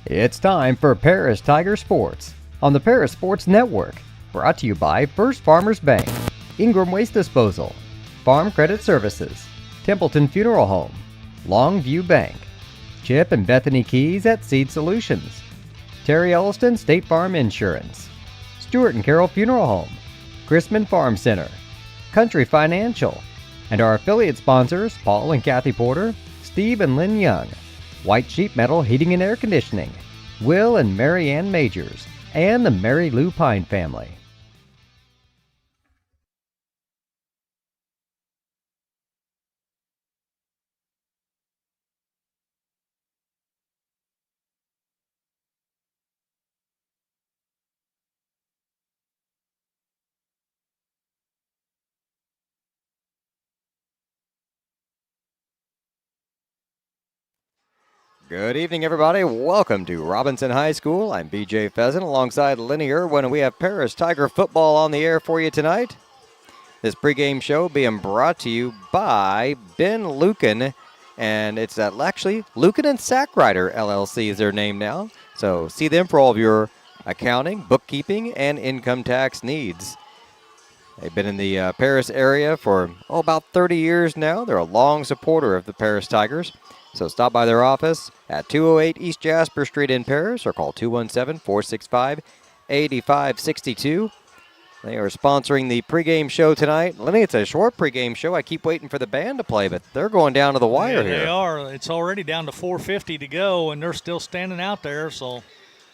It's time for Paris Tiger Sports on the Paris Sports Network, brought to you by First Farmers Bank, Ingram Waste Disposal, Farm Credit Services, Templeton Funeral Home, Longview Bank, Chip and Bethany Keys at Seed Solutions, Terry Elliston State Farm Insurance, Stuart and Carroll Funeral Home, Chrisman Farm Center, Country Financial, and our affiliate sponsors Paul and Kathy Porter, Steve and Lynn Young, White Sheet Metal Heating and Air Conditioning, Will and Mary Ann Majors, and the Mary Lou Pine family. Good evening, everybody. Welcome to Robinson High School. I'm BJ Pheasant alongside Lenny Irwin, and we have Paris Tiger football on the air for you tonight. This pregame show being brought to you by Ben Lucan, and it's actually Lucan and Sackrider LLC is their name now. So see them for all of your accounting, bookkeeping, and income tax needs. They've been in the Paris area for about 30 years now. They're a long supporter of the Paris Tigers. So stop by their office at 208 East Jasper Street in Paris or call 217-465-8562. They are sponsoring the pregame show tonight. Lenny, it's a short pregame show. I keep waiting for the band to play, but they're going down to the wire here. They are. It's already down to 4:50 to go, and they're still standing out there. So,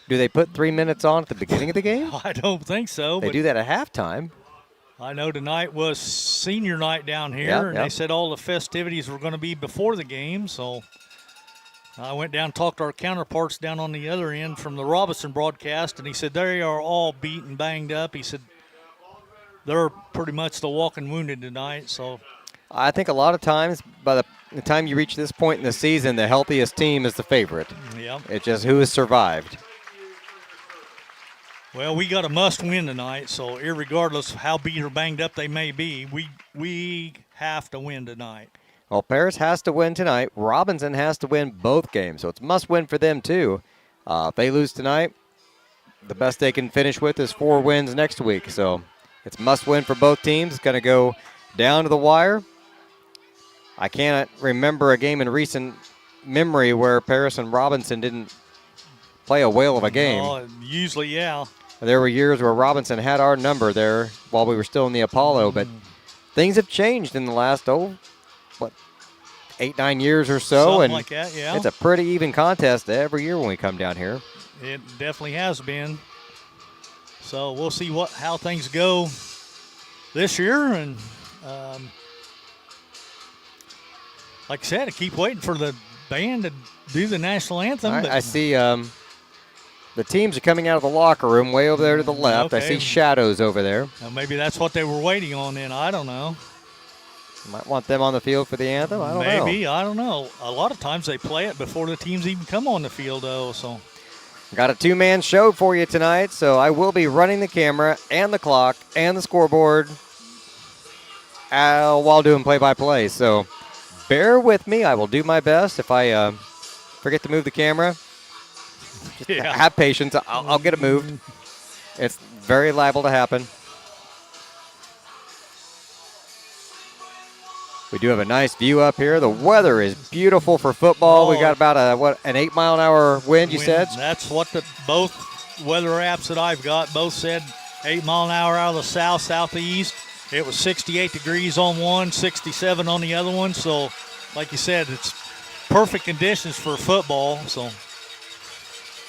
do they put 3 minutes on at the beginning of the game? I don't think so. They do that at halftime. I know tonight was senior night down here, and they said all the festivities were going to be before the game. So I went down and talked to our counterparts down on the other end from the Robinson broadcast, and he said they are all beat and banged up. He said they're pretty much the walking wounded tonight. So I think a lot of times by the time you reach this point in the season, the healthiest team is the favorite. Yep. It's just who has survived. Well, we got a must-win tonight, so irregardless of how beat or banged up they may be, we have to win tonight. Well, Paris has to win tonight. Robinson has to win both games, so it's must-win for them too. If they lose tonight, the best they can finish with is 4 wins next week. So it's must-win for both teams. It's going to go down to the wire. I cannot remember a game in recent memory where Paris and Robinson didn't play a whale of a game. Oh, usually, yeah. There were years where Robinson had our number there while we were still in the Apollo, but things have changed in the last, 8-9 years or so. Something and like that, yeah. It's a pretty even contest every year when we come down here. It definitely has been. So we'll see how things go this year. And like I said, I keep waiting for the band to do the national anthem. I see the teams are coming out of the locker room way over there to the left. Okay. I see shadows over there. Well, maybe that's what they were waiting on then. I don't know. You might want them on the field for the anthem. I don't know. Maybe. I don't know. A lot of times they play it before the teams even come on the field, though. So got a 2-man show for you tonight, so I will be running the camera and the clock and the scoreboard while doing play-by-play. So bear with me. I will do my best. If I forget to move the camera, just have patience. I'll get it moved. It's very liable to happen. We do have a nice view up here. The weather is beautiful for football. We got about an 8-mile-an-hour wind, you said? That's what both weather apps that I've got both said 8 mile an hour out of the south, southeast. It was 68 degrees on one, 67 on the other one. So, like you said, it's perfect conditions for football. So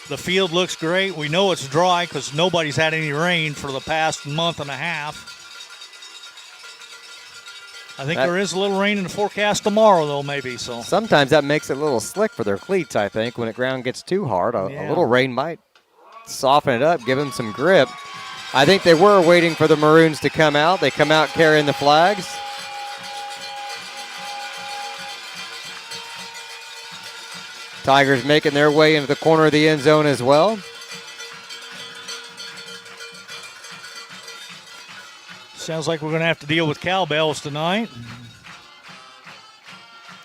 the field looks great. We know it's dry because nobody's had any rain for the past month and a half. I think there is a little rain in the forecast tomorrow, though, maybe. So sometimes that makes it a little slick for their cleats, I think, when the ground gets too hard. A little rain might soften it up, give them some grip. I think they were waiting for the Maroons to come out. They come out carrying the flags. Tigers making their way into the corner of the end zone as well. Sounds like we're going to have to deal with cowbells tonight.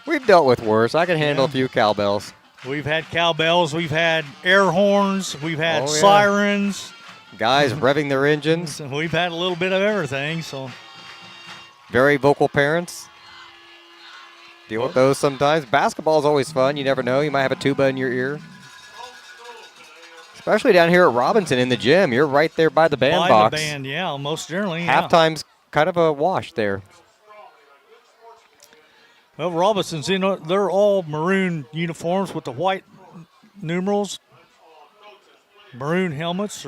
We've dealt with worse. I can handle a few cowbells. We've had cowbells, we've had air horns, we've had sirens. Guys revving their engines. We've had a little bit of everything. So very vocal parents. Deal with those sometimes. Basketball is always fun. You never know. You might have a tuba in your ear. Especially down here at Robinson in the gym. You're right there by the band box. By the band, yeah, most generally. Halftime's kind of a wash there. Well, Robinson's, they're all maroon uniforms with the white numerals, maroon helmets,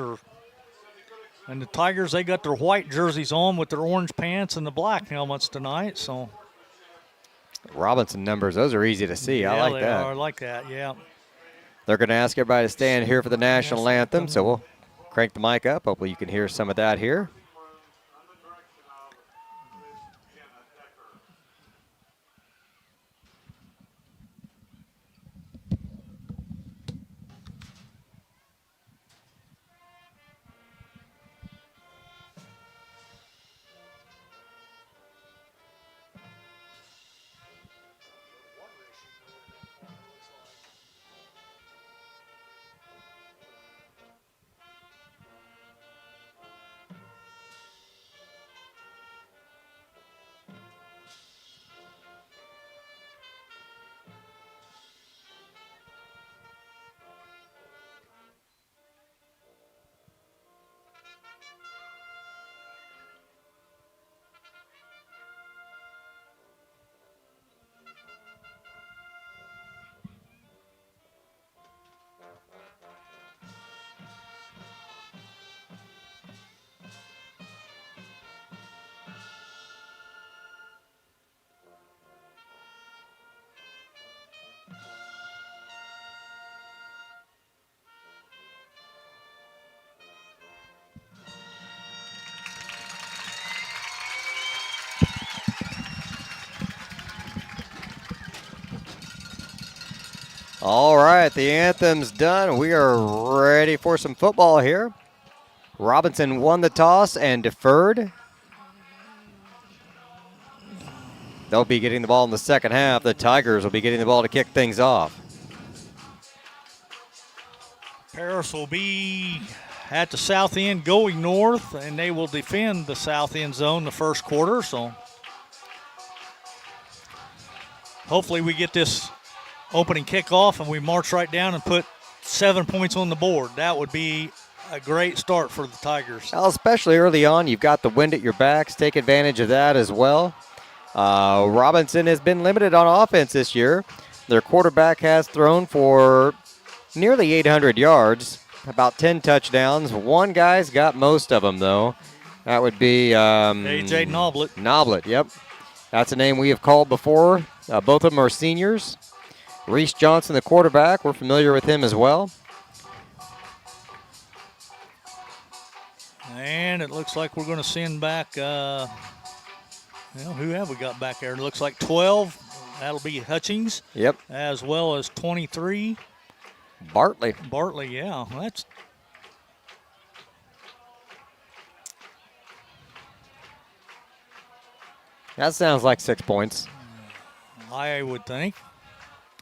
and the Tigers, they got their white jerseys on with their orange pants and the black helmets tonight. So Robinson numbers, those are easy to see. I like that. I like that, yeah. They're going to ask everybody to stand here for the national anthem, so we'll crank the mic up. Hopefully you can hear some of that here. All right, the anthem's done. We are ready for some football here. Robinson won the toss and deferred. They'll be getting the ball in the second half. The Tigers will be getting the ball to kick things off. Paris will be at the south end going north, and they will defend the south end zone the first quarter. So hopefully we get this opening kickoff and we march right down and put 7 points on the board. That would be a great start for the Tigers. Well, especially early on, you've got the wind at your backs. Take advantage of that as well. Robinson has been limited on offense this year. Their quarterback has thrown for nearly 800 yards, about 10 touchdowns. One guy's got most of them, though. That would be A.J. Noblet. Noblet, yep. That's a name we have called before. Both of them are seniors. Reese Johnson, the quarterback, we're familiar with him as well. And it looks like we're going to send back, who have we got back there? It looks like 12. That'll be Hutchings. Yep. As well as 23. Bartley, yeah. That sounds like 6 points. I would think.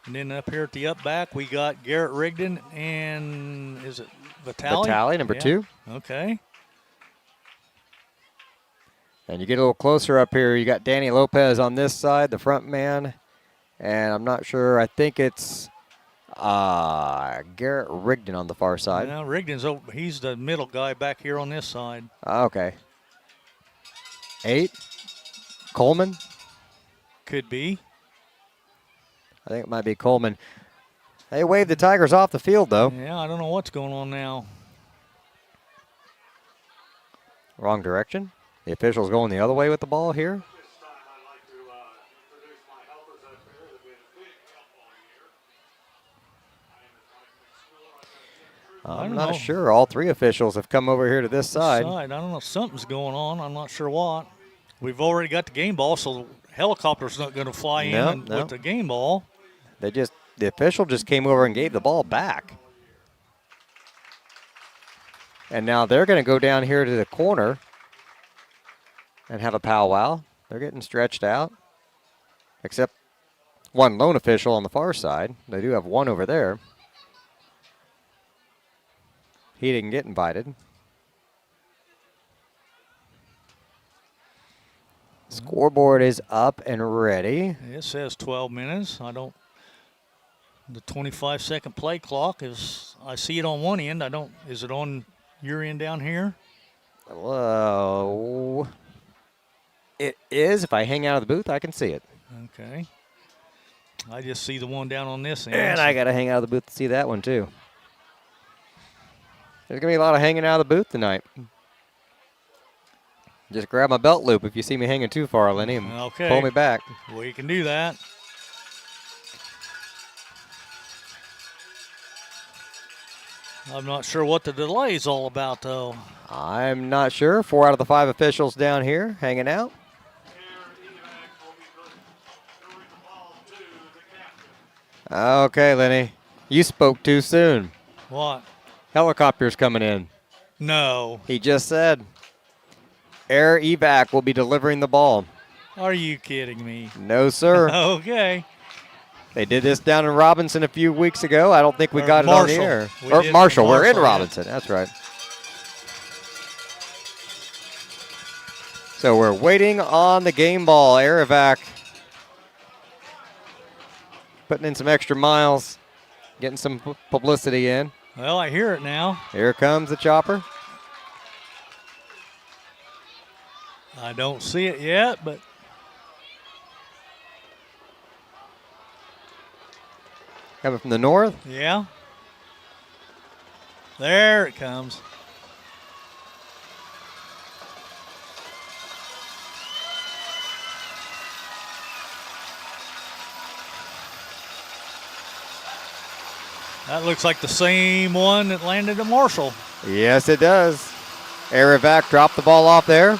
And then up here at the up back, we got Garrett Rigdon and is it Vitale? Vitale, number 2. Okay. And you get a little closer up here, you got Danny Lopez on this side, the front man. And I'm not sure, I think it's Garrett Rigdon on the far side. Now Rigdon's over, he's the middle guy back here on this side. Okay. 8. Coleman? Could be. I think it might be Coleman. They waved the Tigers off the field, though. Yeah, I don't know what's going on now. Wrong direction. The official's going the other way with the ball here. I'm not sure. All 3 officials have come over here to this side. I don't know. Something's going on. I'm not sure what. We've already got the game ball, so the helicopter's not going to fly in with the game ball. The official just came over and gave the ball back. And now they're going to go down here to the corner and have a powwow. They're getting stretched out. Except one lone official on the far side. They do have one over there. He didn't get invited. Scoreboard is up and ready. It says 12 minutes. The 25-second play clock I see it on one end. Is it on your end down here? Hello. It is. If I hang out of the booth, I can see it. Okay. I just see the one down on this end. And I got to hang out of the booth to see that one, too. There's going to be a lot of hanging out of the booth tonight. Just grab my belt loop if you see me hanging too far, Lenny, and pull me back. We can do that. I'm not sure what the delay is all about, though. I'm not sure. 4 out of the 5 officials down here hanging out. Okay, Lenny. You spoke too soon. What? Helicopter's coming in. No. He just said air evac will be delivering the ball. Are you kidding me? No, sir. Okay. They did this down in Robinson a few weeks ago. I don't think we got it on the air. Marshall. We're in Robinson. Yeah. That's right. So we're waiting on the game ball. Air evac. Putting in some extra miles. Getting some publicity in. Well, I hear it now. Here comes the chopper. I don't see it yet, but coming from the north. Yeah. There it comes. That looks like the same one that landed at Marshall. Yes, it does. Air evac dropped the ball off there.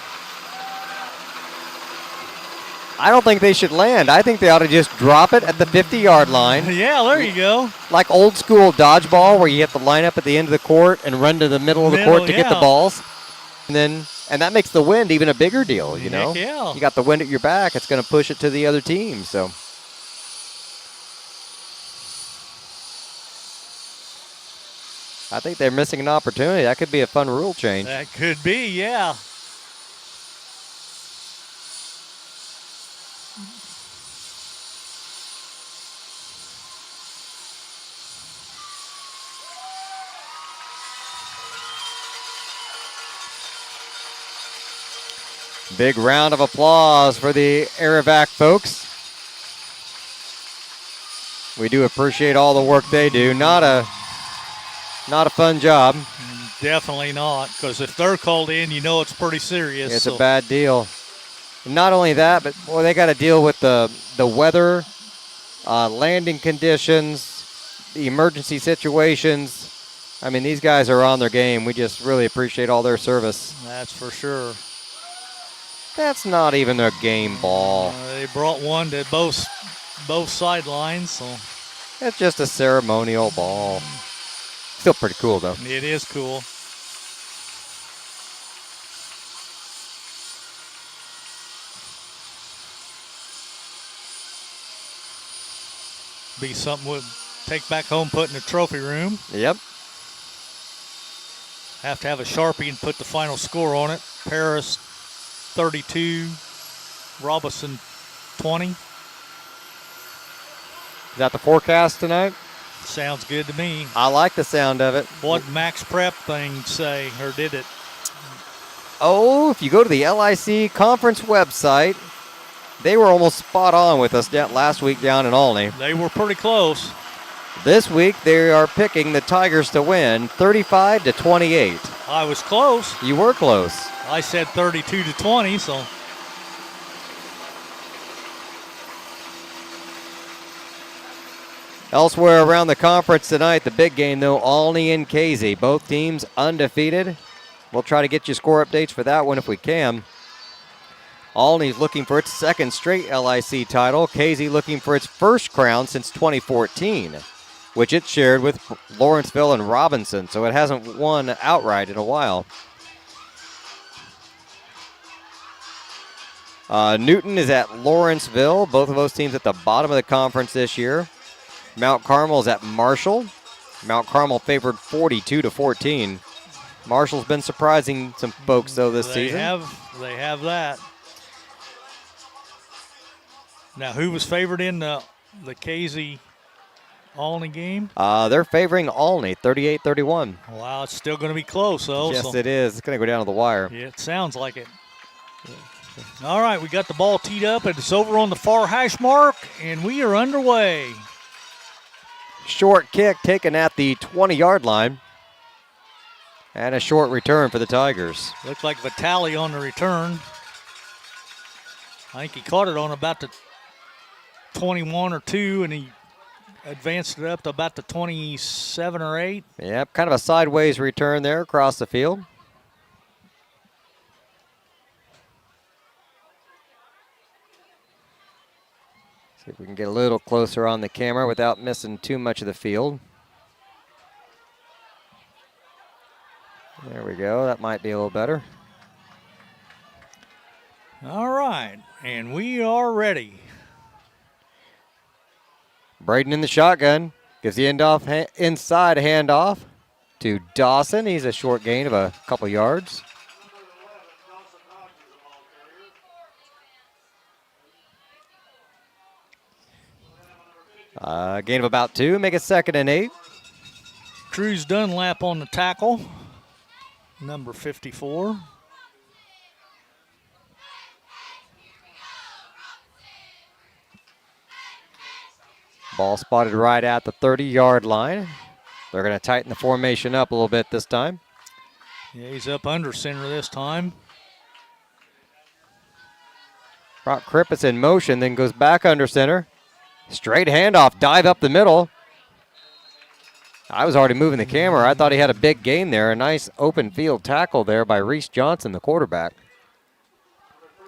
I don't think they should land. I think they ought to just drop it at the 50-yard line. Yeah, there you go. Like old school dodgeball where you have to line up at the end of the court and run to the middle of the court to get the balls. And that makes the wind even a bigger deal, you know? Yeah. You got the wind at your back, it's going to push it to the other team, so. I think they're missing an opportunity. That could be a fun rule change. That could be, yeah. Big round of applause for the Air-Evac folks. We do appreciate all the work they do. Not a fun job. Definitely not, because if they're called in, you know it's pretty serious. It's a bad deal. And not only that, but boy, they got to deal with the weather, landing conditions, the emergency situations. I mean, these guys are on their game. We just really appreciate all their service. That's for sure. That's not even a game ball. They brought one to both sidelines, so it's just a ceremonial ball. Still pretty cool, though. It is cool. Be something we'll take back home, put in the trophy room. Yep. Have to have a Sharpie and put the final score on it. Paris 32, Robinson 20. Is that the forecast tonight? Sounds good to me. I like the sound of it. What Max Prep thing say, or did it? Oh, if you go to the LIC Conference website, they were almost spot on with us last week down in Olney. They were pretty close. This week, they are picking the Tigers to win 35-28. I was close. You were close. I said 32-20, so. Elsewhere around the conference tonight, the big game, though, Olney and Casey. Both teams undefeated. We'll try to get you score updates for that one if we can. Olney's looking for its second straight LIC title. Casey looking for its first crown since 2014, which it shared with Lawrenceville and Robinson, so it hasn't won outright in a while. Newton is at Lawrenceville. Both of those teams at the bottom of the conference this year. Mount Carmel is at Marshall. Mount Carmel favored 42-14. Marshall's been surprising some folks though this season. They have that. Now, who was favored in the KZ Olney game? They're favoring Olney, 38-31. Wow, it's still going to be close, though. Yes, it is. It's going to go down to the wire. Yeah, it sounds like it. All right, we got the ball teed up, and it's over on the far hash mark, and we are underway. Short kick taken at the 20-yard line. And a short return for the Tigers. Looks like Vitale on the return. I think he caught it on about the 21 or 2, and he advanced it up to about the 27 or 8. Yep, kind of a sideways return there across the field. See if we can get a little closer on the camera without missing too much of the field. There we go. That might be a little better. All right, and we are ready. Braden in the shotgun. Gives the inside handoff to Dawson. He's a short gain of a couple yards. Gain of about 2. Make it 2nd and 8. Cruz Dunlap on the tackle. Number 54. Ball spotted right at the 30-yard line. They're going to tighten the formation up a little bit this time. Yeah, he's up under center this time. Brock Krippus in motion, then goes back under center. Straight handoff, dive up the middle. I was already moving the camera. I thought he had a big gain there. A nice open field tackle there by Reese Johnson, the quarterback.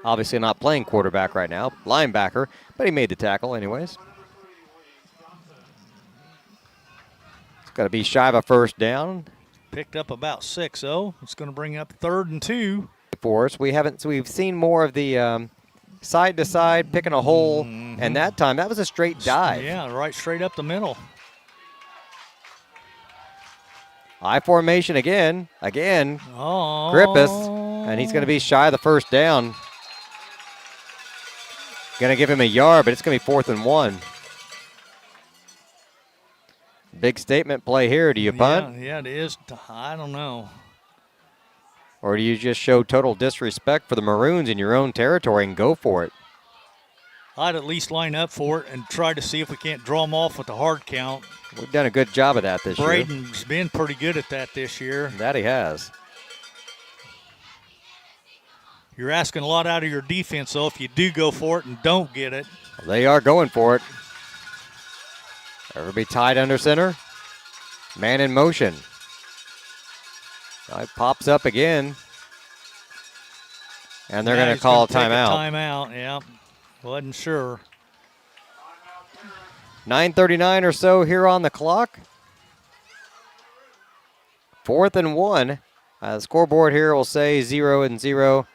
Obviously not playing quarterback right now, linebacker, but he made the tackle anyways. It's got to be shy of a first down. Picked up about 6, though. It's going to bring up 3rd and 2. For us, we've seen more of the side to side, picking a hole, and that time that was a straight dive. Yeah, right straight up the middle. I formation again. Oh. Krippus, and he's going to be shy of the first down. Going to give him a yard, but it's going to be 4th and 1. Big statement play here. Do you punt? Yeah, it is. I don't know. Or do you just show total disrespect for the Maroons in your own territory and go for it? I'd at least line up for it and try to see if we can't draw them off with the hard count. We've done a good job of that this year. Braden's been pretty good at that this year. That he has. You're asking a lot out of your defense, though, if you do go for it and don't get it. They are going for it. Everybody tied under center. Man in motion. It pops up again. And they're going to call a timeout. Timeout, yeah. Wasn't sure. 9:39 or so here on the clock. 4th and 1. The scoreboard here will say 0 and 0.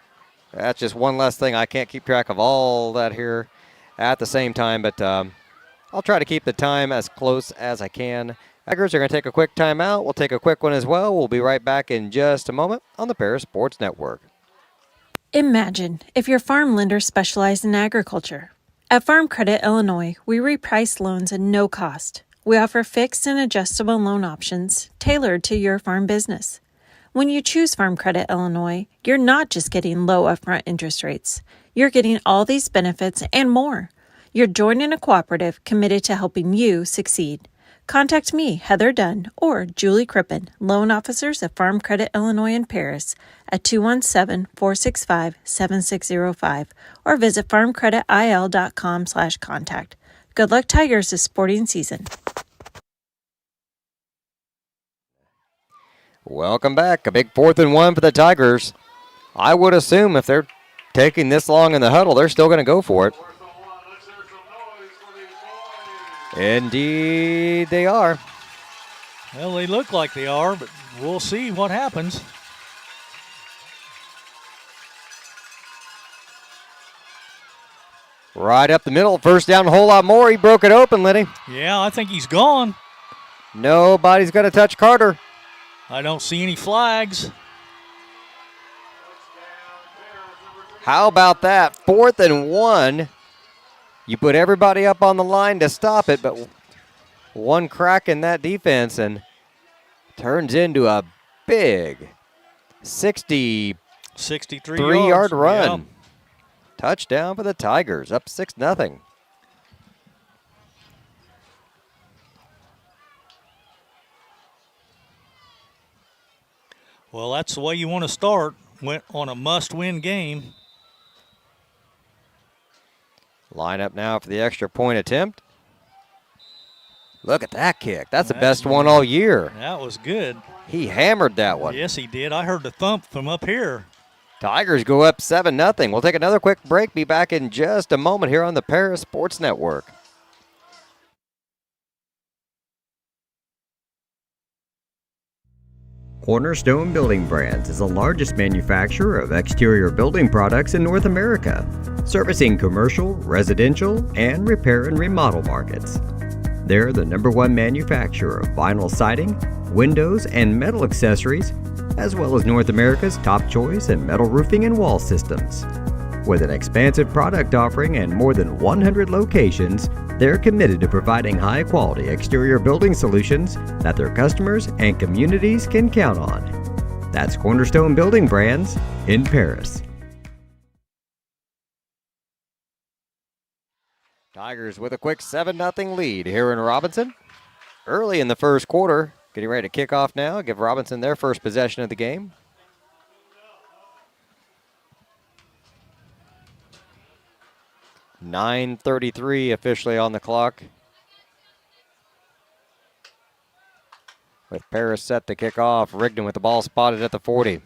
That's just one less thing. I can't keep track of all that here at the same time, but I'll try to keep the time as close as I can. Tigers are going to take a quick timeout. We'll take a quick one as well. We'll be right back in just a moment on the Paris Sports Network. Imagine if your farm lender specialized in agriculture. At Farm Credit Illinois, we reprice loans at no cost. We offer fixed and adjustable loan options tailored to your farm business. When you choose Farm Credit Illinois, you're not just getting low upfront interest rates. You're getting all these benefits and more. You're joining a cooperative committed to helping you succeed. Contact me, Heather Dunn, or Julie Crippen, loan officers at Farm Credit Illinois in Paris at 217-465-7605 or visit farmcreditil.com/contact. Good luck, Tigers, this sporting season. Welcome back. A big 4th and 1 for the Tigers. I would assume if they're taking this long in the huddle, they're still going to go for it. Indeed they are. Well, they look like they are, but we'll see what happens. Right up the middle. First down, a whole lot more. He broke it open, Lenny. Yeah, I think he's gone. Nobody's going to touch Carter. I don't see any flags. How about that? 4th and 1. You put everybody up on the line to stop it, but one crack in that defense and turns into a big 63 yard run. Yep. Touchdown for the Tigers, up 6-0. Well, that's the way you want to start on a must-win game. Line up now for the extra point attempt. Look at that kick. That's the best one all year. That was good. He hammered that one. Yes, he did. I heard the thump from up here. Tigers go up 7-0. We'll take another quick break. Be back in just a moment here on the Paris Sports Network. Cornerstone Building Brands is the largest manufacturer of exterior building products in North America, servicing commercial, residential, and repair and remodel markets. They're the #1 manufacturer of vinyl siding, windows, and metal accessories, as well as North America's top choice in metal roofing and wall systems. With an expansive product offering and more than 100 locations, they're committed to providing high-quality exterior building solutions that their customers and communities can count on. That's Cornerstone Building Brands in Paris. Tigers with a quick 7-0 lead here in Robinson. Early in the first quarter, getting ready to kick off now, give Robinson their first possession of the game. .9:33 officially on the clock. With Paris set to kick off, Rigdon with the ball spotted at the 40.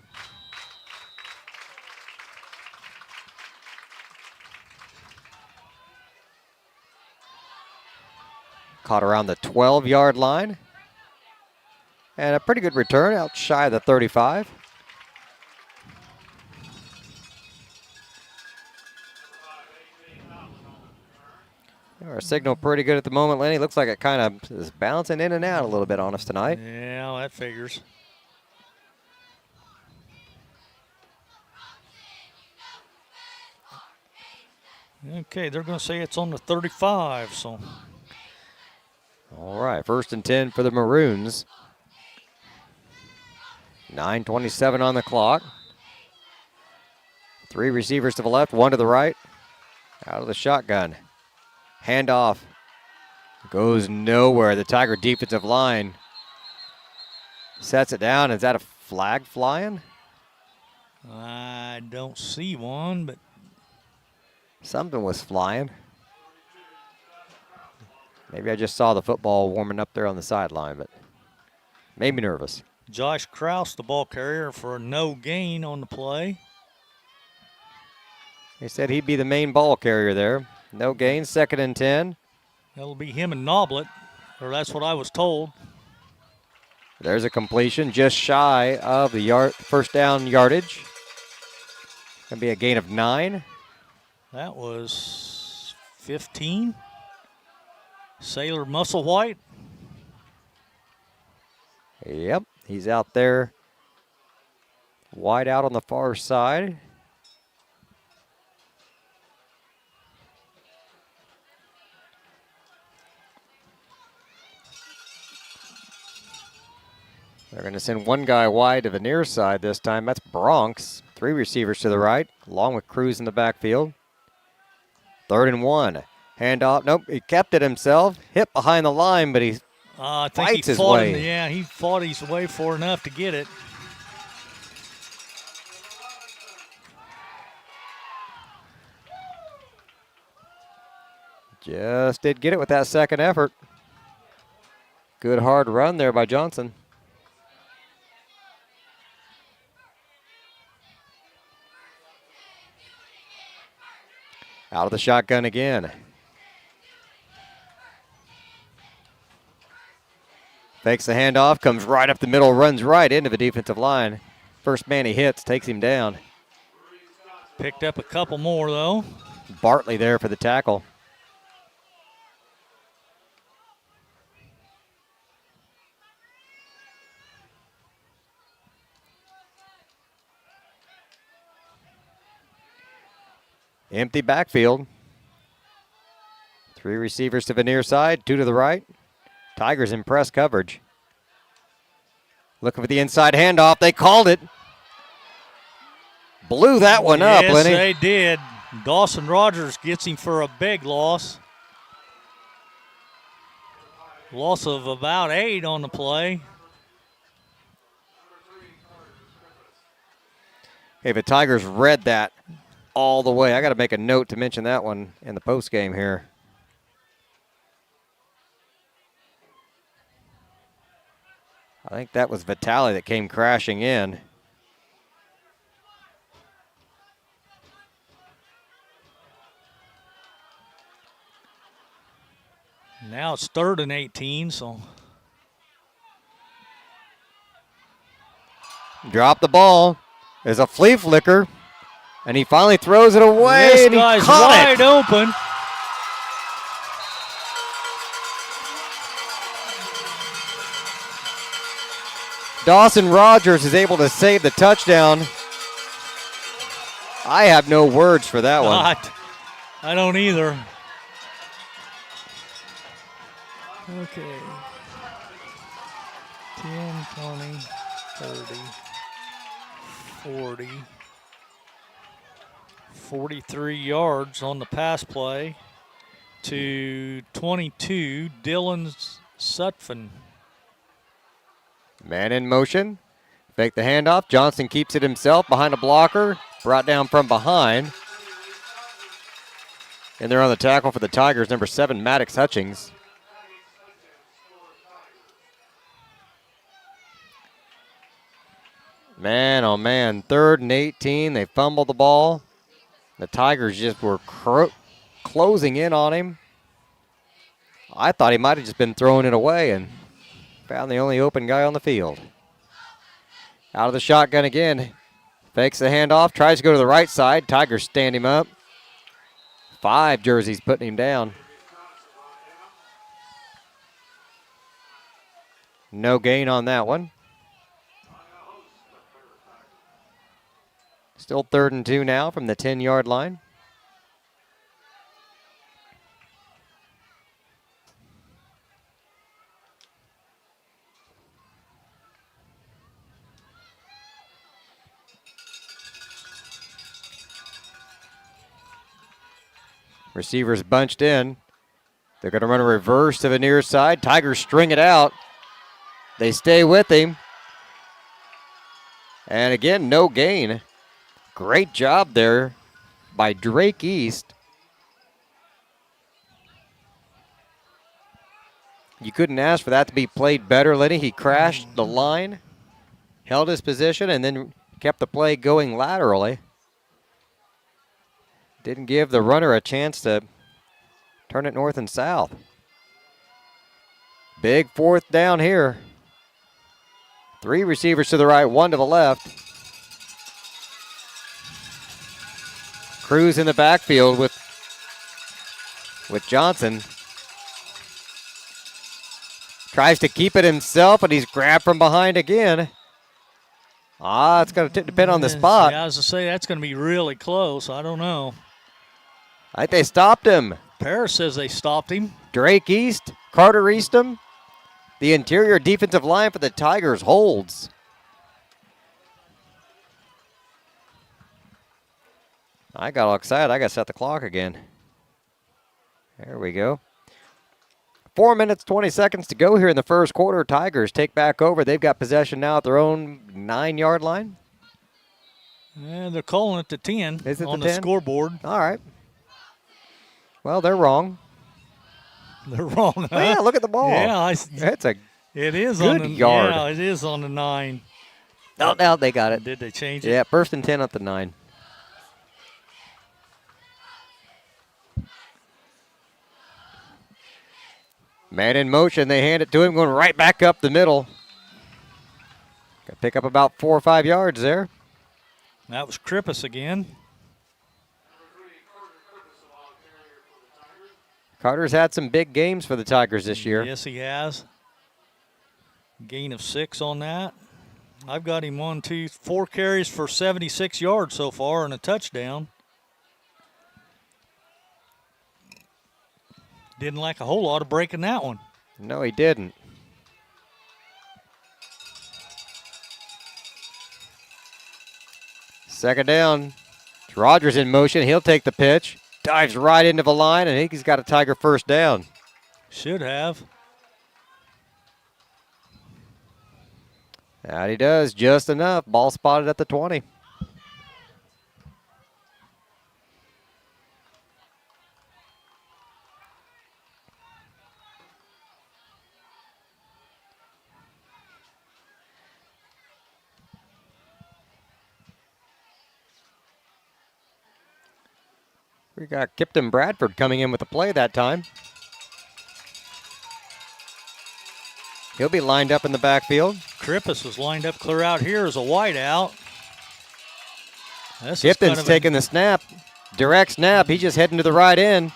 Caught around the 12-yard line. And a pretty good return out shy of the 35. Our signal pretty good at the moment, Lenny. Looks like it kind of is bouncing in and out a little bit on us tonight. Yeah, that figures. Okay, they're going to say it's on the 35, so. All right, 1st and 10 for the Maroons. 9:27 on the clock. 3 receivers to the left, 1 to the right. Out of the shotgun. Handoff. Goes nowhere. The Tiger defensive line sets it down. Is that a flag flying? I don't see one, but. Something was flying. Maybe I just saw the football warming up there on the sideline, but made me nervous. Josh Krause, the ball carrier, for a no gain on the play. He said he'd be the main ball carrier there. No gain, 2nd and 10. It'll be him and Noblet, or that's what I was told. There's a completion just shy of the first down yardage. Gonna be a gain of 9. That was 15. Sailor Musselwhite. Yep, he's out there wide out on the far side. They're going to send one guy wide to the near side this time. That's Bronx. 3 receivers to the right, along with Cruz in the backfield. 3rd and 1. Handoff. Nope, he kept it himself. Hit behind the line, but he I think fights he his fought way. Yeah, he fought his way for enough to get it. Just did get it with that second effort. Good hard run there by Johnson. Out of the shotgun again. Fakes the handoff, comes right up the middle, runs right into the defensive line. First man he hits takes him down. Picked up a couple more, though. Bartley there for the tackle. Empty backfield. 3 receivers to the near side, 2 to the right. Tigers in press coverage. Looking for the inside handoff. They called it. Blew that one up, Lenny. Yes, they did. Dawson Rogers gets him for a big loss. Loss of about 8 on the play. Hey, the Tigers read that all the way. I got to make a note to mention that one in the post game here. I think that was Vitale that came crashing in. Now it's 3rd and 18, so. Drop the ball. There's a flea flicker, and he finally throws it away. This and he guy's caught wide it. open. Dawson Rogers is able to save the touchdown. I have no words for that one. I don't either. Okay. 10, 20, 30, 40, 43 yards on the pass play to 22, Dylan Sutphin. Man in motion. Fake the handoff. Johnson keeps it himself behind a blocker. Brought down from behind. And they're on the tackle for the Tigers, number 7, Maddox Hutchings. Man, oh man, 3rd and 18. They fumbled the ball. The Tigers just were closing in on him. I thought he might have just been throwing it away and found the only open guy on the field. Out of the shotgun again. Fakes the handoff, tries to go to the right side. Tigers stand him up. 5 jerseys putting him down. No gain on that one. Still 3rd and 2 now from the 10-yard line. Receivers bunched in. They're going to run a reverse to the near side. Tigers string it out. They stay with him. And again, no gain. Great job there by Drake East. You couldn't ask for that to be played better, Lenny. He crashed the line, held his position, and then kept the play going laterally. Didn't give the runner a chance to turn it north and south. Big 4th down here. 3 receivers to the right, 1 to the left. Cruz in the backfield with Johnson. Tries to keep it himself, and he's grabbed from behind again. It's going to depend on the spot. Yeah, I was going to say, that's going to be really close. I don't know. I think they stopped him. Paris says they stopped him. Drake East, Carter Eastham. The interior defensive line for the Tigers holds. I got all excited. I got to set the clock again. There we go. 4 minutes, 20 seconds to go here in the first quarter. Tigers take back over. They've got possession now at their own 9-yard line. And they're calling it the 10 Is it on the the 10? scoreboard. All right. Well, they're wrong. They're wrong, huh? Oh, yeah, look at the ball. Yeah, It's a it is good on the yard. Yeah, it is on the 9. Oh, now they got it. Did they change it? Yeah, 1st and 10 at the 9. Man in motion, they hand it to him, going right back up the middle. Got to pick up about 4 or 5 yards there. That was Krippus again. Carter's had some big games for the Tigers this year. Yes, he has. Gain of 6 on that. I've got him 4 carries for 76 yards so far and a touchdown. Didn't like a whole lot of breaking that one. No, he didn't. Second down. Rogers in motion. He'll take the pitch. Dives right into the line, and I think he's got a Tiger first down. Should have. That he does. Just enough. Ball spotted at the 20. We got Kipton Bradford coming in with the play that time. He'll be lined up in the backfield. Krippus was lined up clear out here as a wide out. Kipton's taking the snap. Direct snap. He's just heading to the right end.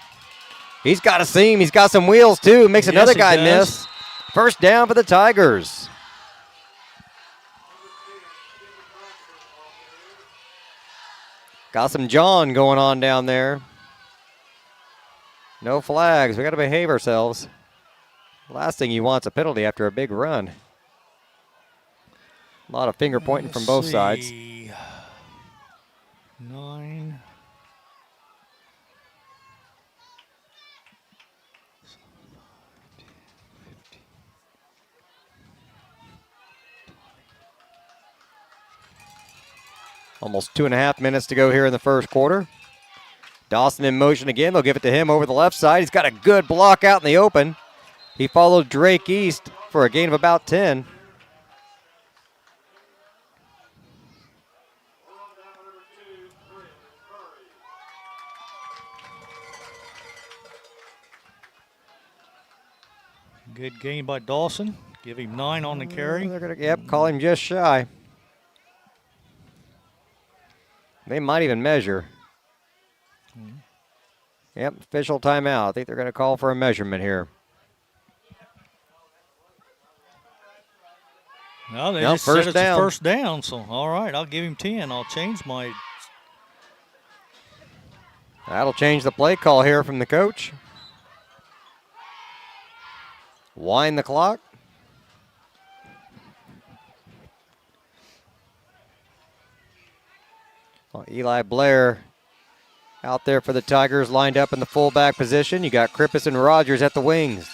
He's got a seam. He's got some wheels, too. Makes another guy miss. First down for the Tigers. Got some John going on down there. No flags. We got to behave ourselves. Last thing you want is a penalty after a big run. A lot of finger pointing from both sides. 9. Almost 2.5 minutes to go here in the first quarter. Dawson in motion again. They'll give it to him over the left side. He's got a good block out in the open. He followed Drake East for a gain of about 10. Good gain by Dawson. Give him 9 on the carry. They're gonna, call him just shy. They might even measure. Yep, official timeout. I think they're going to call for a measurement here. No, they just said it's a first down. So, all right, I'll give him 10. I'll change my. That'll change the play call here from the coach. Wind the clock. Well, Eli Blair out there for the Tigers, lined up in the fullback position. You got Krippus and Rogers at the wings.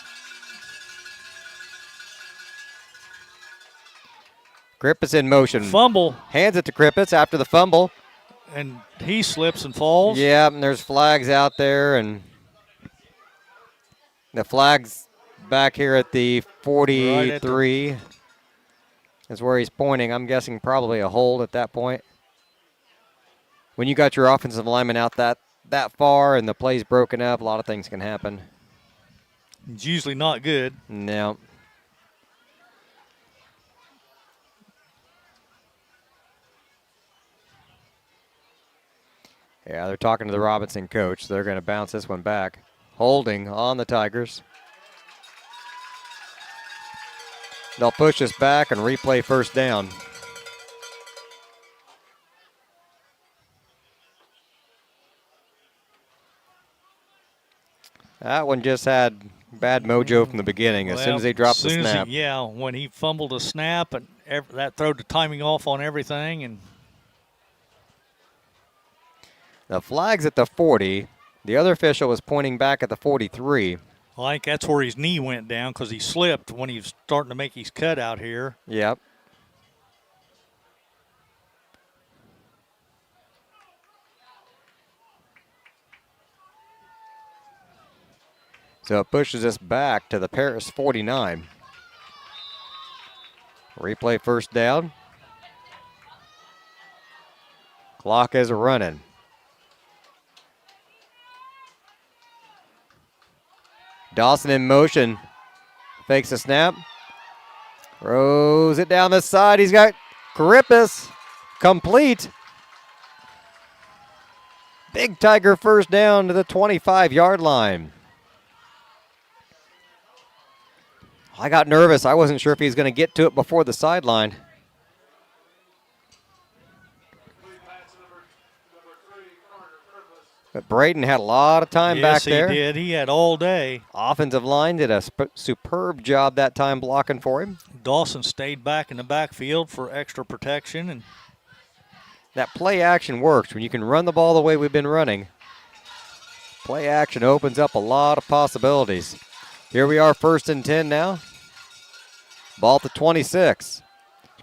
Krippus in motion. Fumble. Hands it to Krippus after the fumble. And he slips and falls. Yeah, and there's flags out there, and the flags back here at the 43 is where he's pointing. I'm guessing probably a hold at that point. When you got your offensive lineman out that far and the play's broken up, a lot of things can happen. It's usually not good. No. Yeah, they're talking to the Robinson coach. They're going to bounce this one back. Holding on the Tigers. They'll push this back and replay first down. That one just had bad mojo from the beginning as soon as they dropped the snap. When he fumbled a snap, and that threw the timing off on everything. And the flag's at the 40. The other official was pointing back at the 43. Well, I think that's where his knee went down because he slipped when he was starting to make his cut out here. Yep. So it pushes us back to the Paris 49. Replay first down. Clock is running. Dawson in motion. Fakes the snap. Throws it down the side. He's got Krippus. Complete. Big Tiger first down to the 25-yard line. I got nervous. I wasn't sure if he was going to get to it before the sideline. But Braden had a lot of time back there. Yes, he did. He had all day. Offensive line did a superb job that time blocking for him. Dawson stayed back in the backfield for extra protection. And that play action works when you can run the ball the way we've been running. Play action opens up a lot of possibilities. Here we are, 1st and 10 now. Ball at the 26.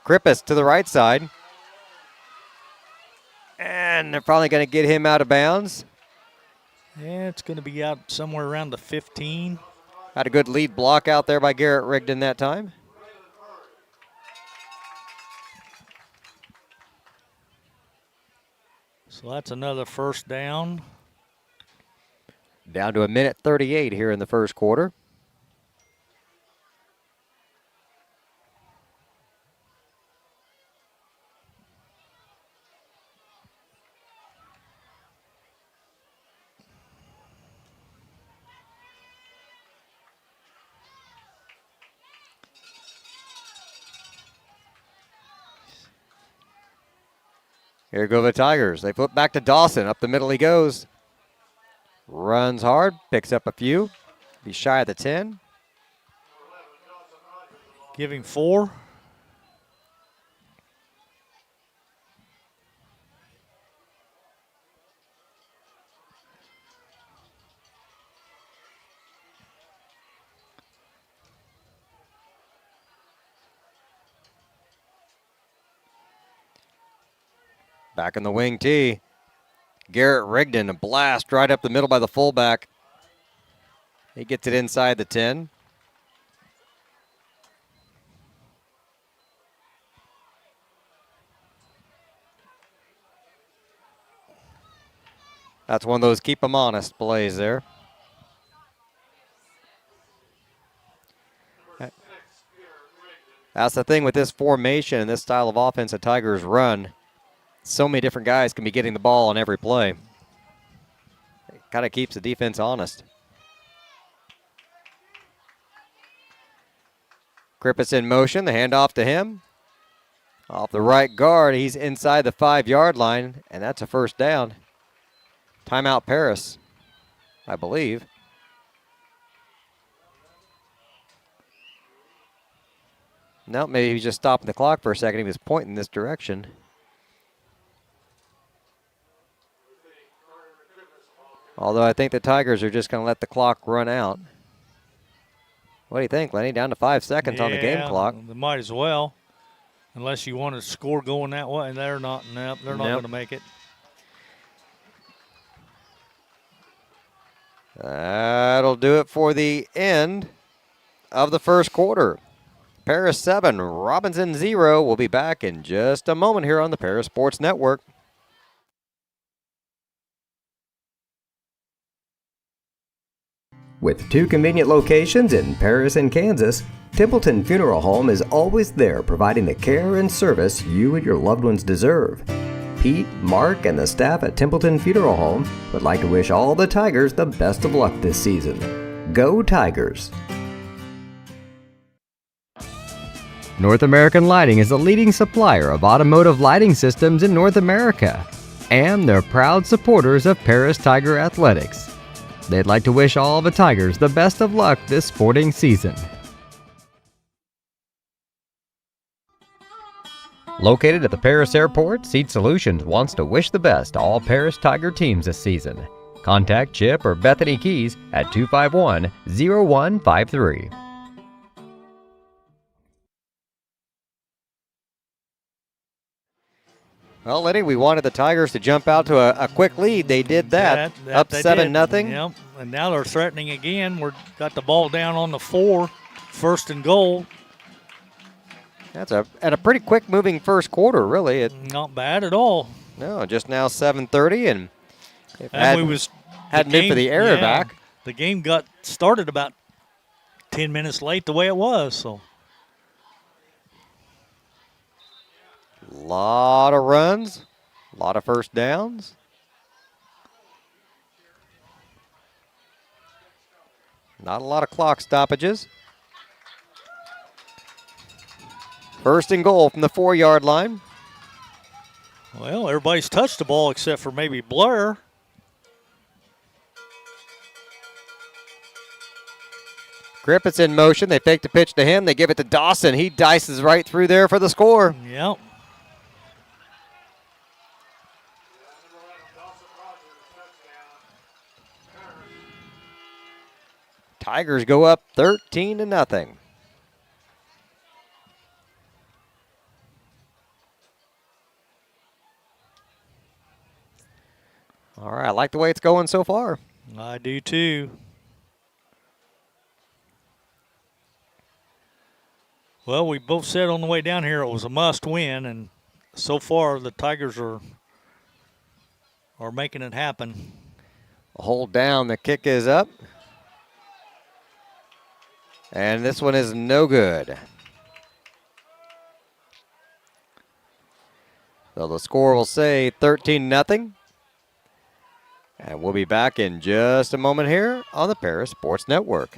Krippis to the right side. And they're probably going to get him out of bounds. yeah, it's going to be out somewhere around the 15. Had a good lead block out there by Garrett Rigdon that time. So that's another 1st down. Down to 1:38 here in the first quarter. Here go the Tigers. They flip back to Dawson. Up the middle he goes. Runs hard, picks up a few. Be shy of the 10. Give him 4. Back in the wing tee. Garrett Rigdon, a blast right up the middle by the fullback. He gets it inside the 10. That's one of those keep them honest plays there. That's the thing with this formation and this style of offense the Tigers run. So many different guys can be getting the ball on every play. It kind of keeps the defense honest. Krippis in motion, the handoff to him. Off the right guard, he's inside the 5-yard line, and that's a 1st down. Timeout Paris, I believe. No, maybe he was just stopping the clock for a second. He was pointing this direction. Although I think the Tigers are just going to let the clock run out. What do you think, Lenny? Down to 5 seconds on the game clock. They might as well. Unless you want to score going that way. They're not. Nope, they're not going to make it. That'll do it for the end of the first quarter. Paris 7, Robinson 0. We'll be back in just a moment here on the Paris Sports Network. With 2 convenient locations in Paris and Kansas, Templeton Funeral Home is always there providing the care and service you and your loved ones deserve. Pete, Mark, and the staff at Templeton Funeral Home would like to wish all the Tigers the best of luck this season. Go Tigers! North American Lighting is a leading supplier of automotive lighting systems in North America, and they're proud supporters of Paris Tiger Athletics. They'd like to wish all the Tigers the best of luck this sporting season. Located at the Paris Airport, Seat Solutions wants to wish the best to all Paris Tiger teams this season. Contact Chip or Bethany Keys at 251-0153. Well, Lenny, we wanted the Tigers to jump out to a quick lead. They did that. Up 7-0. Yep. And now they're threatening again. We've got the ball down on the 4, 1st and goal. That's a pretty quick moving first quarter, really. Not bad at all. No, just now 7:30, and if hadn't been for the error back, the game got started about 10 minutes late the way it was. So. A lot of runs, a lot of first downs. Not a lot of clock stoppages. First and goal from the 4-yard line. Well, everybody's touched the ball except for maybe Blair. Griffith's in motion. They fake the pitch to him. They give it to Dawson. He dices right through there for the score. Yep. Tigers go up 13-0. All right, I like the way it's going so far. I do too. Well, we both said on the way down here it was a must win, and so far the Tigers are making it happen. Hold down, the kick is up. And this one is no good. So the score will say 13-0. And we'll be back in just a moment here on the Paris Sports Network.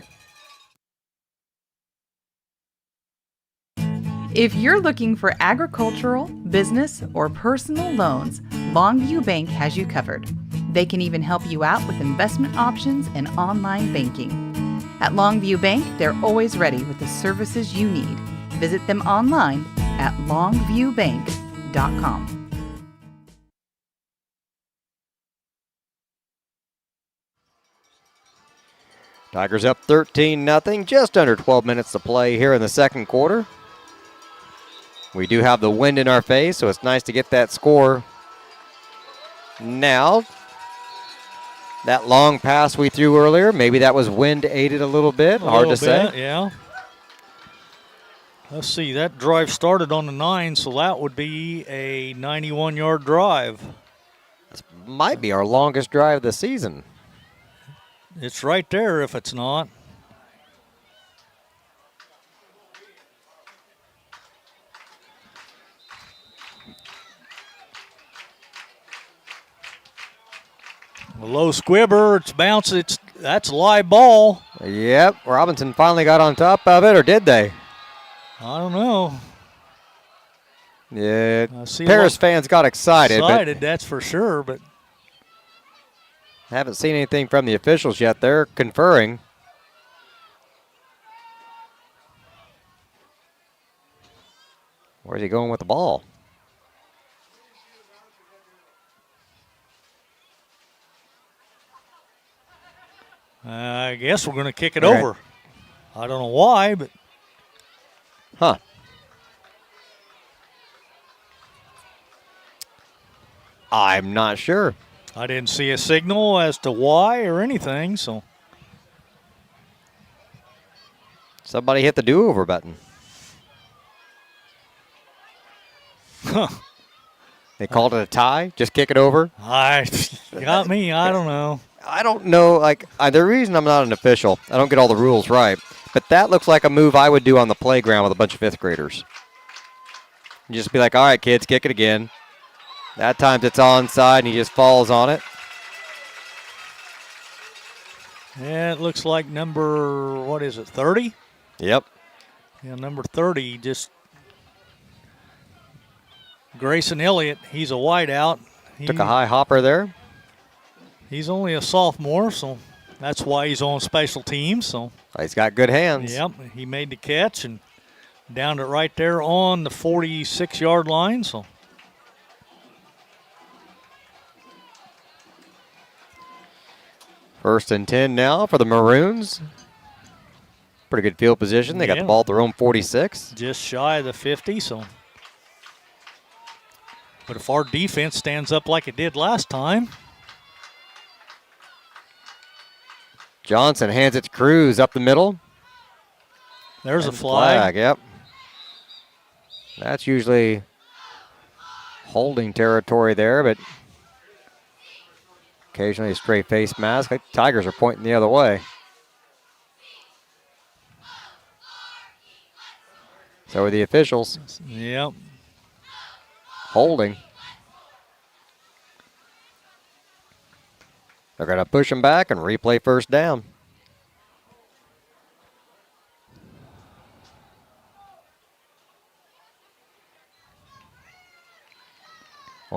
If you're looking for agricultural, business, or personal loans, Longview Bank has you covered. They can even help you out with investment options and online banking. At Longview Bank, they're always ready with the services you need. Visit them online at longviewbank.com. Tigers up 13-0, just under 12 minutes to play here in the second quarter. We do have the wind in our face, so it's nice to get that score now. That long pass we threw earlier, maybe that was wind aided a little bit. Hard to say. Yeah. Let's see, that drive started on the 9, so that would be a 91-yard drive. This might be our longest drive of the season. It's right there if it's not. A low squibber, it's bouncing, that's a live ball. Yep, Robinson finally got on top of it, or did they? I don't know. Yeah, Paris fans got excited. Excited, that's for sure, but haven't seen anything from the officials yet. They're conferring. Where's he going with the ball? I guess we're going to kick it over. I don't know why, but. Huh. I'm not sure. I didn't see a signal as to why or anything, so. Somebody hit the do-over button. Huh. They called it a tie? Just kick it over? Got me. I don't know. I don't know. The reason I'm not an official, I don't get all the rules right, but that looks like a move I would do on the playground with a bunch of fifth graders. You just be like, all right, kids, kick it again. That time it's onside and he just falls on it. Yeah, it looks like number, 30? Yep. Yeah, number 30 just. Grayson Elliott, he's a wideout. Took a high hopper there. He's only a sophomore, so that's why he's on special teams. So he's got good hands. Yep, he made the catch and downed it right there on the 46-yard line. So first and 10 now for the Maroons. Pretty good field position. They got the ball at their own 46. Just shy of the 50, so. But if our defense stands up like it did last time. Johnson hands it to Cruz up the middle. There's a flag. Yep. That's usually holding territory there, but occasionally a straight face mask. The Tigers are pointing the other way. So are the officials. Yep. Holding. They're going to push him back and replay first down.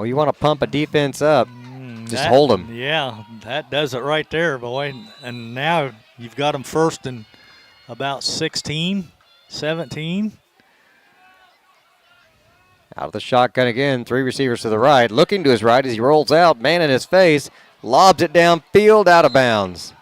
Well, you want to pump a defense up. Just hold them. Yeah, that does it right there, boy. And now you've got them first and about 16, 17. Out of the shotgun again, 3 receivers to the right. Looking to his right as he rolls out, man in his face, lobs it downfield, out of bounds.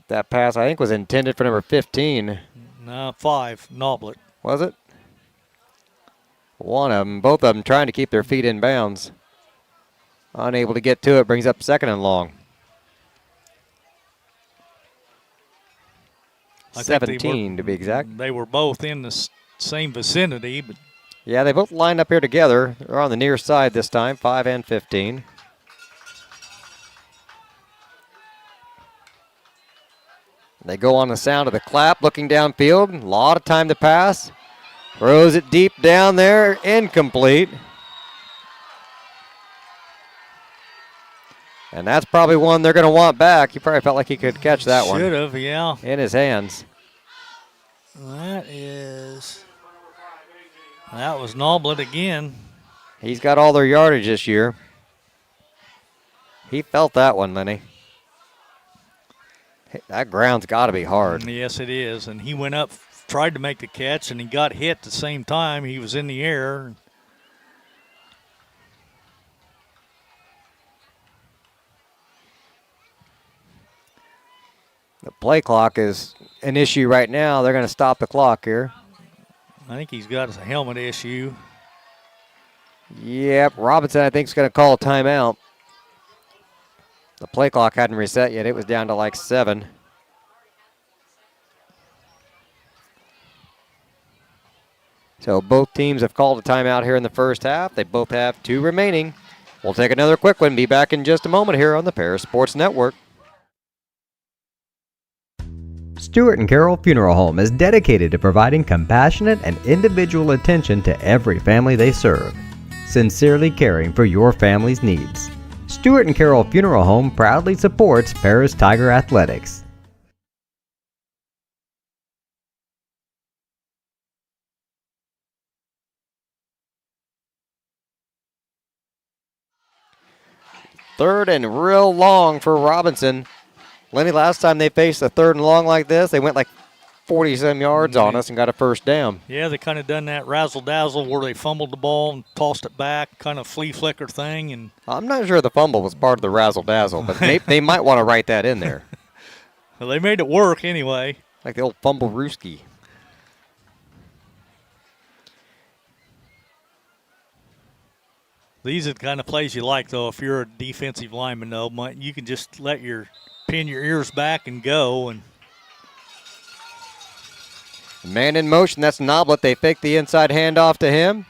That pass, I think, was intended for number 15. No, 5, Noblet. Was it? One of them, both of them trying to keep their feet in bounds. Unable to get to it, brings up 2nd and long. 17 to be exact. They were both in the same vicinity, but yeah, they both lined up here together. They're on the near side this time, 5 and 15. They go on the sound of the clap, looking downfield. A lot of time to pass. Throws it deep down there, incomplete. And that's probably one they're going to want back. He probably felt like he could catch that one. Should have, yeah. In his hands. That was Noblet again. He's got all their yardage this year. He felt that one, Lenny. That ground's got to be hard. Yes, it is. And he went up, tried to make the catch, and he got hit at the same time. He was in the air. The play clock is an issue right now. They're going to stop the clock here. I think he's got a helmet issue. Yep, Robinson, I think, is going to call a timeout. The play clock hadn't reset yet. It was down to like 7. So both teams have called a timeout here in the first half. They both have 2 remaining. We'll take another quick one. Be back in just a moment here on the Paris Sports Network. Stewart and Carroll Funeral Home is dedicated to providing compassionate and individual attention to every family they serve, sincerely caring for your family's needs. Stewart and Carroll Funeral Home proudly supports Paris Tiger Athletics. Third and real long for Robinson. Lenny, last time they faced a 3rd and long like this, they went like 40-some yards on us and got a first down. Yeah, they kind of done that razzle-dazzle where they fumbled the ball and tossed it back, kind of flea flicker thing. And I'm not sure the fumble was part of the razzle-dazzle, but they might want to write that in there. Well, they made it work anyway. Like the old fumble rooski. These are the kind of plays you like, though. If you're a defensive lineman, though, you can just pin your ears back and go. And man in motion, that's Noblet. They fake the inside handoff to him.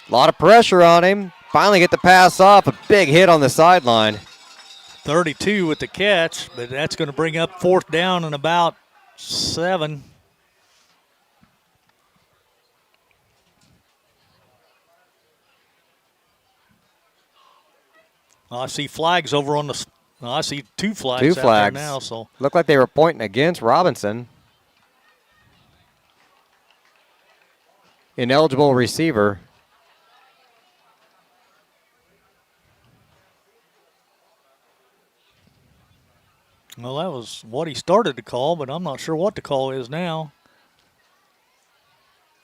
A lot of pressure on him. Finally get the pass off. A big hit on the sideline. 32 with the catch, but that's going to bring up 4th down and about 7. I see flags over on the. I see 2 flags. 2 out flags there now. So looked like they were pointing against Robinson. Ineligible receiver. Well, that was what he started to call, but I'm not sure what the call is now.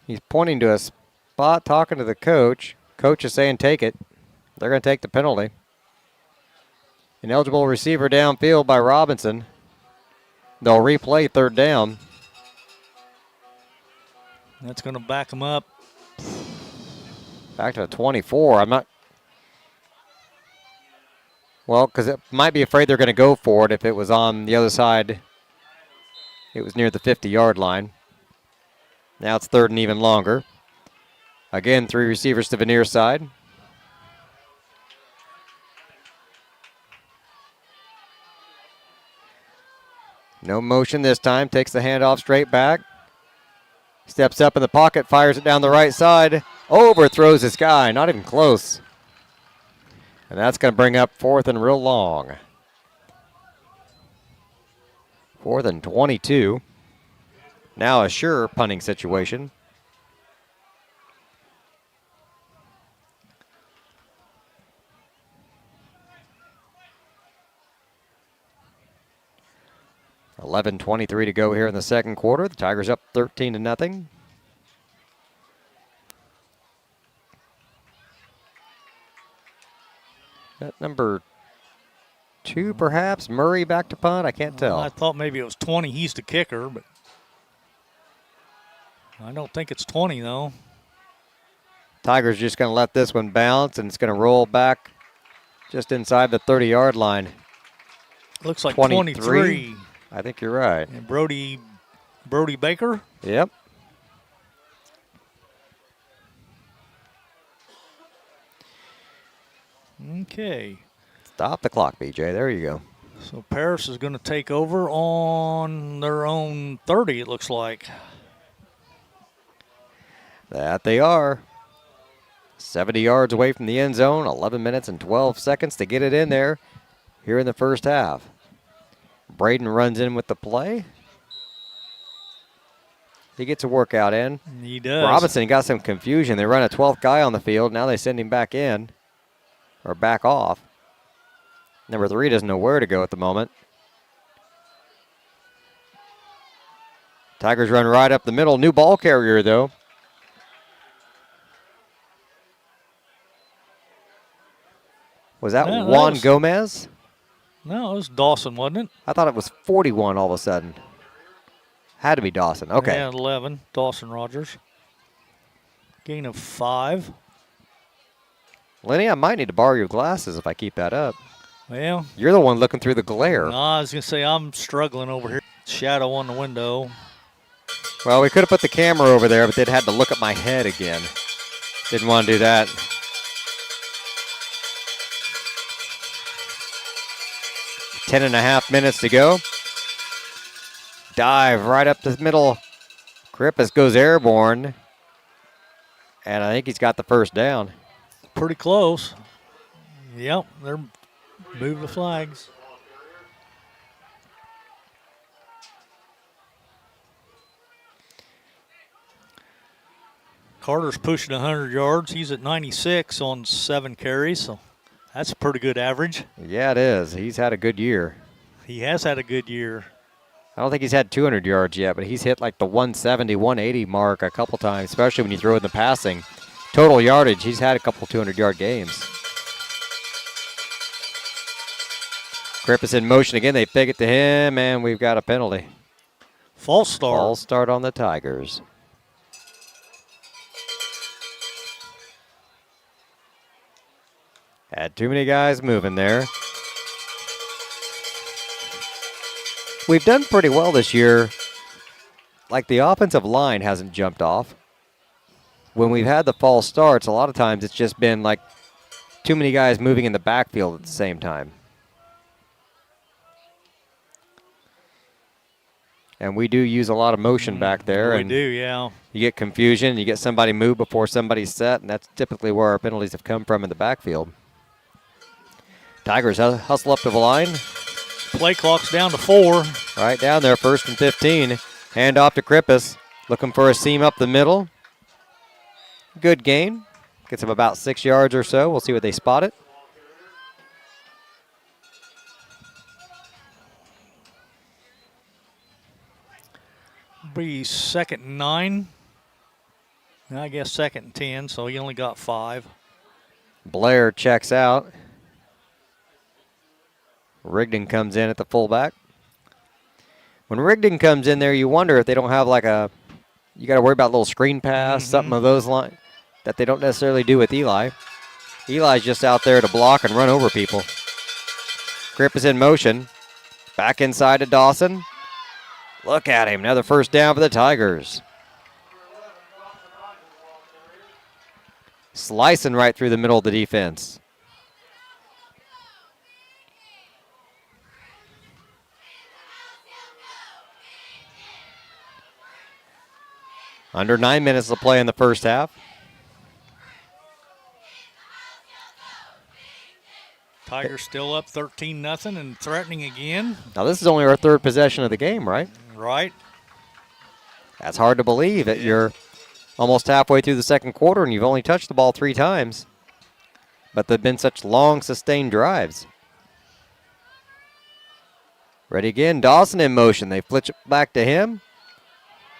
He's pointing to a spot, talking to the coach. Coach is saying take it. They're going to take the penalty. Ineligible receiver downfield by Robinson. They'll replay 3rd down. That's going to back him up. Back to the 24. I'm not. Well, because it might be afraid they're going to go for it if it was on the other side. It was near the 50-yard line. Now it's 3rd and even longer. Again, 3 receivers to the near side. No motion this time. Takes the handoff straight back. Steps up in the pocket, fires it down the right side. Overthrows this guy. Not even close. And that's going to bring up 4th and real long. 4th and 22. Now a sure punting situation. $11:23 to go here in the second quarter. The Tigers up 13-0. That number 2, perhaps. Murray back to punt. I can't tell. I thought maybe it was 20. He's the kicker, but I don't think it's 20, though. Tigers just going to let this one bounce, and it's going to roll back just inside the 30-yard line. Looks like 23. I think you're right. And Brody Baker? Yep. Okay. Stop the clock, BJ. There you go. So Paris is going to take over on their own 30, it looks like. That they are. 70 yards away from the end zone. 11 minutes and 12 seconds to get it in there here in the first half. Braden runs in with the play. He gets a workout in. He does. Robinson got some confusion. They run a 12th guy on the field. Now they send him back in or back off. Number 3 doesn't know where to go at the moment. Tigers run right up the middle. New ball carrier, though. Was that Juan Gomez? No, it was Dawson, wasn't it? I thought it was 41 all of a sudden. Had to be Dawson. Okay. Yeah, 11. Dawson Rogers. Gain of 5. Lenny, I might need to borrow your glasses if I keep that up. Well, you're the one looking through the glare. No, I was going to say I'm struggling over here. Shadow on the window. Well, we could have put the camera over there, but they'd had to look at my head again. Didn't want to do that. Ten and a half minutes to go. Dive right up the middle. Krippis goes airborne. And I think he's got the first down. Pretty close. Yep, they're moving the flags. Carter's pushing 100 yards. He's at 96 on 7 carries, so that's a pretty good average. Yeah, it is. He's had a good year. He has had a good year. I don't think he's had 200 yards yet, but he's hit like the 170, 180 mark a couple times, especially when you throw in the passing. Total yardage, he's had a couple 200-yard games. Krippis in motion again. They pick it to him, and we've got a penalty. False start. False start on the Tigers. Had too many guys moving there. We've done pretty well this year. Like the offensive line hasn't jumped off. When we've had the false starts, a lot of times it's just been like too many guys moving in the backfield at the same time. And we do use a lot of motion back there. We do, yeah. You get confusion, you get somebody move before somebody's set, and that's typically where our penalties have come from in the backfield. Tigers hustle up to the line. Play clock's down to 4. Right down there, 1st and 15. Hand off to Krippis. Looking for a seam up the middle. Good gain. Gets him about 6 yards or so. We'll see what they spot it. Be 2nd and 9. And I guess 2nd and 10, so he only got 5. Blair checks out. Rigdon comes in at the fullback. When Rigdon comes in there, you wonder if they don't have like a, you got to worry about a little screen pass, something of those lines that they don't necessarily do with Eli. Eli's just out there to block and run over people. Krippis in motion. Back inside to Dawson. Look at him. Another first down for the Tigers. Slicing right through the middle of the defense. Under 9 minutes to play in the first half. Tigers still up 13-0 and threatening again. Now, this is only our third possession of the game, right? Right. That's hard to believe that you're almost halfway through the second quarter and you've only touched the ball 3 times. But they've been such long, sustained drives. Ready again, Dawson in motion. They flitch it back to him.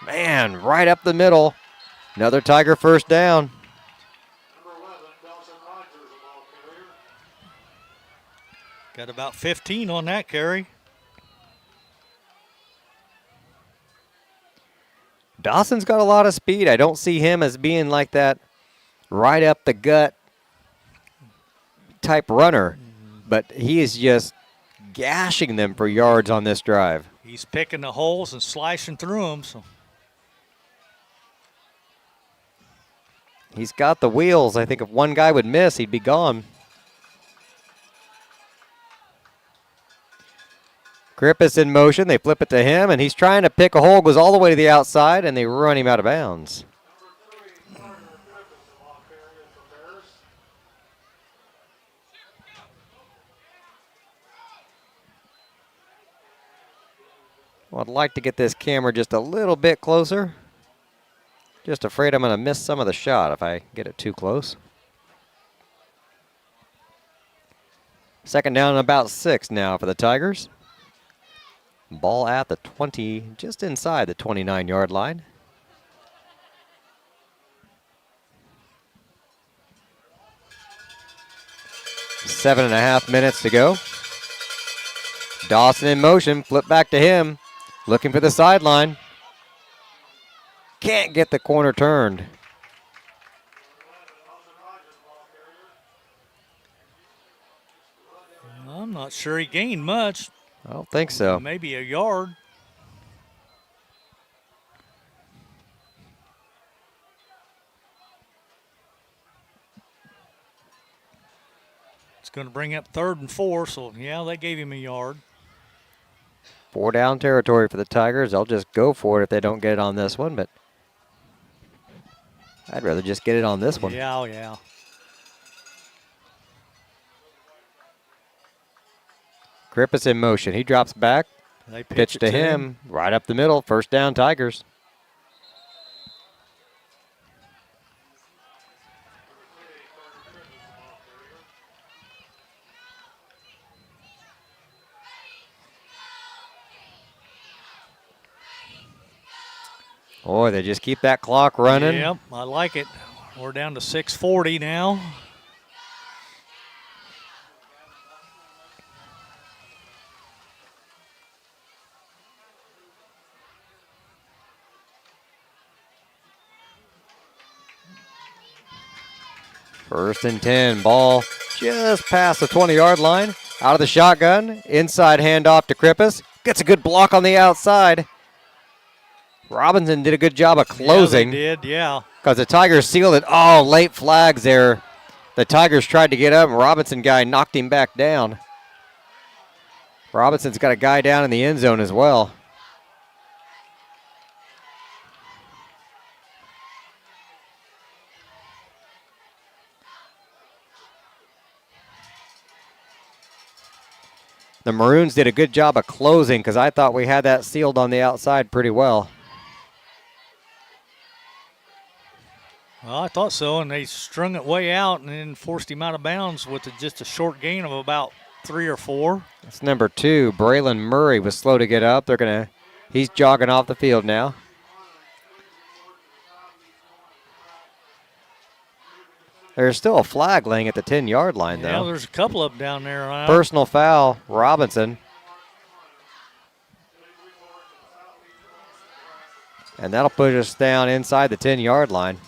Man, right up the middle. Another Tiger first down. Got about 15 on that carry. Dawson's got a lot of speed. I don't see him as being like that right up the gut type runner, but he is just gashing them for yards on this drive. He's picking the holes and slicing through them. So he's got the wheels. I think if one guy would miss, he'd be gone. Grippus in motion. They flip it to him, and he's trying to pick a hole, goes all the way to the outside, and they run him out of bounds. Well, I'd like to get this camera just a little bit closer. Just afraid I'm going to miss some of the shot if I get it too close. Second down and about 6 now for the Tigers. Ball at the 20, just inside the 29-yard line. Seven and a half minutes to go. Dawson in motion, flip back to him, looking for the sideline. Can't get the corner turned. I'm not sure he gained much. I don't think so. Maybe a yard. It's going to bring up 3rd and 4, so yeah, they gave him a yard. 4 down territory for the Tigers. They'll just go for it if they don't get it on this one, but I'd rather just get it on this one. Yeah, oh yeah. Grippus in motion. He drops back. They Pitch to him. Right up the middle. First down, Tigers. Boy, they just keep that clock running. Yep, I like it. We're down to 6:40 now. First and 10. Ball just past the 20-yard line. Out of the shotgun. Inside handoff to Grippus. Gets a good block on the outside. Robinson did a good job of closing. Yeah, they did, yeah. Because the Tigers sealed it. Oh, late flags there. The Tigers tried to get up, and Robinson guy knocked him back down. Robinson's got a guy down in the end zone as well. The Maroons did a good job of closing because I thought we had that sealed on the outside pretty well. Well, I thought so, and they strung it way out and then forced him out of bounds with just a short gain of about 3 or 4. That's number 2. Braylon Murray was slow to get up. He's jogging off the field now. There's still a flag laying at the 10-yard line, though. Yeah, there's a couple of them down there. Personal foul, Robinson. And that'll put us down inside the 10-yard line.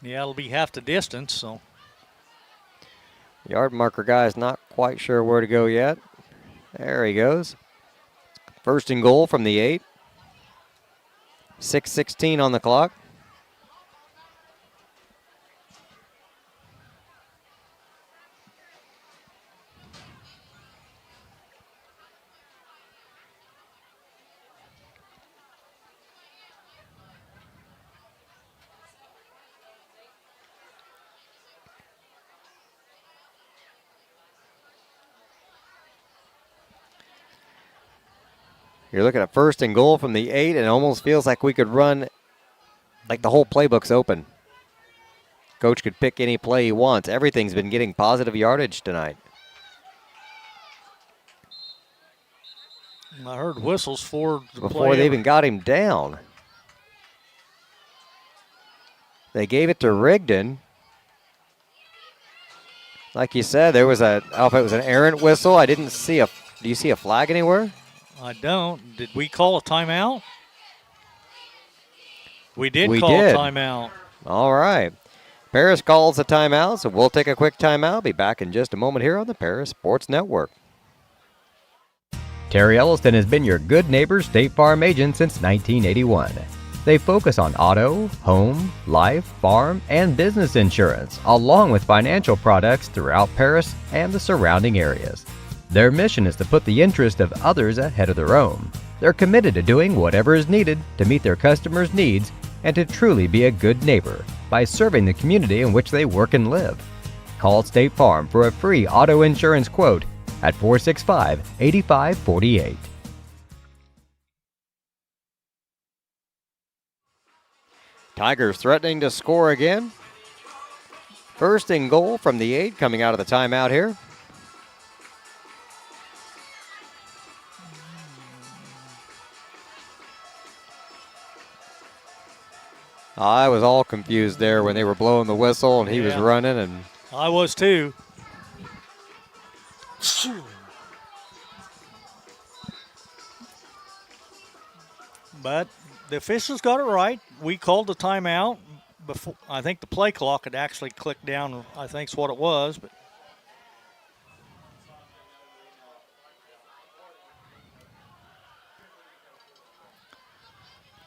Yeah, it'll be half the distance, so. Yard marker guy's not quite sure where to go yet. There he goes. First and goal from the 8. 6:16 on the clock. You're looking at 1st and goal from the 8, and it almost feels like we could run like the whole playbook's open. Coach could pick any play he wants. Everything's been getting positive yardage tonight. I heard whistles for the before they even got him down. They gave it to Rigdon. Like you said, there was I don't know if it was an errant whistle. I didn't see do you see a flag anywhere? I don't. Did we call a timeout? We did a timeout. All right. Paris calls a timeout, so we'll take a quick timeout. Be back in just a moment here on the Paris Sports Network. Terry Elliston has been your good neighbor State Farm agent since 1981. They focus on auto, home, life, farm, and business insurance, along with financial products throughout Paris and the surrounding areas. Their mission is to put the interest of others ahead of their own. They're committed to doing whatever is needed to meet their customers' needs and to truly be a good neighbor by serving the community in which they work and live. Call State Farm for a free auto insurance quote at 465-8548. Tigers threatening to score again. 1st and goal from the 8 coming out of the timeout here. I was all confused there when they were blowing the whistle and he was running, and I was too. But the officials got it right. We called the timeout before. I think the play clock had actually clicked down. I think is what it was. But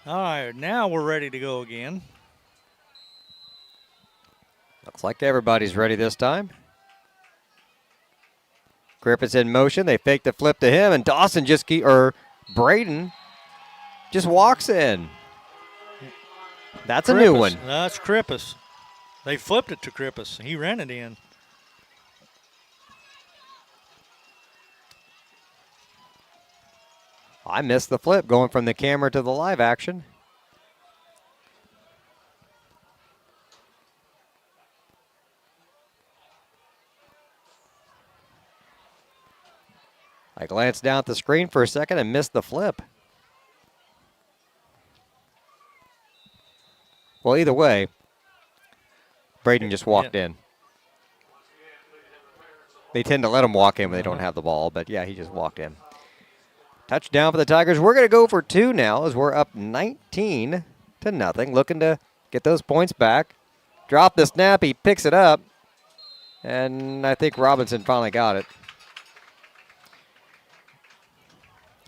all right, now we're ready to go again. Looks like everybody's ready this time. Griffith's in motion. They fake the flip to him, and Dawson Braden just walks in. That's a new one. That's Krippus. They flipped it to Krippus. He ran it in. I missed the flip going from the camera to the live action. I glanced down at the screen for a second and missed the flip. Well, either way, Braden just walked in. They tend to let him walk in when they don't have the ball, but yeah, he just walked in. Touchdown for the Tigers. We're going to go for 2 now as we're up 19-0, looking to get those points back. Drop the snap, he picks it up, and I think Robinson finally got it.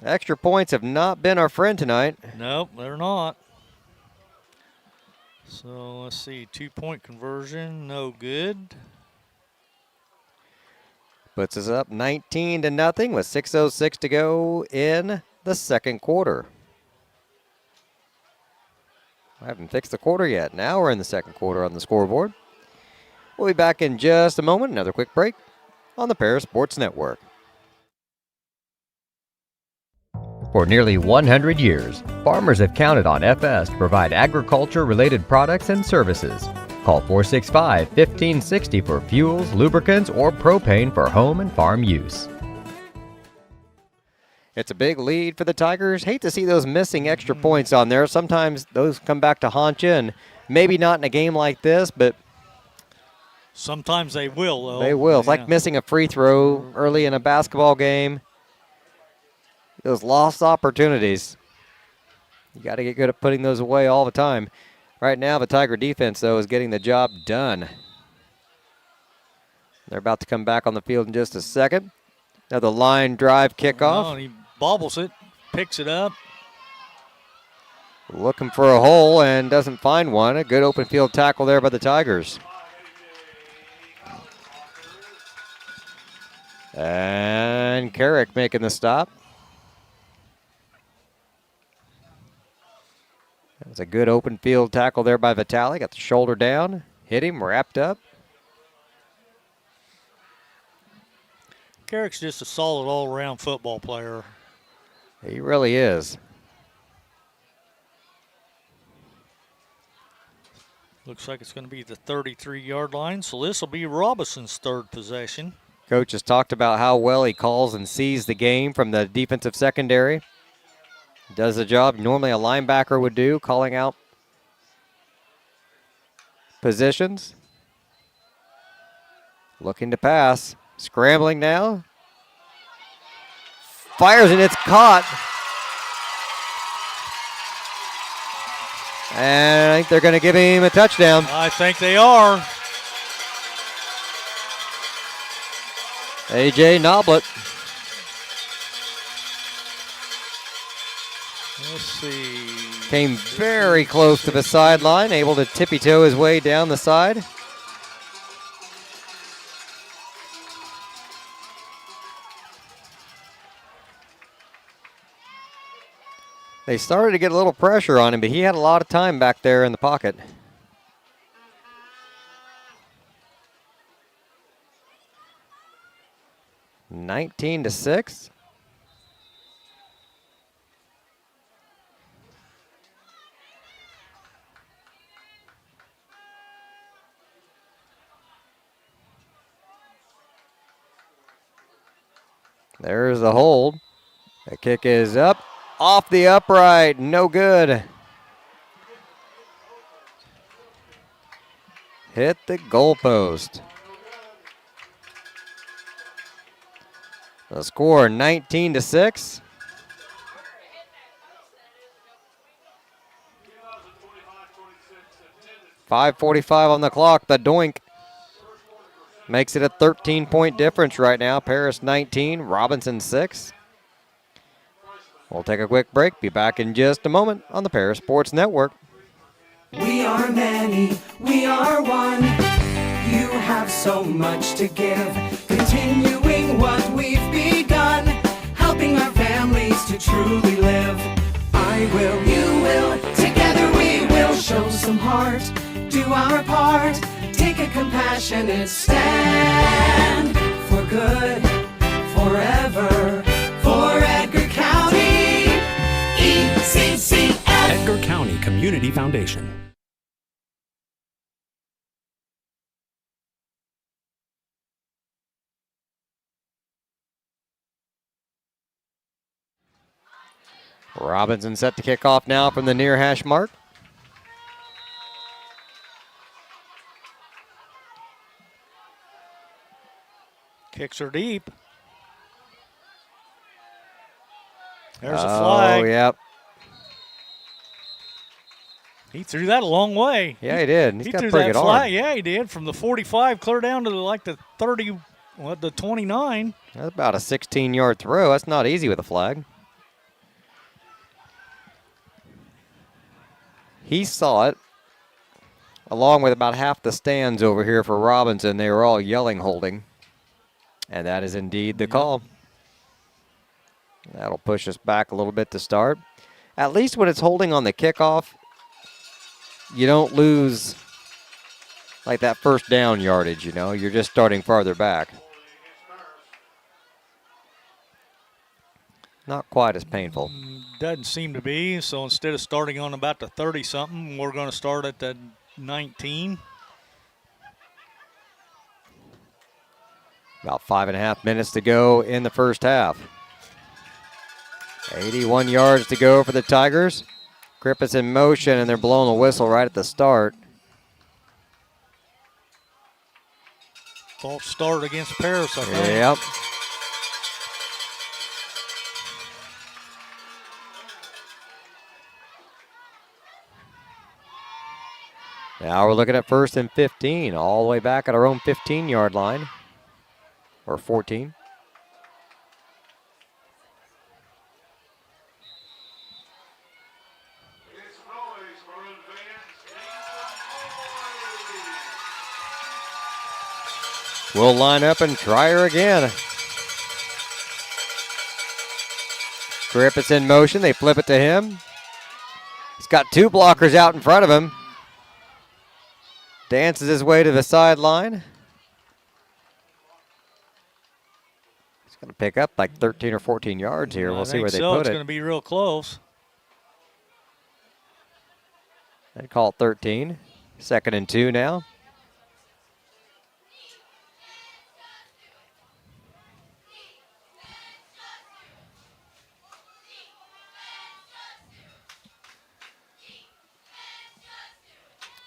Extra points have not been our friend tonight. Nope, they're not. So let's see, 2-point conversion, no good. Puts us up 19-0 with 6:06 to go in the second quarter. I haven't fixed the quarter yet. Now we're in the second quarter on the scoreboard. We'll be back in just a moment. Another quick break on the Paris Sports Network. For nearly 100 years, farmers have counted on FS to provide agriculture-related products and services. Call 465-1560 for fuels, lubricants, or propane for home and farm use. It's a big lead for the Tigers. Hate to see those missing extra points on there. Sometimes those come back to haunt you, and maybe not in a game like this, but sometimes they will, though. They will. It's like missing a free throw early in a basketball game. Those lost opportunities. You got to get good at putting those away all the time. Right now, the Tiger defense, though, is getting the job done. They're about to come back on the field in just a second. Now the line drive kickoff. Oh, he bobbles it, picks it up. Looking for a hole and doesn't find one. A good open field tackle there by the Tigers. And Carrick making the stop. That was a good open field tackle there by Vitale. Got the shoulder down, hit him, wrapped up. Carrick's just a solid all-around football player. He really is. Looks like it's going to be the 33-yard line, so this will be Robinson's third possession. Coach has talked about how well he calls and sees the game from the defensive secondary. Does the job normally a linebacker would do, calling out positions. Looking to pass. Scrambling now. Fires and it's caught. And I think they're going to give him a touchdown. I think they are. A.J. Noblet. Let's see. Came very close to the sideline, able to tippy-toe his way down the side. They started to get a little pressure on him, but he had a lot of time back there in the pocket. (19-6). There's the hold. The kick is up. Off the upright, no good. Hit the goalpost. The score 19-6. .5:45 on the clock. The doink makes it a 13-point difference right now. Paris 19, Robinson 6. We'll take a quick break. Be back in just a moment on the Paris Sports Network. We are many, we are one. You have so much to give. Continuing what we've begun. Helping our families to truly live. I will, you will, together we will show some heart. Do our part. Take a compassionate stand. For good, forever. For Edgar County. ECCF. Edgar County Community Foundation. Robinson set to kick off now from the near hash mark. Kicks are deep. There's a flag. Oh, yep. He threw that a long way. Yeah, he did. He's He got a threw pretty that good flag. arm. Yeah, he did. From the 45 clear down to like the 30, the 29. That's about a 16-yard throw. That's not easy with a flag. He saw it, along with about half the stands over here for Robinson. They were all yelling holding. And that is indeed the call. That'll push us back a little bit to start. At least when it's holding on the kickoff, you don't lose like that first down yardage, you know. You're just starting farther back. Not quite as painful. Doesn't seem to be. So instead of starting on about the 30-something, we're going to start at the 19. About 5.5 minutes to go in the first half. 81 yards to go for the Tigers. Griffith's in motion, and they're blowing the whistle right at the start. False start against Paris, I think. Yep. Now we're looking at 1st and 15, all the way back at our own 15-yard line, or 14. We'll line up and try her again. Griffith's in motion. They flip it to him. He's got two blockers out in front of him. Dances his way to the sideline. He's Going to pick up like 13 or 14 yards here. We'll see where they put It's it. going to be real close. They call it 13. 2nd and 2 now.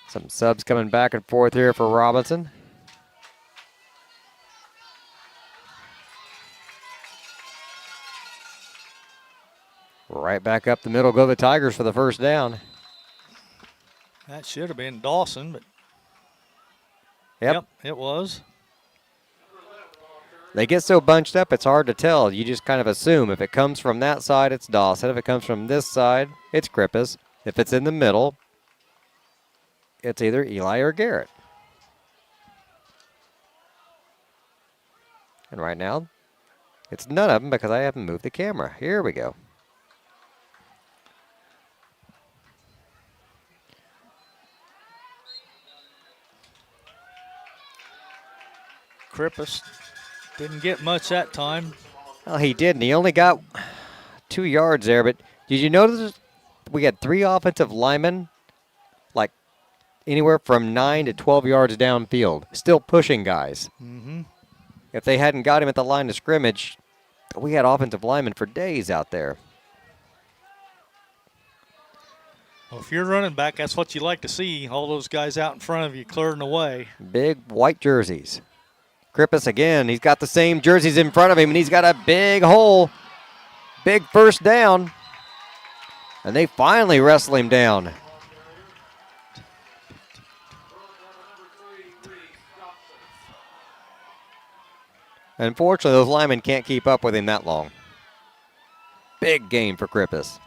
Some subs coming back and forth here for Robinson. Right back up the middle go the Tigers for the first down. That should have been Dawson, but Yep, it was. They get so bunched up, it's hard to tell. You just kind of assume if it comes from that side, it's Dawson. If it comes from this side, it's Krippis. If it's in the middle, it's either Eli or Garrett. And right now, it's none of them because I haven't moved the camera. Here we go. Krippis didn't get much that time. Well, he didn't. He only got 2 yards there, but did you notice we had 3 offensive linemen, like anywhere from 9 to 12 yards downfield, still pushing guys. Mm-hmm. If they hadn't got him at the line of scrimmage, we had offensive linemen for days out there. Well, if you're running back, that's what you like to see, all those guys out in front of you clearing the way. Big white jerseys. Krippis again, he's got the same jerseys in front of him, and he's got a big hole. Big first down. And they finally wrestle him down. Unfortunately, those linemen can't keep up with him that long. Big gain for Krippis.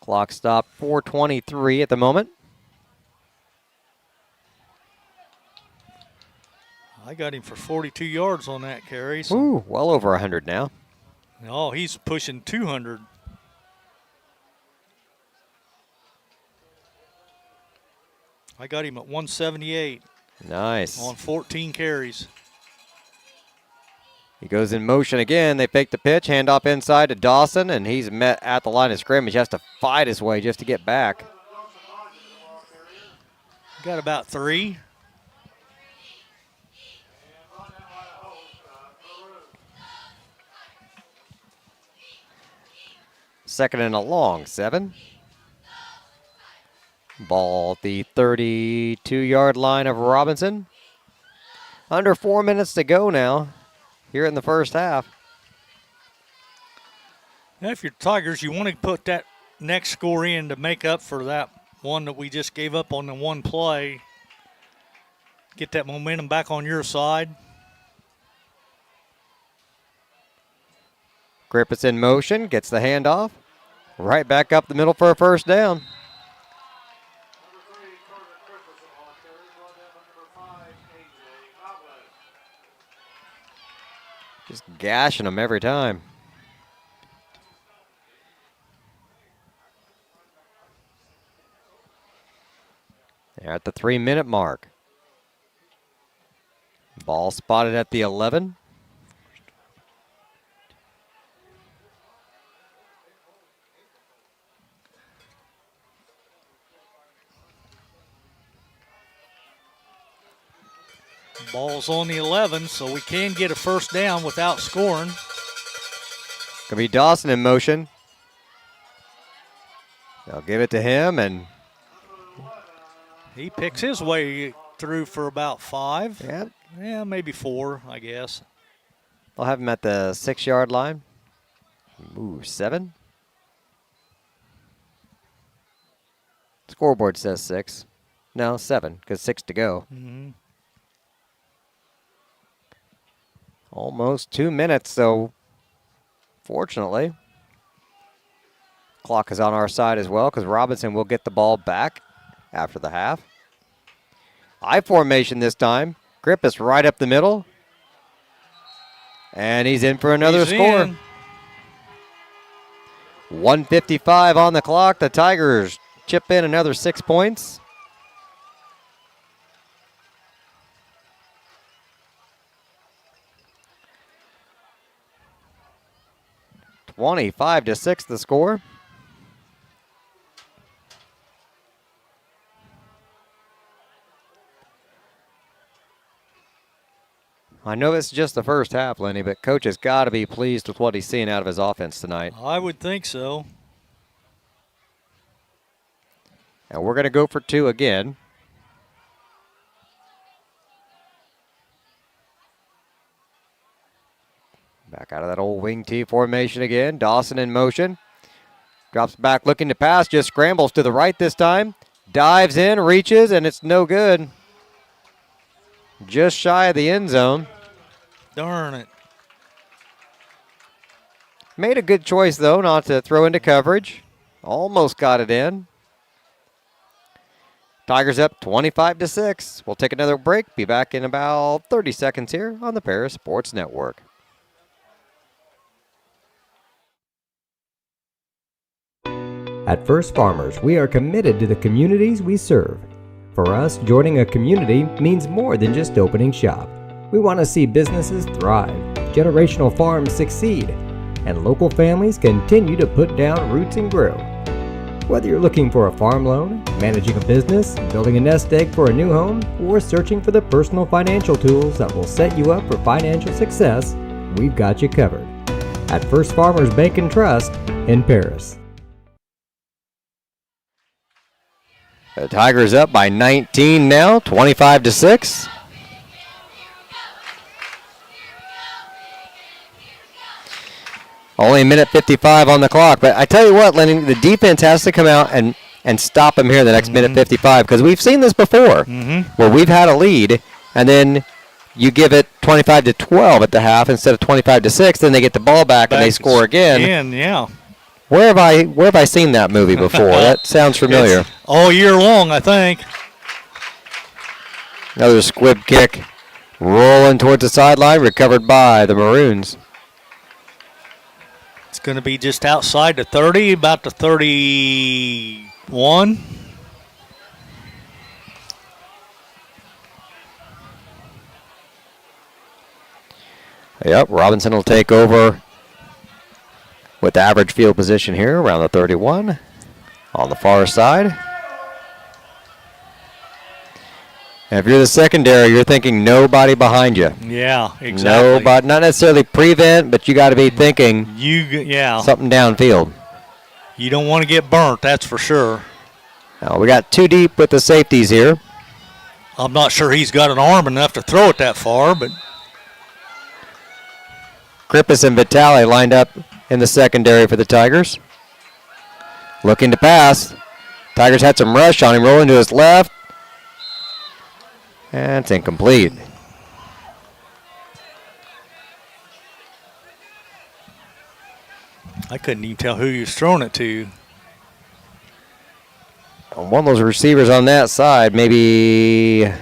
Clock stop 4:23 at the moment. I got him for 42 yards on that carry. So. Ooh, well over 100 now. Oh, he's pushing 200. I got him at 178. Nice. On 14 carries. He goes in motion again. They fake the pitch, handoff inside to Dawson, and he's met at the line of scrimmage. He has to fight his way just to get back. Got about 3. Second and a long, 7. Ball at the 32-yard line of Robinson. Under 4 minutes to go now here in the first half. Now, if you're Tigers, you want to put that next score in to make up for that one that we just gave up on the one play. Get that momentum back on your side. Krippis in motion, gets the handoff. Right back up the middle for a first down. Just gashing them every time. They're at the 3-minute mark. Ball spotted at the 11. Ball's on the 11, so we can get a first down without scoring. Gonna be Dawson in motion. They'll give it to him, and he picks his way through for about 5. yeah, Yeah, maybe 4, I guess. they'll have him at the 6-yard line. Ooh, 7. Scoreboard says 6. No, 7, because 6 to go. Mm-hmm. Almost 2 minutes, so fortunately, clock is on our side as well because Robinson will get the ball back after the half. I formation this time. Krippis right up the middle. And he's in for another score. 1:55 on the clock. The Tigers chip in another 6 points. 25-6 the score. I know it's just the first half, Lenny, but Coach has got to be pleased with what he's seeing out of his offense tonight. I would think so. And we're going to go for 2 again. Back out of that old wing T formation again. Dawson in motion. Drops back looking to pass, just scrambles to the right this time. Dives in, reaches, and it's no good. Just shy of the end zone. Darn it. Made a good choice, though, not to throw into coverage. Almost got it in. Tigers up 25-6. We'll take another break. Be back in about 30 seconds here on the Paris Sports Network. At First Farmers, we are committed to the communities we serve. For us, joining a community means more than just opening shop. We want to see businesses thrive, generational farms succeed, and local families continue to put down roots and grow. Whether you're looking for a farm loan, managing a business, building a nest egg for a new home, or searching for the personal financial tools that will set you up for financial success, we've got you covered. At First Farmers Bank and Trust in Paris. The Tigers up by 19 now, 25-6. Only a minute 55 on the clock. But I tell you what, Lenny, the defense has to come out and stop them here the next minute 55, because we've seen this before where we've had a lead and then you give it 25-12 at the half instead of 25-6, then they get the ball back and they score again. Yeah. Where have I seen that movie before? That sounds familiar. It's all year long, I think. Another squib kick rolling towards the sideline, recovered by the Maroons. It's going to be just outside the 30, about the 31. Yep, Robinson will take over with average field position here around the 31 on the far side. And if you're the secondary, you're thinking nobody behind you. Yeah, exactly. Nobody, not necessarily prevent, but you got to be thinking something downfield. You don't want to get burnt, that's for sure. Now we got 2 deep with the safeties here. I'm not sure he's got an arm enough to throw it that far, but Krippus and Vitale lined up in the secondary for the Tigers. Looking to pass. Tigers had some rush on him, rolling to his left. And it's incomplete. I couldn't even tell who he was throwing it to. One of those receivers on that side, maybe.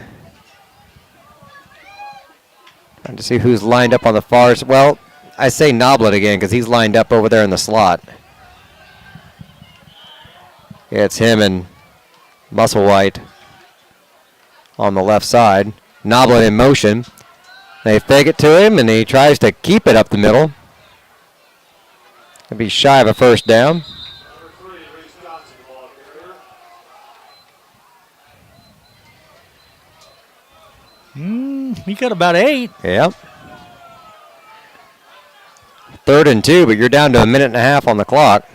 Trying to see who's lined up on the far side. Well, I say Noblet again because he's lined up over there in the slot. Yeah, it's him and Musselwhite on the left side. Noblet in motion. They fake it to him, and he tries to keep it up the middle. He'll be shy of a first down. He got about 8. Yep. 3rd and 2, but you're down to a minute and a half on the clock.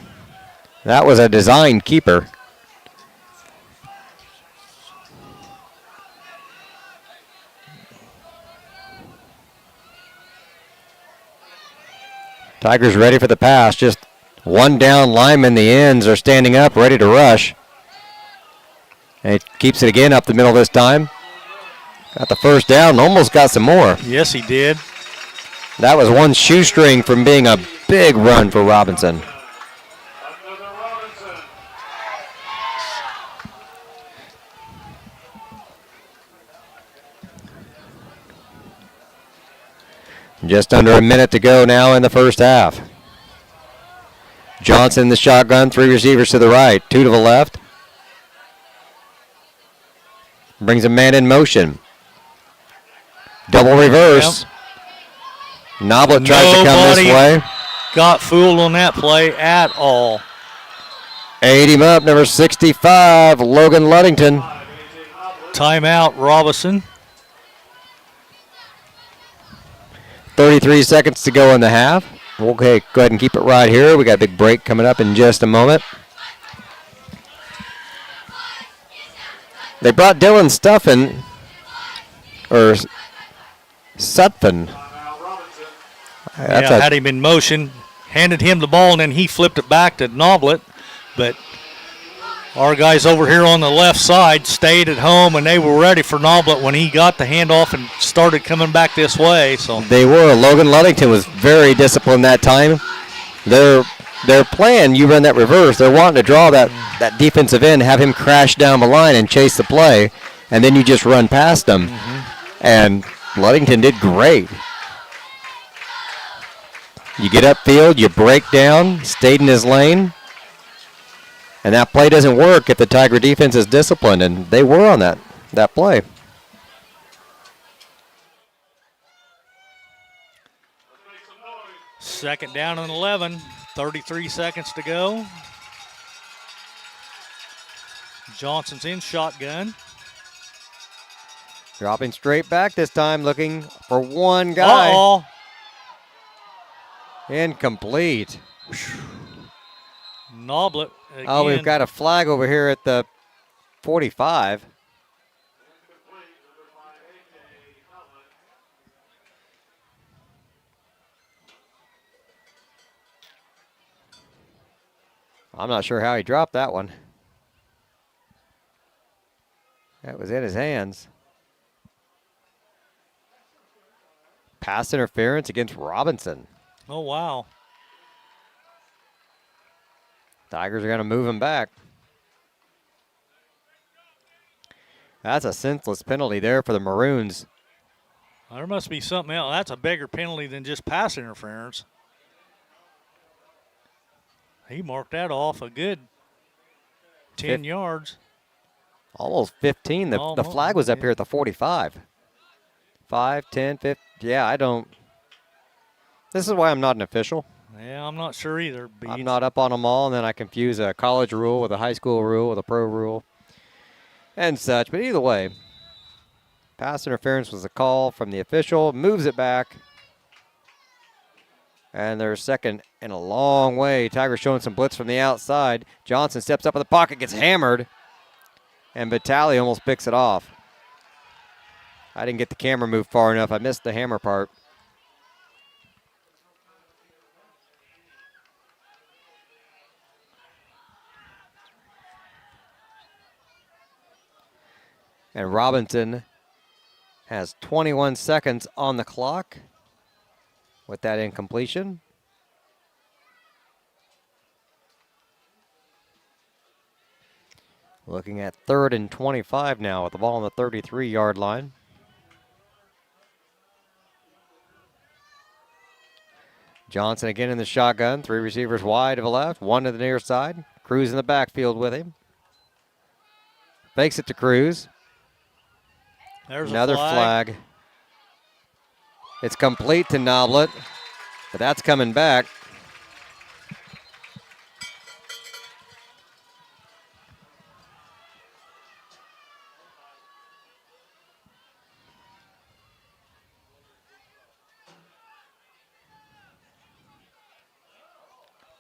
That was a designed keeper. Tigers ready for the pass. Just one down lineman. The ends are standing up, ready to rush. And he keeps it again up the middle this time. Got the first down, almost got some more. Yes, he did. That was one shoestring from being a big run for Robinson. Just under a minute to go now in the first half. Johnson, the shotgun, 3 receivers to the right, 2 to the left. Brings a man in motion. Double reverse. Noblet tries to come this way. got fooled on that play at all. Ate him up, number 65, Logan Ludington. Timeout, Robinson. 33 seconds to go in the half. Okay, go ahead and keep it right here. We got a big break coming up in just a moment. They brought Dylan Sutphin. Had him in motion, handed him the ball, and then he flipped it back to Noblet. But our guys over here on the left side stayed at home, and they were ready for Noblet when he got the handoff and started coming back this way. So they were. Logan Ludington was very disciplined that time. Their plan, you run that reverse, they're wanting to draw that defensive end, have him crash down the line and chase the play, and then you just run past them. And Ludington did great. You get upfield, you break down, stayed in his lane, and that play doesn't work if the Tiger defense is disciplined, and they were on that play. Second down and 11, 33 seconds to go. Johnson's in shotgun. Dropping straight back this time, looking for one guy. Uh-oh. Incomplete. Noblet again. Oh, we've got a flag over here at the 45. I'm not sure how he dropped that one. That was in his hands. Pass interference against Robinson. Oh, wow. Tigers are going to move him back. That's a senseless penalty there for the Maroons. There must be something else. That's a bigger penalty than just pass interference. He marked that off a good 10 yards. Almost 15. The flag was up here at the 45. 5, 10, 15. Yeah, I don't. This is why I'm not an official. Yeah, I'm not sure either. I'm not up on them all, and then I confuse a college rule with a high school rule with a pro rule and such. But either way, pass interference was a call from the official. Moves it back. And they're second in a long way. Tigers showing some blitz from the outside. Johnson steps up in the pocket, gets hammered. And Vitale almost picks it off. I didn't get the camera moved far enough. I missed the hammer part. And Robinson has 21 seconds on the clock with that incompletion. Looking at 3rd and 25 now with the ball on the 33-yard line. Johnson again in the shotgun. 3 receivers wide to the left, 1 to the near side. Cruz in the backfield with him. Fakes it to Cruz. There's another flag. It's complete to Noblet, but that's coming back.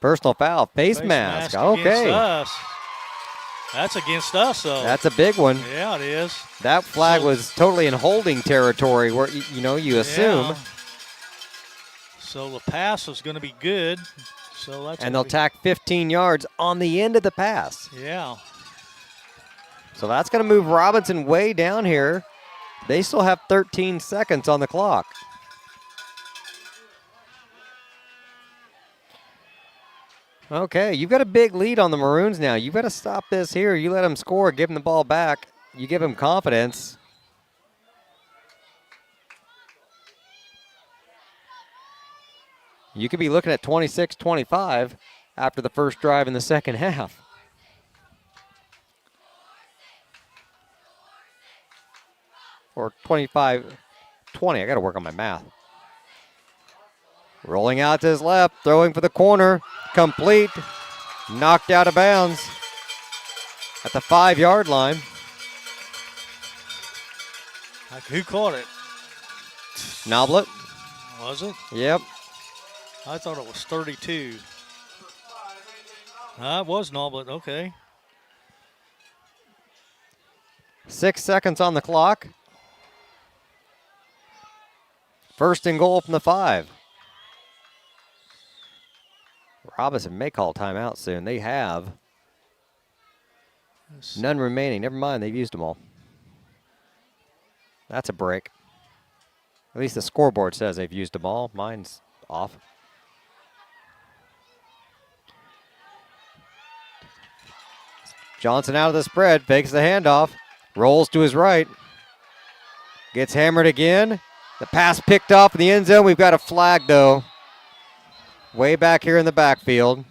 Personal foul, face mask. Okay. That's against us, though. That's a big one. Yeah, it is. That flag was totally in holding territory where, you assume. Yeah. So the pass was going to be good. And they'll tack 15 yards on the end of the pass. Yeah. So that's going to move Robinson way down here. They still have 13 seconds on the clock. Okay, you've got a big lead on the Maroons now. You've got to stop this here. You let them score, give them the ball back. You give them confidence. You could be looking at 26-25 after the first drive in the second half. Or 25-20. I got to work on my math. Rolling out to his left, throwing for the corner. Complete. Knocked out of bounds at the 5-yard line. Who caught it? Noblet. Was it? Yep. I thought it was 32. It was Noblet. Okay. 6 seconds on the clock. First and goal from the 5. Robinson may call timeout soon. They have none remaining. Never mind, they've used them all. That's a break. At least the scoreboard says they've used them all. Mine's off. Johnson out of the spread, fakes the handoff, rolls to his right. Gets hammered again. The pass picked off in the end zone. We've got a flag, though. Way back here in the backfield.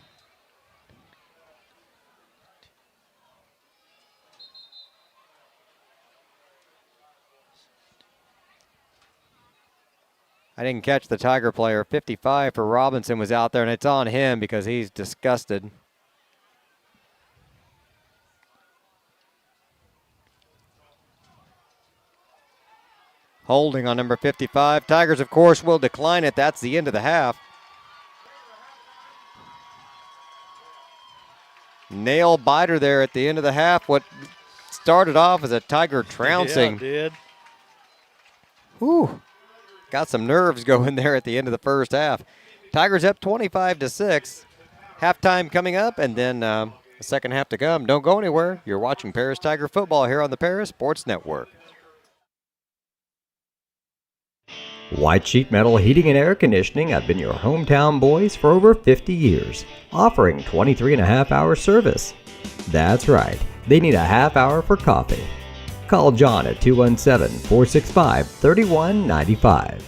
I didn't catch the Tiger player. 55 for Robinson was out there, and it's on him because he's disgusted. Holding on number 55. Tigers, of course, will decline it. That's the end of the half. Nail biter there at the end of the half. What started off as a Tiger trouncing. Yeah, it did. Whew. Got some nerves going there at the end of the first half. Tigers up 25-6. Halftime coming up, and then the second half to come. Don't go anywhere. You're watching Paris Tiger football here on the Paris Sports Network. White Sheet Metal Heating and Air Conditioning have been your hometown boys for over 50 years, offering 23.5-hour service. That's right, they need a half hour for coffee. Call John at 217-465-3195.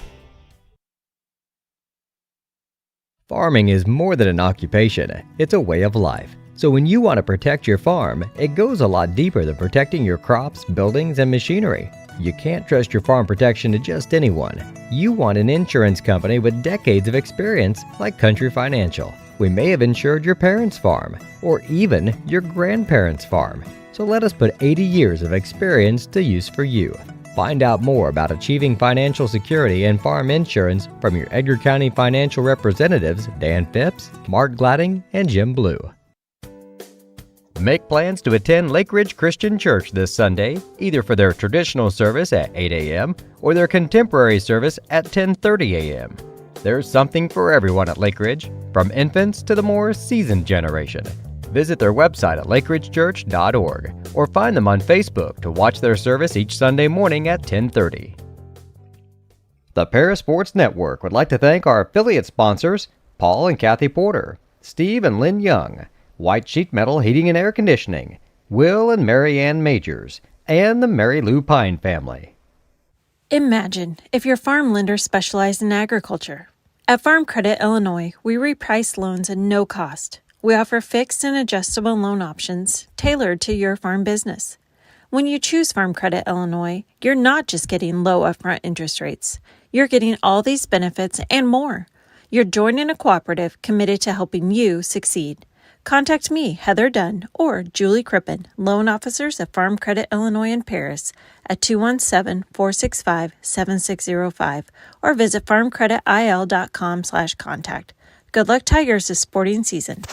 Farming is more than an occupation, it's a way of life. So when you want to protect your farm, it goes a lot deeper than protecting your crops, buildings, and machinery. You can't trust your farm protection to just anyone. You want an insurance company with decades of experience like Country Financial. We may have insured your parents' farm, or even your grandparents' farm. So let us put 80 years of experience to use for you. Find out more about achieving financial security and farm insurance from your Edgar County financial representatives Dan Phipps, Mark Gladding, and Jim Blue. Make plans to attend Lake Ridge Christian Church this Sunday, either for their traditional service at 8 a.m. or their contemporary service at 10:30 a.m. There's something for everyone at Lake Ridge, from infants to the more seasoned generation. Visit their website at lakeridgechurch.org or find them on Facebook to watch their service each Sunday morning at 10:30. The Paris Sports Network would like to thank our affiliate sponsors, Paul and Kathy Porter, Steve and Lynn Young, White Sheet Metal Heating and Air Conditioning, Will and Mary Ann Majors, and the Mary Lou Pine family. Imagine if your farm lender specialized in agriculture. At Farm Credit Illinois, we reprice loans at no cost. We offer fixed and adjustable loan options tailored to your farm business. When you choose Farm Credit Illinois, you're not just getting low upfront interest rates. You're getting all these benefits and more. You're joining a cooperative committed to helping you succeed. Contact me, Heather Dunn, or Julie Crippen, loan officers at Farm Credit Illinois in Paris at 217-465-7605 or visit farmcreditil.com/contact. Good luck, Tigers, this sporting season.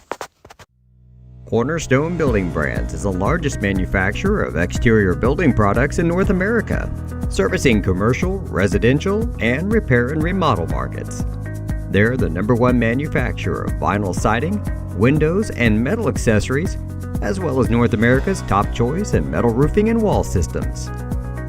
Cornerstone Building Brands is the largest manufacturer of exterior building products in North America, servicing commercial, residential, and repair and remodel markets. They're the #1 manufacturer of vinyl siding, windows, and metal accessories, as well as North America's top choice in metal roofing and wall systems.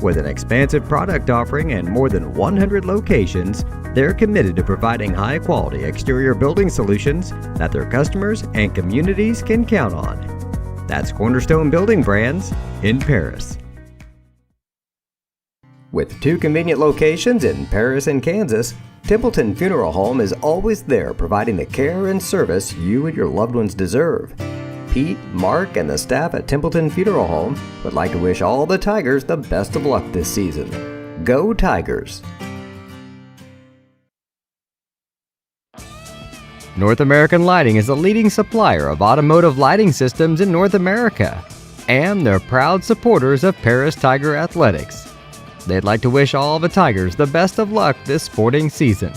With an expansive product offering and more than 100 locations, they're committed to providing high-quality exterior building solutions that their customers and communities can count on. That's Cornerstone Building Brands in Paris. With 2 convenient locations in Paris and Kansas, Templeton Funeral Home is always there providing the care and service you and your loved ones deserve. Pete, Mark, and the staff at Templeton Funeral Home would like to wish all the Tigers the best of luck this season. Go Tigers! North American Lighting is a leading supplier of automotive lighting systems in North America, and they're proud supporters of Paris Tiger Athletics. They'd like to wish all the Tigers the best of luck this sporting season.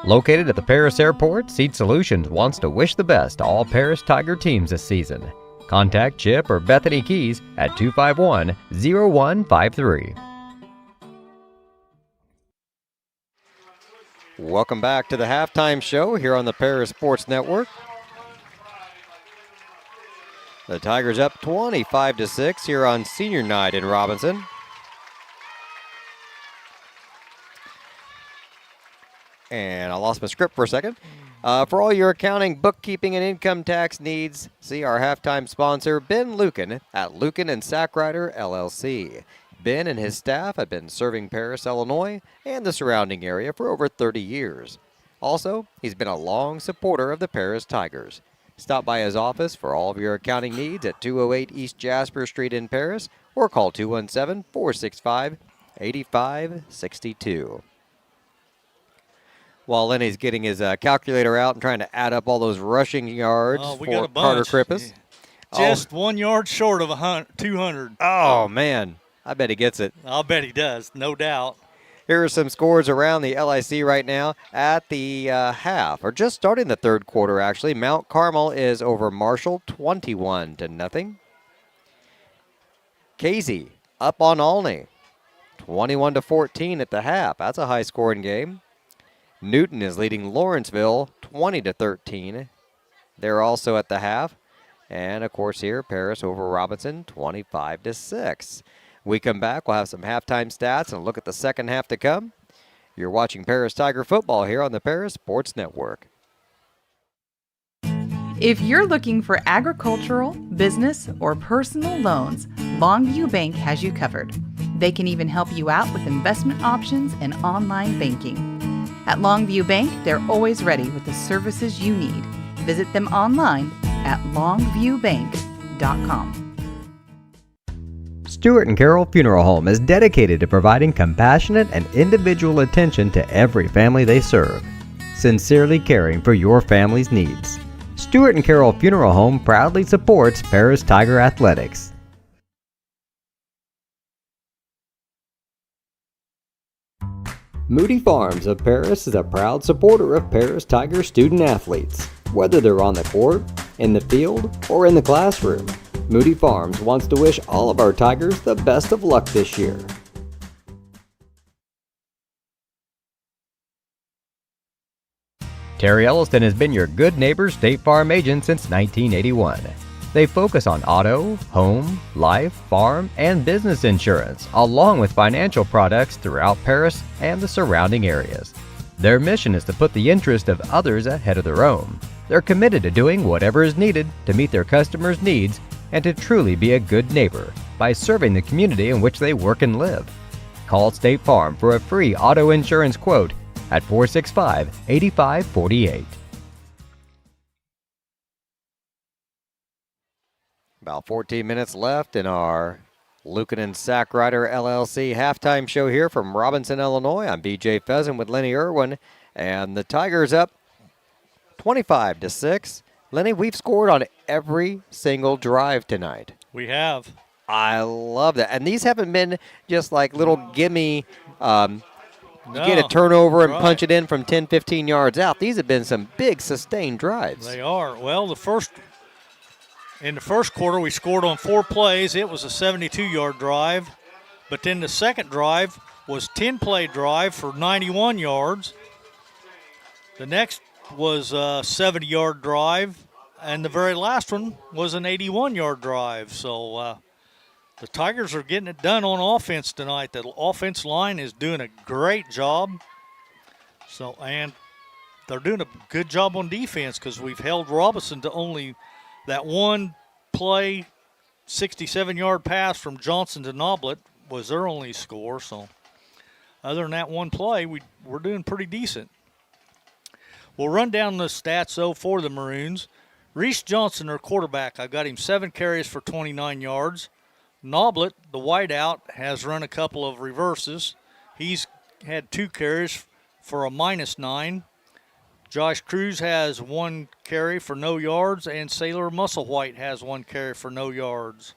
Located at the Paris Airport, Seat Solutions wants to wish the best to all Paris Tiger teams this season. Contact Chip or Bethany Keys at 251-0153. Welcome back to the halftime show here on the Paris Sports Network. The Tigers up 25-6 here on senior night in Robinson. And I lost my script for a second. For all your accounting, bookkeeping, and income tax needs, see our halftime sponsor, Ben Lucan, at Lucan & Sackrider, LLC. Ben and his staff have been serving Paris, Illinois, and the surrounding area for over 30 years. Also, he's been a long supporter of the Paris Tigers. Stop by his office for all of your accounting needs at 208 East Jasper Street in Paris, or call 217-465-8562. While Lenny's getting his calculator out and trying to add up all those rushing yards for Carter Krippus. Just 1 yard short of 200. Oh, man. I bet he gets it. I'll bet he does, no doubt. Here are some scores around the LIC right now at the half, or just starting the third quarter, actually. Mount Carmel is over Marshall, 21-0. Casey up on Olney, 21-14 at the half. That's a high-scoring game. Newton is leading Lawrenceville 20-13. They're also at the half. And, of course, here, Paris over Robinson 25-6. We come back, we'll have some halftime stats and a look at the second half to come. You're watching Paris Tiger football here on the Paris Sports Network. If you're looking for agricultural, business, or personal loans, Longview Bank has you covered. They can even help you out with investment options and online banking. At Longview Bank, they're always ready with the services you need. Visit them online at longviewbank.com. Stewart & Carroll Funeral Home is dedicated to providing compassionate and individual attention to every family they serve, sincerely caring for your family's needs. Stewart & Carroll Funeral Home proudly supports Paris Tiger Athletics. Moody Farms of Paris is a proud supporter of Paris Tiger student athletes. Whether they're on the court, in the field, or in the classroom, Moody Farms wants to wish all of our Tigers the best of luck this year. Terry Elliston has been your good neighbor State Farm agent since 1981. They focus on auto, home, life, farm, and business insurance, along with financial products throughout Paris and the surrounding areas. Their mission is to put the interest of others ahead of their own. They're committed to doing whatever is needed to meet their customers' needs and to truly be a good neighbor by serving the community in which they work and live. Call State Farm for a free auto insurance quote at 465-8548. About 14 minutes left in our Lucan & Sackrider LLC halftime show here from Robinson, Illinois. I'm BJ Pheasant with Lenny Irwin, and the Tigers up 25-6. Lenny, we've scored on every single drive tonight. We have. I love that. And these haven't been just like little gimme, you get a turnover and punch it in from 10, 15 yards out. These have been some big sustained drives. They are. Well, in the first quarter, we scored on 4 plays. It was a 72-yard drive. But then the second drive was 10-play drive for 91 yards. The next was a 70-yard drive. And the very last one was an 81-yard drive. So the Tigers are getting it done on offense tonight. The offense line is doing a great job. And they're doing a good job on defense because we've held Robinson to only that one play, 67-yard pass from Johnson to Noblet was their only score. So other than that one play, we're doing pretty decent. We'll run down the stats, though, for the Maroons. Reese Johnson, their quarterback, I've got him 7 carries for 29 yards. Noblet, the wideout, has run a couple of reverses. He's had 2 carries for a -9. Josh Cruz has 1 carry for no yards, and Sailor Musselwhite has 1 carry for no yards.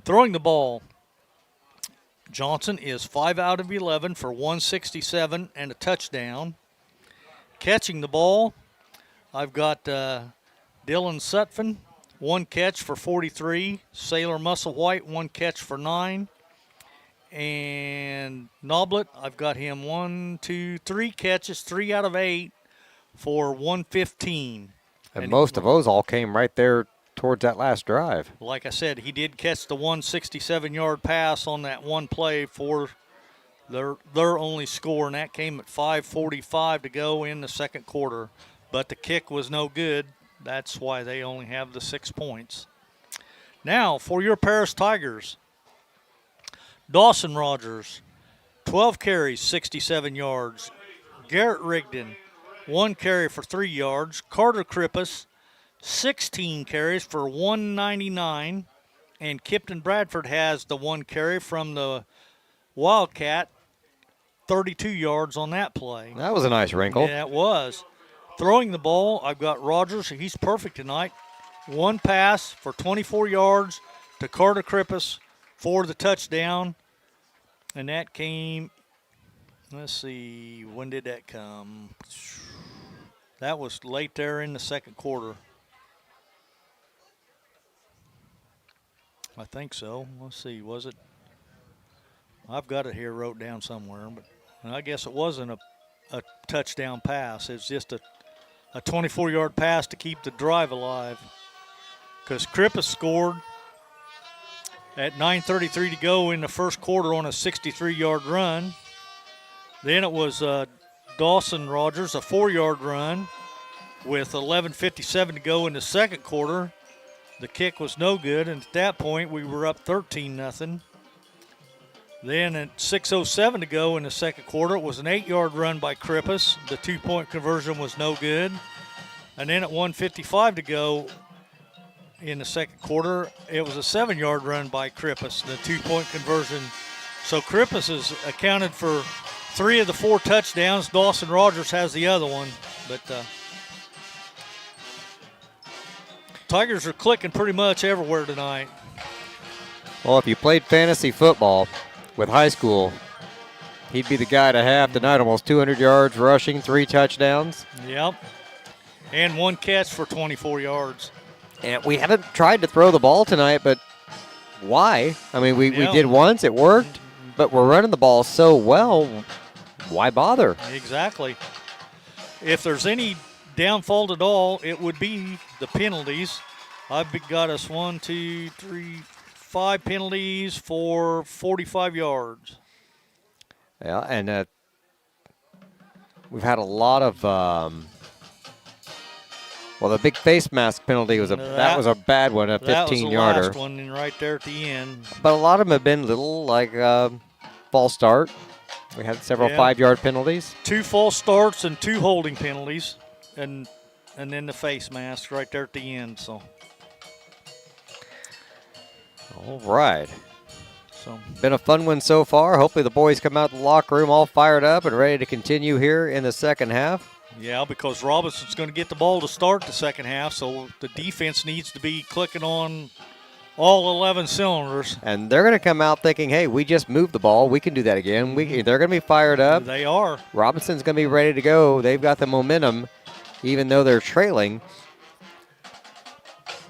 Throwing the ball, Johnson is 5 out of 11 for 167 and a touchdown. Catching the ball, I've got Dylan Sutphin, 1 catch for 43. Sailor Musselwhite, 1 catch for 9. And Noblet, I've got him 3 catches, 3 out of 8 for 115. And most of those all came right there towards that last drive. Like I said, he did catch the 167-yard pass on that one play for their only score, and that came at 5:45 to go in the second quarter. But the kick was no good. That's why they only have the 6 points. Now, for your Paris Tigers, Dawson Rogers, 12 carries, 67 yards. Garrett Rigdon, 1 carry for 3 yards. Carter Krippus, 16 carries for 199. And Kipton Bradford has the 1 carry from the Wildcat, 32 yards on that play. That was a nice wrinkle. Yeah, it was. Throwing the ball, I've got Rogers. He's perfect tonight. 1 pass for 24 yards to Carter Krippus for the touchdown. And that came, let's see, when did that come? That was late there in the second quarter. I think so. Let's see, was it? I've got it here wrote down somewhere, but I guess it wasn't a touchdown pass. It's just a 24-yard pass to keep the drive alive. Because Krippus scored at 9:33 to go in the first quarter on a 63-yard run. Then it was Dawson Rogers, a 4-yard run with 11:57 to go in the second quarter. The kick was no good, and at that point we were up 13-0. Then at 6:07 to go in the second quarter, it was an 8-yard run by Krippus. The 2-point conversion was no good. And then at 1:55 to go in the second quarter, it was a 7-yard run by Krippus, the 2-point conversion. So Krippus has accounted for 3 of the 4 touchdowns. Dawson Rogers has the other one. But Tigers are clicking pretty much everywhere tonight. Well, if you played fantasy football with high school, he'd be the guy to have tonight. Almost 200 yards rushing, 3 touchdowns. Yep. And 1 catch for 24 yards. And we haven't tried to throw the ball tonight, but why? I mean, we did once, it worked, but we're running the ball so well, why bother? Exactly. If there's any downfall at all, it would be the penalties. I've got us 5 penalties for 45 yards. Yeah, and we've had a lot of the big face mask penalty was that was a bad one, a 15-yarder. That was the last one right there at the end. But a lot of them have been little, like false start. We had several 5-yard penalties. 2 false starts and 2 holding penalties, and then the face mask right there at the end. So. All right. So been a fun one so far. Hopefully the boys come out of the locker room all fired up and ready to continue here in the second half. Yeah, because Robinson's going to get the ball to start the second half, so the defense needs to be clicking on all 11 cylinders. And they're going to come out thinking, hey, we just moved the ball. We can do that again. They're going to be fired up. They are. Robinson's going to be ready to go. They've got the momentum, even though they're trailing.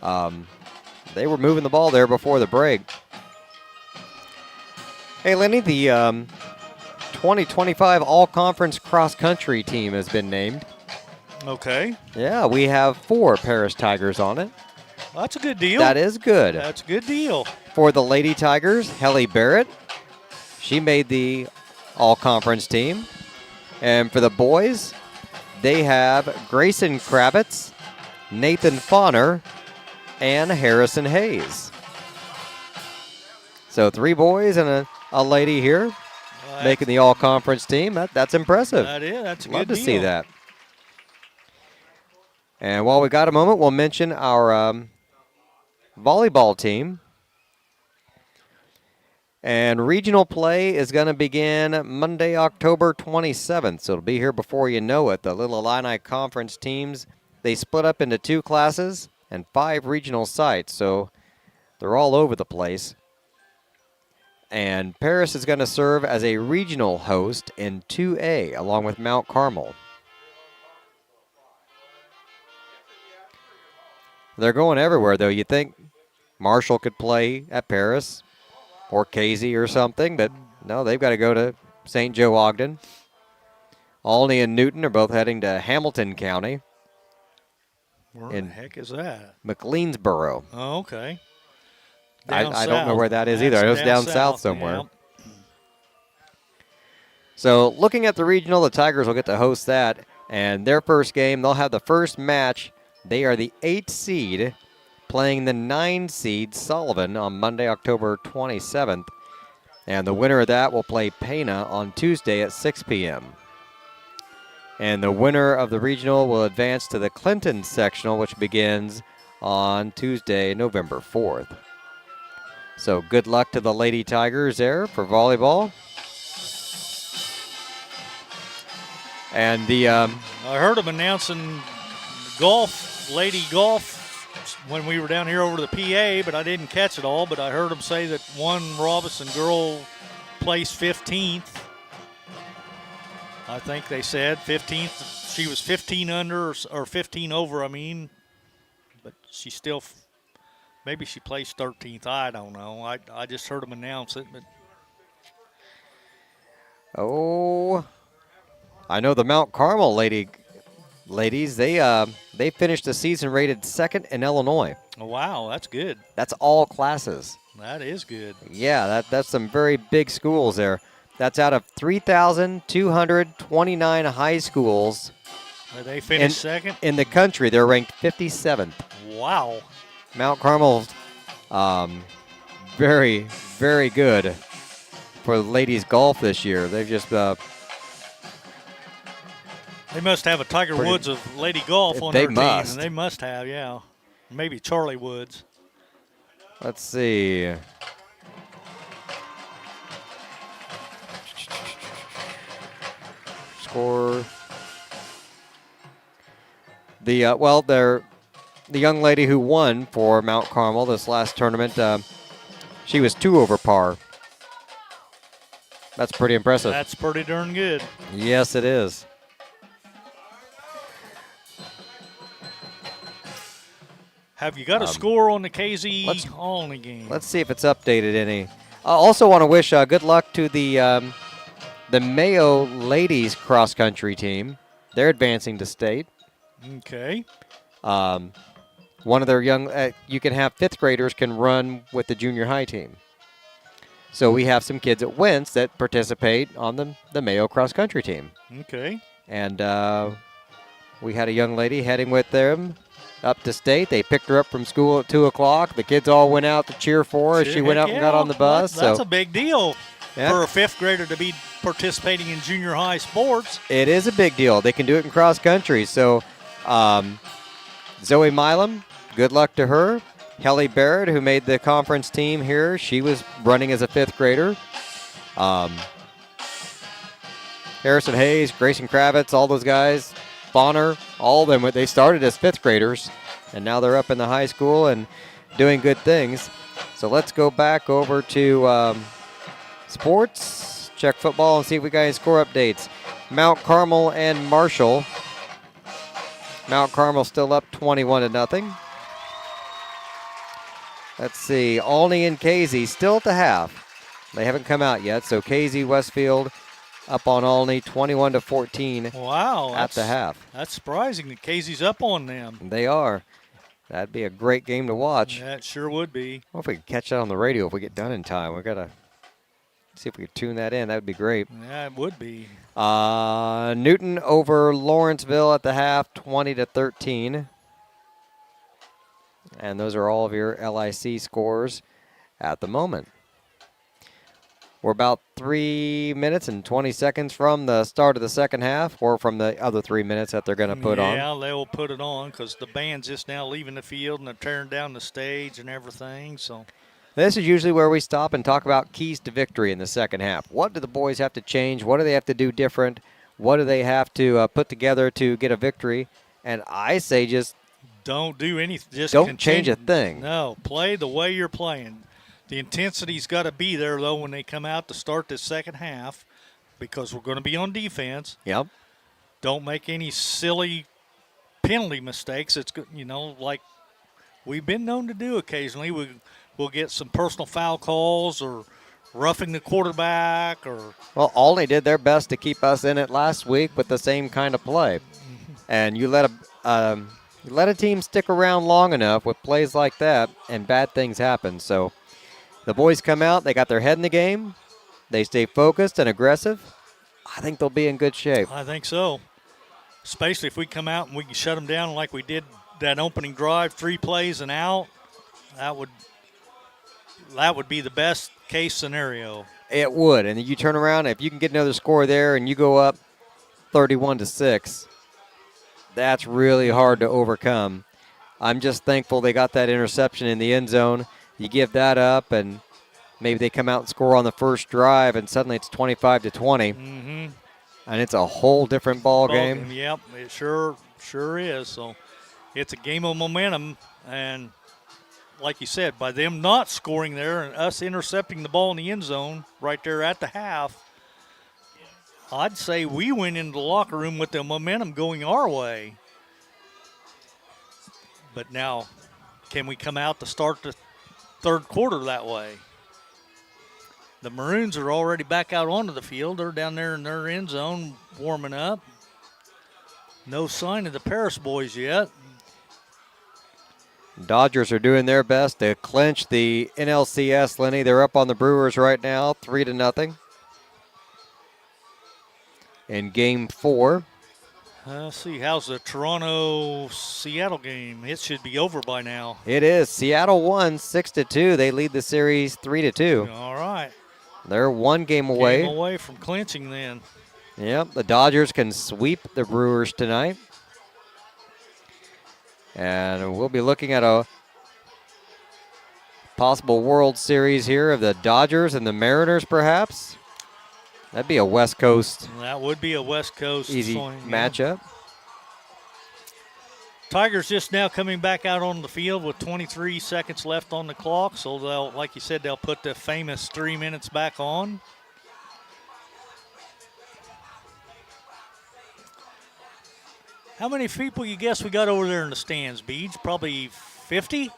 They were moving the ball there before the break. Hey, Lenny, the 2025 All-Conference Cross-Country team has been named. Okay. Yeah, we have 4 Paris Tigers on it. That's a good deal. That is good. That's a good deal. For the Lady Tigers, Helly Barrett. She made the All-Conference team. And for the boys, they have Grayson Kravitz, Nathan Fauner, and Harrison Hayes. So 3 boys and a lady here making the all-conference team. That's impressive. That is. That's a Love good deal. to see that. And while we got a moment, we'll mention our volleyball team. And regional play is going to begin Monday, October 27th. So it'll be here before you know it. The little Illini Conference teams, they split up into 2 classes and 5 regional sites. So they're all over the place. And Paris is going to serve as a regional host in 2A along with Mount Carmel. They're going everywhere, though. You'd think Marshall could play at Paris or Casey or something, but no, they've got to go to St. Joe Ogden. Olney and Newton are both heading to Hamilton County. Where the heck is that? McLeansboro. Oh, okay. I don't know where that is either. I know it's down south somewhere. Yeah. So looking at the regional, the Tigers will get to host that. And their first game, they'll have the first match. They are the 8th seed playing the 9 seed Sullivan on Monday, October 27th. And the winner of that will play Pana on Tuesday at 6 p.m. And the winner of the regional will advance to the Clinton sectional, which begins on Tuesday, November 4th. So good luck to the Lady Tigers there for volleyball. And the I heard them announcing lady golf, when we were down here over the PA, but I didn't catch it all. But I heard them say that one Robinson girl placed 15th. I think they said 15th. She was 15 under or 15 over, I mean. But she still, maybe she placed 13th. I don't know. I just heard them announce it. But I know the Mount Carmel ladies, they finished the season rated 2nd in Illinois. oh, wow, that's good. That's all classes. That is good. Yeah, that's some very big schools there. That's out of 3,229 high schools. They finished second? In the country, they're ranked 57th. Wow. Mount Carmel's very, very good for ladies golf this year. They've just they must have a Tiger Woods of lady golf on their team. And they must have, yeah. Maybe Charlie Woods. Let's see. Score. The young lady who won for Mount Carmel this last tournament, she was 2 over par. That's pretty impressive. That's pretty darn good. Yes, it is. Have you got a score on the KZ Olney game? Let's see if it's updated any. I also want to wish good luck to the Mayo ladies cross country team. They're advancing to state. Okay. One of their young, you can have 5th graders can run with the junior high team. So we have some kids at Wentz that participate on the Mayo cross country team. Okay. And we had a young lady heading with them up to state. They picked her up from school at 2 o'clock. The kids all went out to cheer for her. She went out and got on the bus. That's a big deal for a 5th grader to be participating in junior high sports. It is a big deal. They can do it in cross country. So Zoe Milam, good luck to her. Helly Barrett, who made the conference team here, she was running as a 5th grader. Harrison Hayes, Grayson Kravitz, all those guys, Bonner, all of them, they started as 5th graders, and now they're up in the high school and doing good things. So let's go back over to sports, check football, and see if we got any score updates. Mount Carmel and Marshall. Mount Carmel still up 21-0. Let's see, Olney and Casey still at the half. They haven't come out yet, so Casey Westfield up on Olney 21-14. Wow, at the half. That's surprising that Casey's up on them. They are. That'd be a great game to watch. That sure would be. Well, if we could catch that on the radio if we get done in time. We've got to see if we could tune that in. That would be great. Yeah, it would be. Newton over Lawrenceville at the half, 20-13. And those are all of your LIC scores at the moment. We're about 3 minutes and 20 seconds from the start of the second half, or from the other 3 minutes that they're going to put on. Yeah, they will put it on because the band's just now leaving the field and they're tearing down the stage and everything. So This is usually where we stop and talk about keys to victory in the second half. What do the boys have to change? What do they have to do different? What do they have to put together to get a victory? And I say just don't do anything. Just don't change a thing. No, play the way you're playing. The intensity's got to be there, though, when they come out to start this second half because we're going to be on defense. Yep. Don't make any silly penalty mistakes. It's, like we've been known to do occasionally. We'll get some personal foul calls or roughing the quarterback. Well, Olney did their best to keep us in it last week with the same kind of play. And you let a team stick around long enough with plays like that, and bad things happen. So the boys come out, they got their head in the game, they stay focused and aggressive. I think they'll be in good shape. I think so, especially if we come out and we can shut them down like we did that opening drive, 3 plays and out. That would be the best case scenario. It would, and you turn around, if you can get another score there and you go up 31-6, that's really hard to overcome. I'm just thankful they got that interception in the end zone. You give that up, and maybe they come out and score on the first drive, and suddenly it's 25-20. Mm-hmm. And it's a whole different ball game. Yep, it sure is. So it's a game of momentum, and like you said, by them not scoring there and us intercepting the ball in the end zone right there at the half, I'd say we went into the locker room with the momentum going our way. But now, can we come out to start the third quarter that way? The Maroons are already back out onto the field. They're down there in their end zone warming up. No sign of the Paris boys yet. Dodgers are doing their best to clinch the NLCS, Lenny. They're up on the Brewers right now, 3-0. In Game 4. Let's see, how's the Toronto-Seattle game? It should be over by now. It is. Seattle won 6-2. They lead the series 3-2. All right. They're one game away. Game away from clinching then. Yep, the Dodgers can sweep the Brewers tonight. And we'll be looking at a possible World Series here of the Dodgers and the Mariners, perhaps. That'd be a West Coast. That would be a West Coast easy swing, matchup. Tigers just now coming back out on the field with 23 seconds left on the clock. So they'll, like you said, they'll put the famous 3 minutes back on. How many people you guess we got over there in the stands, Beej? Probably 50?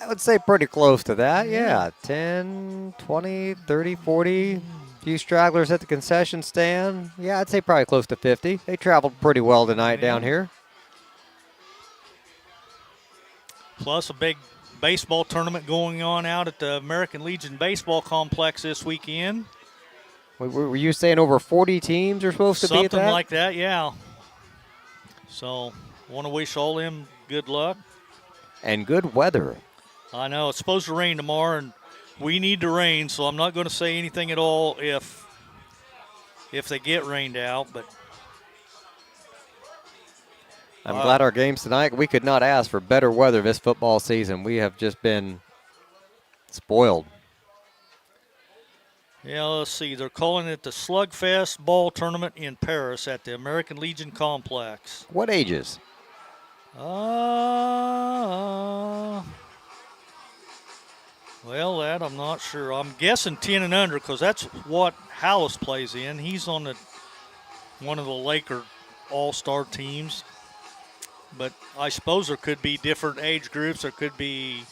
I would say pretty close to that, yeah. 10, 20, 30, 40. Few stragglers at the concession stand. Yeah, I'd say probably close to 50. They traveled pretty well tonight down here. Plus a big baseball tournament going on out at the American Legion Baseball Complex this weekend. Were you saying over 40 teams are supposed to be at that? Something like that, yeah. So, want to wish all them good luck. And good weather. I know. It's supposed to rain tomorrow, and we need the rain, so I'm not going to say anything at all if they get rained out. But I'm glad our games tonight, we could not ask for better weather this football season. We have just been spoiled. Yeah, let's see. They're calling it the Slugfest Ball Tournament in Paris at the American Legion Complex. What ages? Well, that I'm not sure. I'm guessing 10 and under because that's what Hallis plays in. He's on one of the Laker all-star teams. But I suppose there could be different age groups. There could be,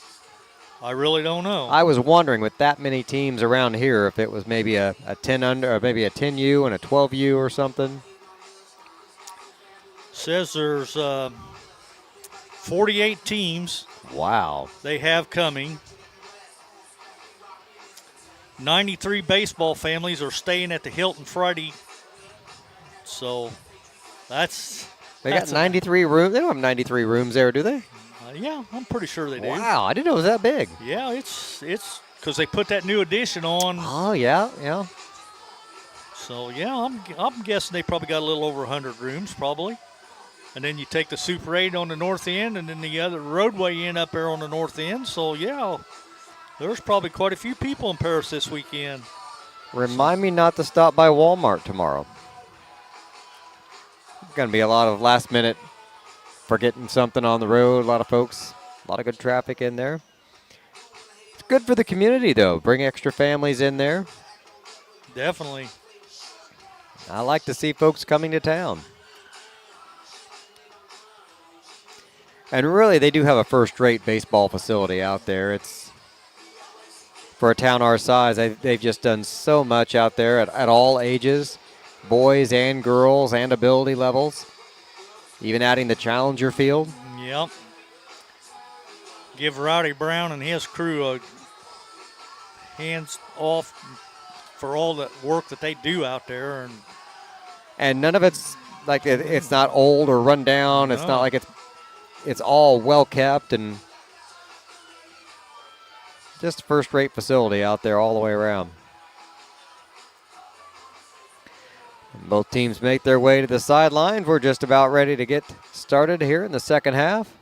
I really don't know. I was wondering with that many teams around here if it was maybe a 10 under or maybe a 10U and a 12U or something. Says there's 48 teams. Wow. They have coming. 93 baseball families are staying at the Hilton Friday. So that's... They got 93 rooms. They don't have 93 rooms there, do they? Yeah, I'm pretty sure they do. Wow, I didn't know it was that big. Yeah, it's because they put that new addition on. Oh, yeah. So, yeah, I'm guessing they probably got a little over 100 rooms, probably. And then you take the Super 8 on the north end and then the other roadway in up there on the north end. So, yeah, There's probably quite a few people in Paris this weekend. Remind me not to stop by Walmart tomorrow. Going to be a lot of last minute forgetting something on the road. A lot of folks, a lot of good traffic in there. It's good for the community, though. Bring extra families in there. Definitely. I like to see folks coming to town. And really, they do have a first-rate baseball facility out there. It's for a town our size. They've just done so much out there at all ages, boys and girls and ability levels, even adding the Challenger field. Yep. Give Rowdy Brown and his crew a hands off for all the work that they do out there. And none of it's like it's not old or run down. It's not like it's all well kept and just a first-rate facility out there all the way around. And both teams make their way to the sidelines. We're just about ready to get started here in the second half.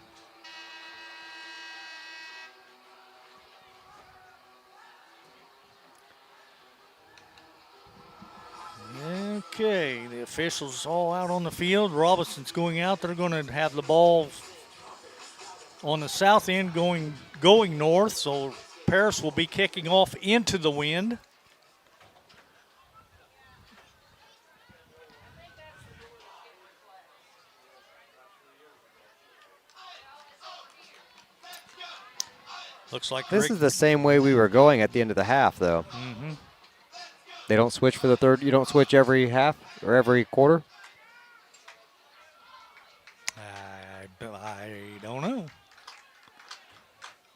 Okay, the officials all out on the field. Robinson's going out. They're going to have the ball on the south end going north, so Paris will be kicking off into the wind. Looks like this is the same way we were going at the end of the half, though. Mm-hmm. They don't switch for the third. You don't switch every half or every quarter? I don't know.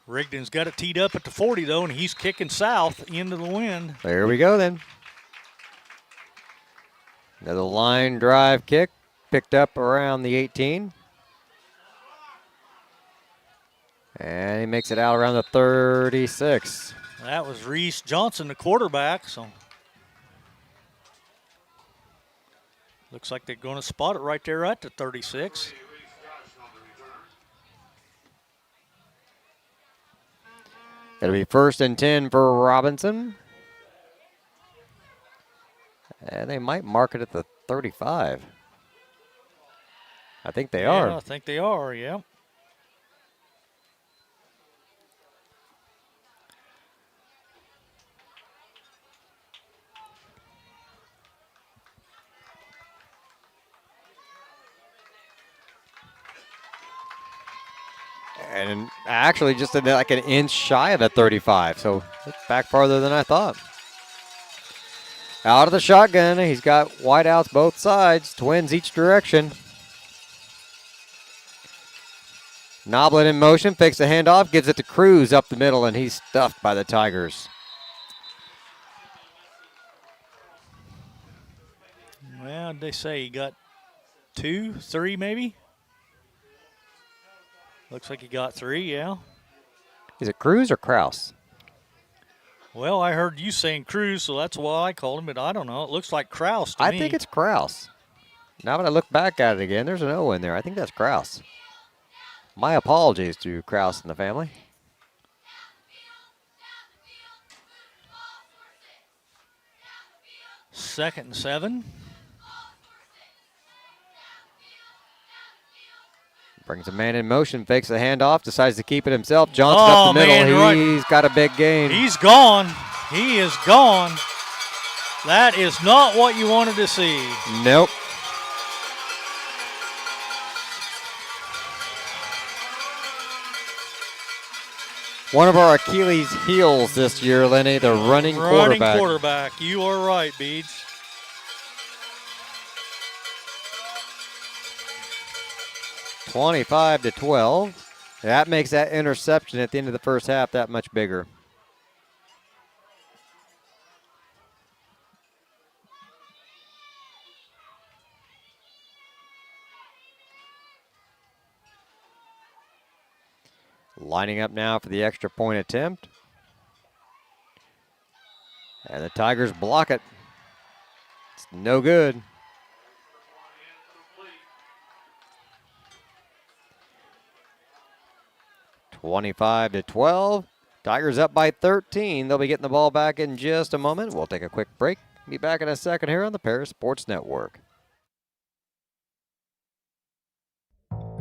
Rigdon's got it teed up at the 40, though, and he's kicking south into the wind. There we go, then. Another line drive kick picked up around the 18. And he makes it out around the 36. That was Reese Johnson, the quarterback, so looks like they're going to spot it right there at the 36. It'll be 1st and 10 for Robinson. And they might mark it at the 35. I think they are. I think they are, yeah. And actually just like an inch shy of the 35. So it's back farther than I thought. Out of the shotgun. He's got wideouts both sides. Twins each direction. Noblin in motion. Fakes the handoff. Gives it to Cruz up the middle. And he's stuffed by the Tigers. Well, they say he got 2, 3 maybe. Looks like he got 3, yeah. Is it Cruz or Kraus? Well, I heard you saying Cruz, so that's why I called him, but I don't know. It looks like Kraus to me. I think it's Kraus. Now that I look back at it again, there's an O in there. I think that's Kraus. My apologies to Kraus and the family. Second and 7. Brings a man in motion, fakes the handoff, decides to keep it himself. Johnson up the middle. Man, He's got a big gain. He's gone. He is gone. That is not what you wanted to see. Nope. One of our Achilles heels this year, Lenny, the running quarterback. Running quarterback. You are right, Beach. $25-12. That makes that interception at the end of the first half that much bigger. Lining up now for the extra point attempt. And the Tigers block it. It's no good. $25-12. Tigers up by 13. They'll be getting the ball back in just a moment. We'll take a quick break. Be back in a second here on the Paris Sports Network.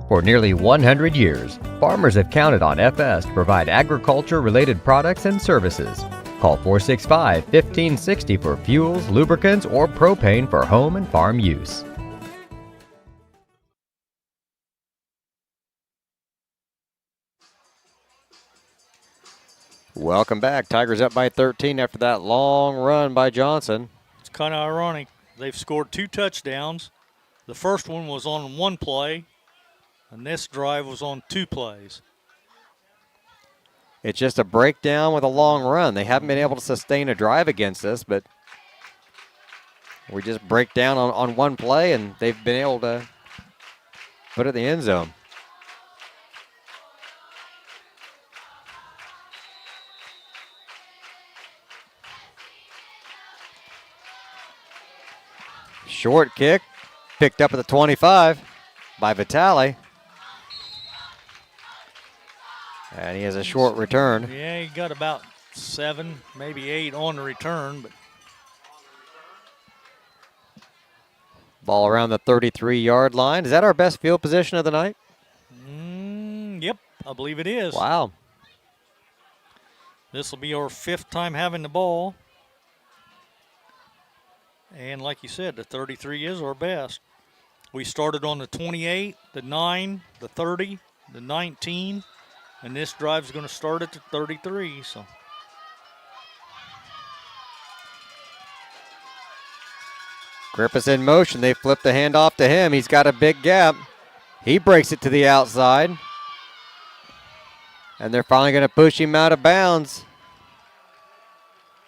For nearly 100 years, farmers have counted on FS to provide agriculture-related products and services. Call 465-1560 for fuels, lubricants, or propane for home and farm use. Welcome back. Tigers up by 13 after that long run by Johnson. It's kind of ironic. They've scored 2 touchdowns. The first one was on 1 play, and this drive was on 2 plays. It's just a breakdown with a long run. They haven't been able to sustain a drive against us, but we just break down on 1 play, and they've been able to put it in the end zone. Short kick, picked up at the 25 by Vitale. And he has a short return. Yeah, he got about 7, maybe 8 on the return. But ball around the 33-yard line. Is that our best field position of the night? Yep, I believe it is. Wow. This will be our 5th time having the ball. And like you said, the 33 is our best. We started on the 28, the 9, the 30, the 19, and this drive's going to start at the 33. So Griffiths in motion. They flip the handoff to him. He's got a big gap. He breaks it to the outside. And they're finally going to push him out of bounds.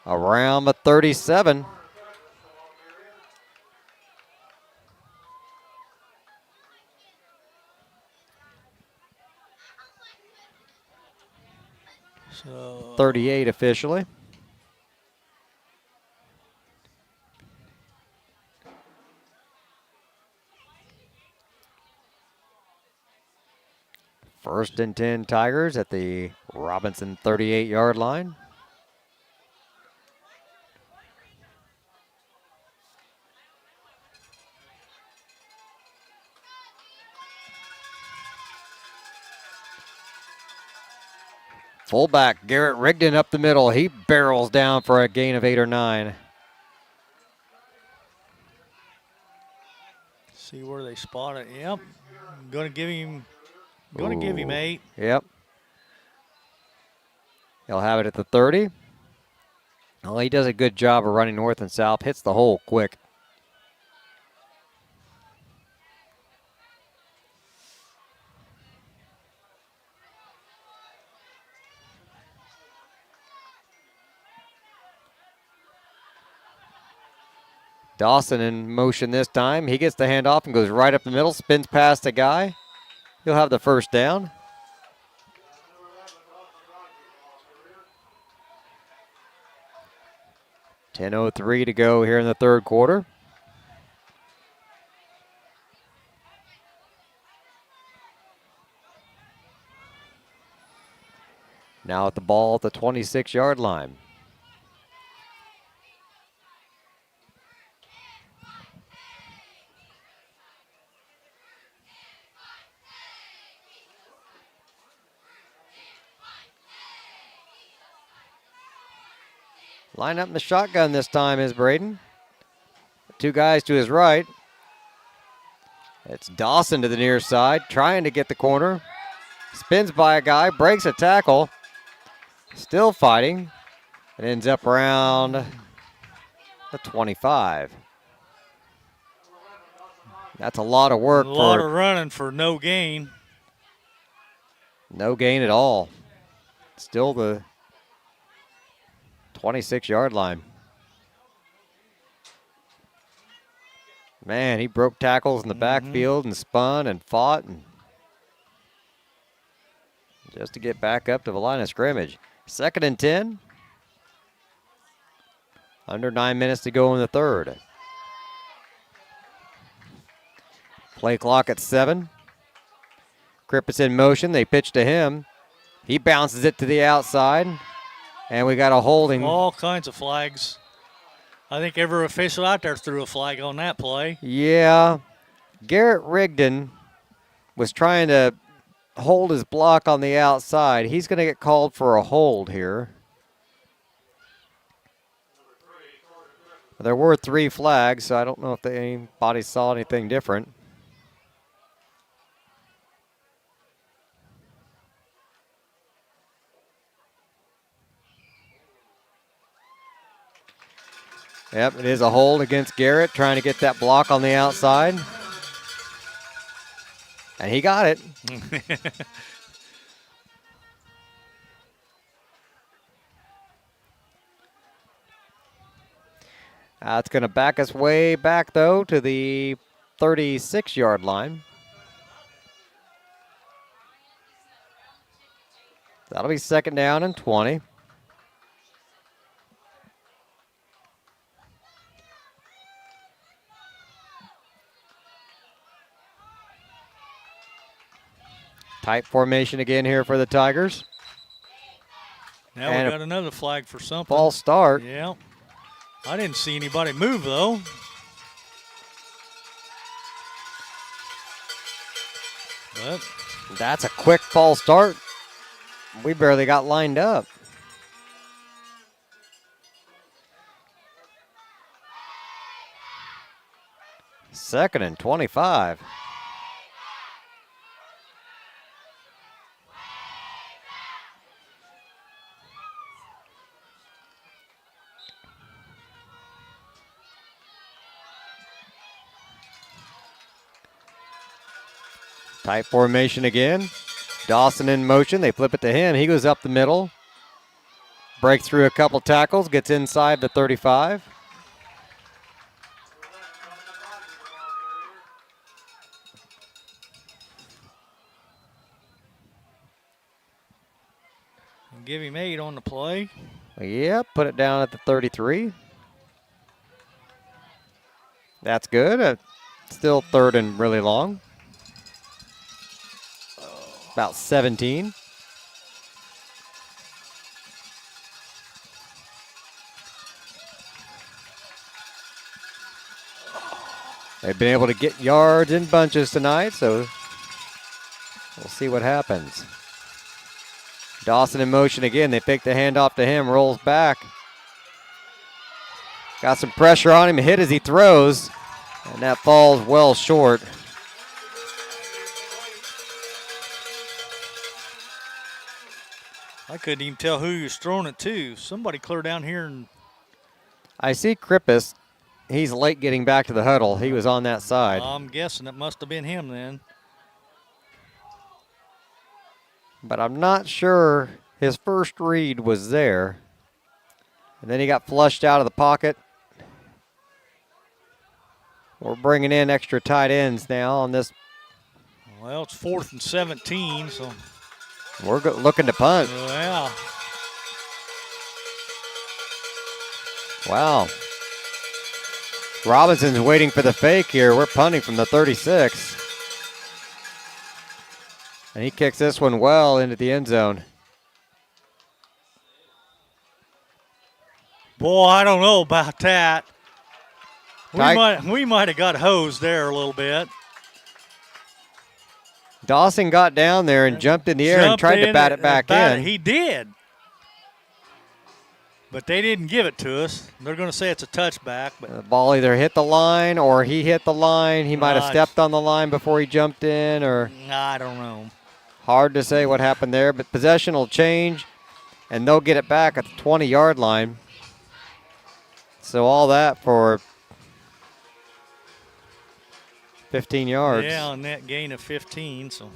Around the 37. So 38 officially. First and 10 Tigers at the Robinson 38-yard line. Fullback Garrett Rigdon up the middle. He barrels down for a gain of 8 or 9. see where they spot it. Yep, going to give him 8. Yep. He'll have it at the 30. Well, he does a good job of running north and south. Hits the hole quick. Dawson in motion this time. He gets the handoff and goes right up the middle, spins past the guy. He'll have the first down. .10:03 to go here in the third quarter. Now at the ball at the 26-yard line. Line up in the shotgun this time is Braden. 2 guys to his right. It's Dawson to the near side, trying to get the corner. Spins by a guy, breaks a tackle. Still fighting. It ends up around the 25. That's a lot of work. A lot of running for no gain. No gain at all. Still the 26-yard line. Man, he broke tackles in the backfield and spun and fought and just to get back up to the line of scrimmage. 2nd and 10. Under 9 minutes to go in the third. Play clock at 7. Griffiths in motion. They pitch to him. He bounces it to the outside. And we got a holding. All kinds of flags. I think every official out there threw a flag on that play. Yeah. Garrett Rigdon was trying to hold his block on the outside. He's going to get called for a hold here. There were 3 flags, so I don't know if anybody saw anything different. Yep, it is a hold against Garrett, trying to get that block on the outside. And he got it. It's going to back us way back, though, to the 36-yard line. That'll be 2nd down and 20. Tight formation again here for the Tigers. Now And we got another flag for something. False start. Yeah. I didn't see anybody move, though. But That's a quick false start. We barely got lined up. Second and 25. Tight formation again. Dawson in motion. They flip it to him. He goes up the middle. Breaks through a couple tackles. Gets inside the 35. give him 8 on the play. Yep, put it down at the 33. That's good. Still 3rd and really long. About 17. They've been able to get yards in bunches tonight, so we'll see what happens. Dawson in motion again. They pick the handoff to him, rolls back. Got some pressure on him, hit as he throws, and that falls well short. I couldn't even tell who he was throwing it to. Somebody clear down here. And I see Krippus. He's late getting back to the huddle. He was on that side. I'm guessing it must have been him then. But I'm not sure his first read was there. And then he got flushed out of the pocket. We're bringing in extra tight ends now on this. Well, it's 4th and 17, so. We're looking to punt. Yeah. Wow. Robinson's waiting for the fake here. We're punting from the 36. And he kicks this one well into the end zone. Boy, I don't know about that. We might have got hosed there a little bit. Dawson got down there and jumped in the air and tried to bat it back in. He did. But they didn't give it to us. They're going to say it's a touchback. But The ball either hit the line or he hit the line. He might have stepped on the line before he jumped in, or I don't know. hard to say what happened there. But possession will change, and they'll get it back at the 20-yard line. So all that for 15 yards. Yeah, a net gain of 15. So.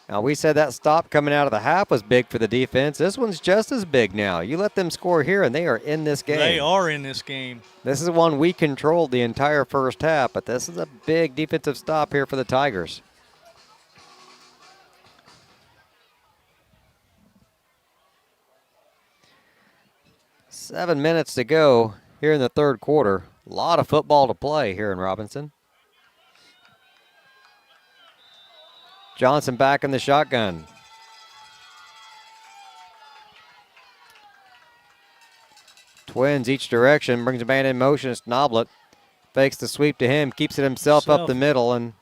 Now, we said that stop coming out of the half was big for the defense. This one's just as big now. You let them score here, and they are in this game. They are in this game. This is one we controlled the entire first half, but this is a big defensive stop here for the Tigers. Seven minutes to go here in the third quarter. A lot of football to play here in Robinson. Johnson back in the shotgun. Twins each direction, brings a man in motion. It's Noblet. Fakes the sweep to him, keeps it himself up the middle, and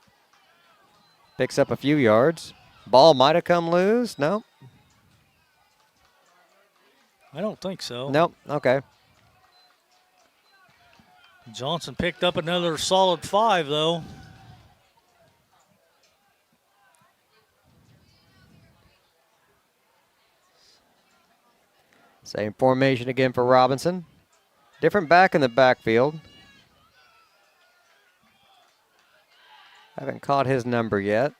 picks up a few yards. Ball might have come loose. No. I don't think so. Nope. Okay. Johnson picked up another solid 5, though. Same formation again for Robinson. Different back in the backfield. Haven't caught his number yet.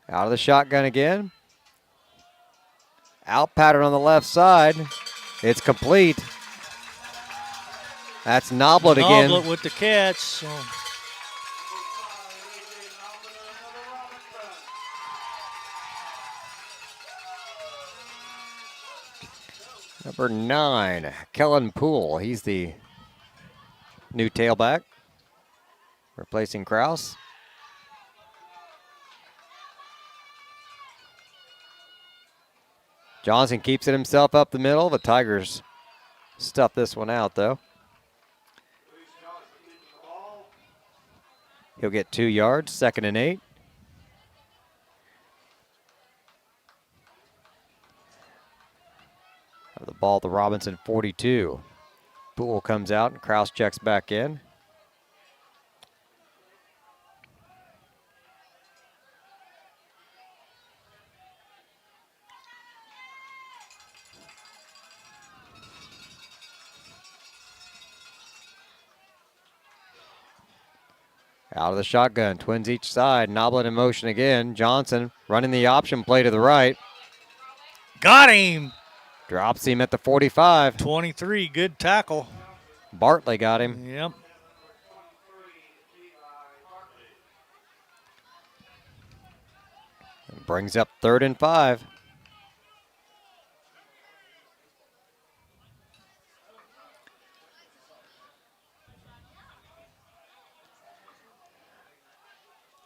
Out of the shotgun again. Out pattern on the left side. It's complete. That's Noblet again. Noblet with the catch. So. Number 9, Kellen Poole. He's the new tailback, replacing Kraus. Johnson keeps it himself up the middle. The Tigers stuff this one out, though. He'll get 2 yards, 2nd and 8. The ball to Robinson, 42. Poole comes out and Kraus checks back in. Out of the shotgun, Twins each side. Noblet in motion again. Johnson running the option play to the right. Got him. Drops him at the 45. 23, good tackle. Bartley got him. Yep. And brings up 3rd and 5.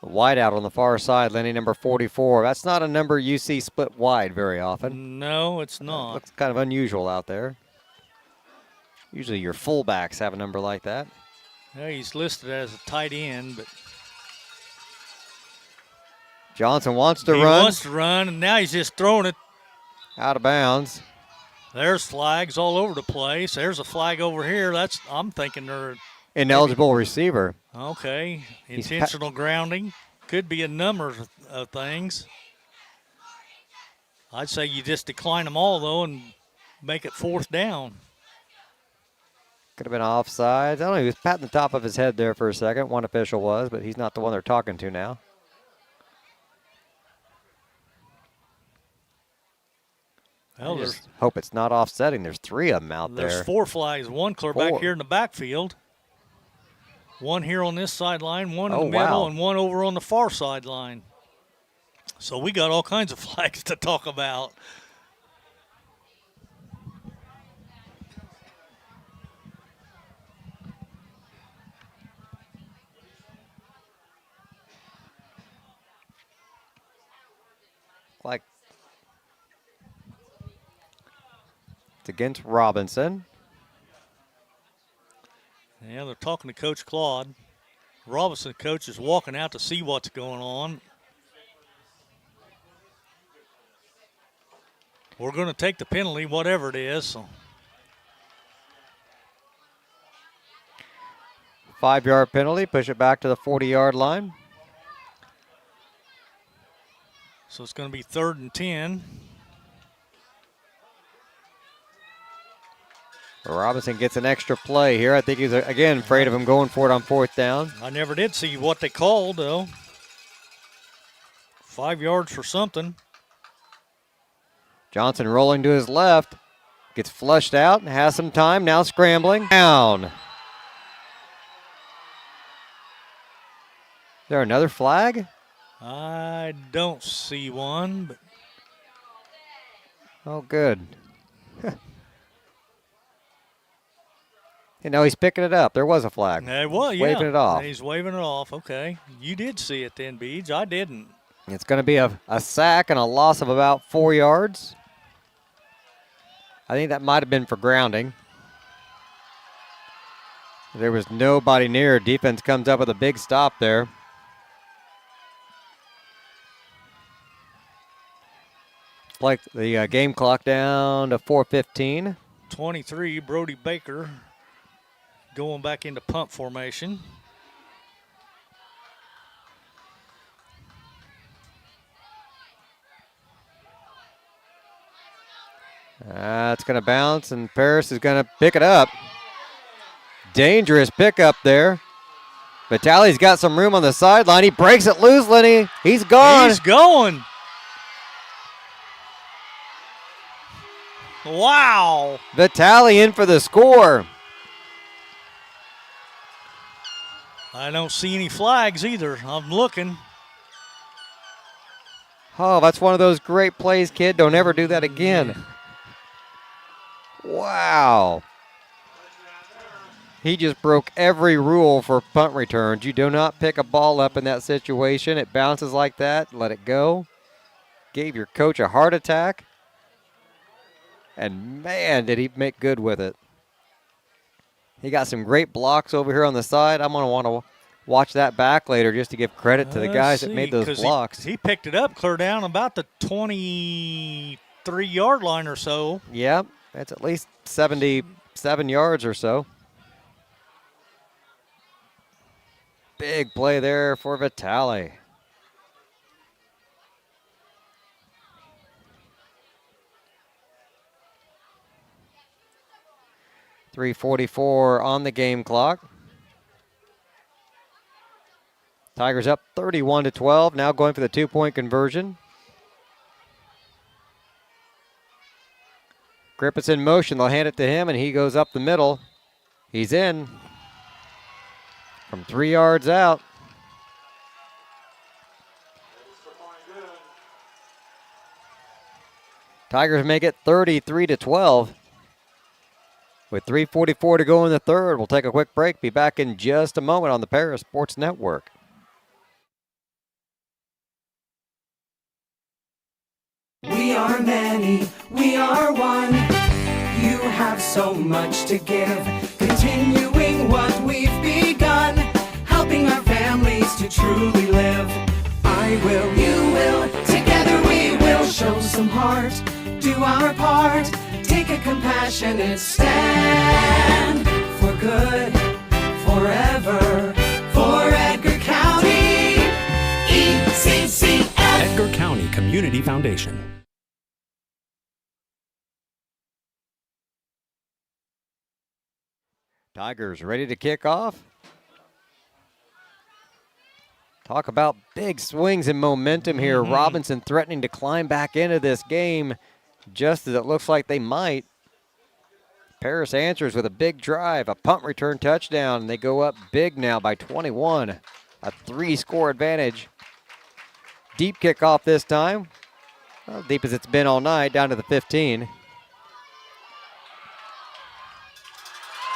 Wide out on the far side, Lenny, number 44. That's not a number you see split wide very often. No, it's not. Looks kind of unusual out there. Usually your fullbacks have a number like that. Yeah, he's listed as a tight end, but Johnson wants to run. He wants to run, and now he's just throwing it. Out of bounds. There's flags all over the place. There's a flag over here. I'm thinking they're ineligible receiver. Okay. Intentional grounding. Could be a number of things. I'd say you just decline them all, though, and make it 4th down. Could have been offsides. I don't know. He was patting the top of his head there for a second. One official was, but he's not the one they're talking to now. Well, I just hope it's not offsetting. There's 3 of them out there. There's 4 flags. One clear back here in the backfield. One here on this sideline, one in the middle, and one over on the far sideline. So we got all kinds of flags to talk about. Like it's against Robinson. Yeah, they're talking to Coach Claude. Robinson coach is walking out to see what's going on. We're going to take the penalty, whatever it is. So. 5-yard penalty, push it back to the 40-yard line. So it's going to be 3rd and 10. Robinson gets an extra play here. I think he's, again, afraid of him going for it on 4th down. I never did see what they called, though. 5 yards for something. Johnson rolling to his left. Gets flushed out and has some time. Now scrambling. Down. Is there another flag? I don't see one. But oh, good. You know, he's picking it up. There was a flag. Well, yeah. Waving it off. He's waving it off. Okay. You did see it then, Beej. I didn't. It's going to be a sack and a loss of about 4 yards. I think that might have been for grounding. There was nobody near. Defense comes up with a big stop there. Like the game clock down to 4:15. 23, Brody Baker going back into punt formation. It's going to bounce, and Paris is going to pick it up. Dangerous pickup there. Vitale's got some room on the sideline. He breaks it loose, Lenny. He's gone. He's going. Wow. Vitale in for the score. I don't see any flags either. I'm looking. Oh, that's one of those great plays, kid. Don't ever do that again. Wow. He just broke every rule for punt returns. You do not pick a ball up in that situation. It bounces like that. Let it go. Gave your coach a heart attack. And, man, did he make good with it. He got some great blocks over here on the side. I'm going to want to watch that back later just to give credit to the guys that made those blocks. He picked it up clear down about the 23-yard line or so. Yep, that's at least 77 yards or so. Big play there for Vitale. .344 on the game clock. Tigers up 31-12, now going for the 2-point conversion. Grippett's in motion, they'll hand it to him, and he goes up the middle. He's in from 3 yards out. Tigers make it 33-12. With 3:44 to go in the third, we'll take a quick break. Be back in just a moment on the Paris Sports Network. We are many, we are one. You have so much to give, continuing what we've begun, helping our families to truly live. I will, you will, together we will show some heart, do our part, take a compassionate stand for good, forever, for Edgar County, ECCF. Edgar County Community Foundation. Tigers ready to kick off. Talk about big swings in momentum here. Robinson threatening to climb back into this game just as it looks like they might. Paris answers with a big drive, a punt return touchdown, and they go up big now by 21. A 3-score advantage. Deep kickoff this time. Well, deep as it's been all night, down to the 15.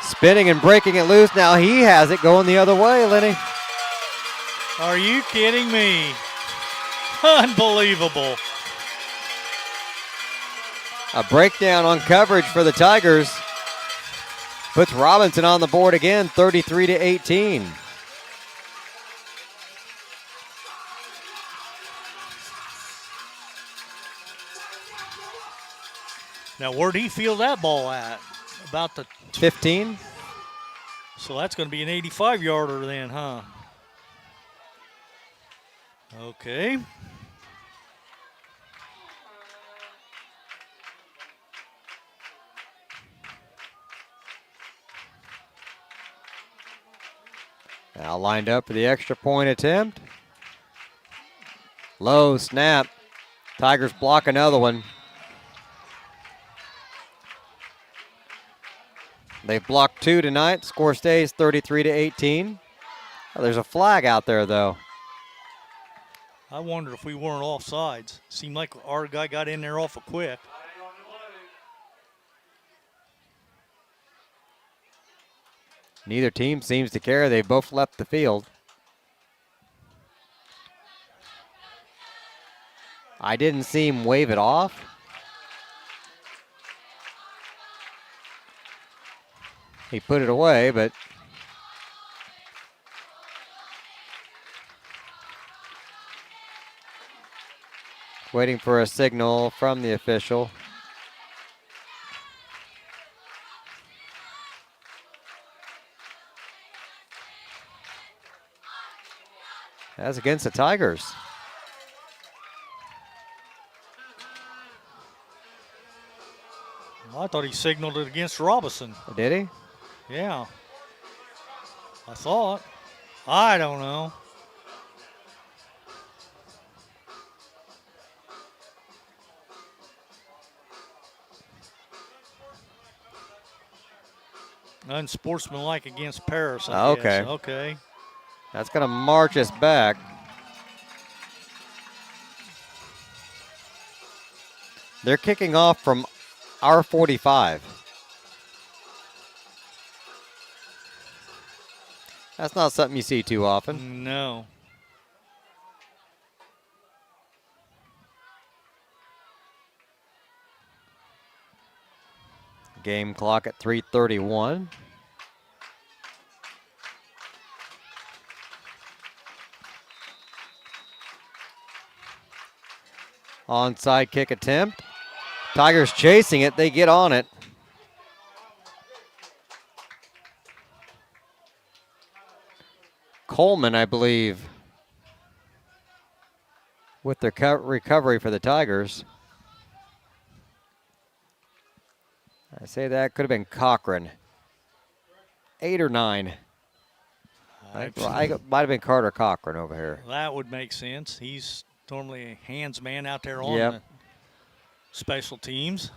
Spinning and breaking it loose. Now he has it going the other way, Lenny. Are you kidding me? Unbelievable. A breakdown on coverage for the Tigers. Puts Robinson on the board again, 33-18. Now, where'd he feel that ball at? About the 15. So that's going to be an 85-yarder then, huh? Okay. Now lined up for the extra point attempt. Low snap. Tigers block another one. They've blocked 2 tonight. Score stays 33-18. Oh, there's a flag out there, though. I wonder if we weren't offsides. Seemed like our guy got in there awful quick. Neither team seems to care. They both left the field. I didn't see him wave it off. He put it away, but waiting for a signal from the official. That's against the Tigers. I thought he signaled it against Robinson. Did he? Yeah. I thought. I don't know. Unsportsmanlike against Paris, I guess. Okay. Okay. That's going to march us back. They're kicking off from our 45. That's not something you see too often. No. Game clock at 3:31. Onside kick attempt. Tigers chasing it. They get on it. Coleman, I believe, with the recovery for the Tigers. I say that could have been Cochran. 8 or 9. I might have been Carter Cochran over here. That would make sense. He's normally a hands man out there on Yep. the special teams.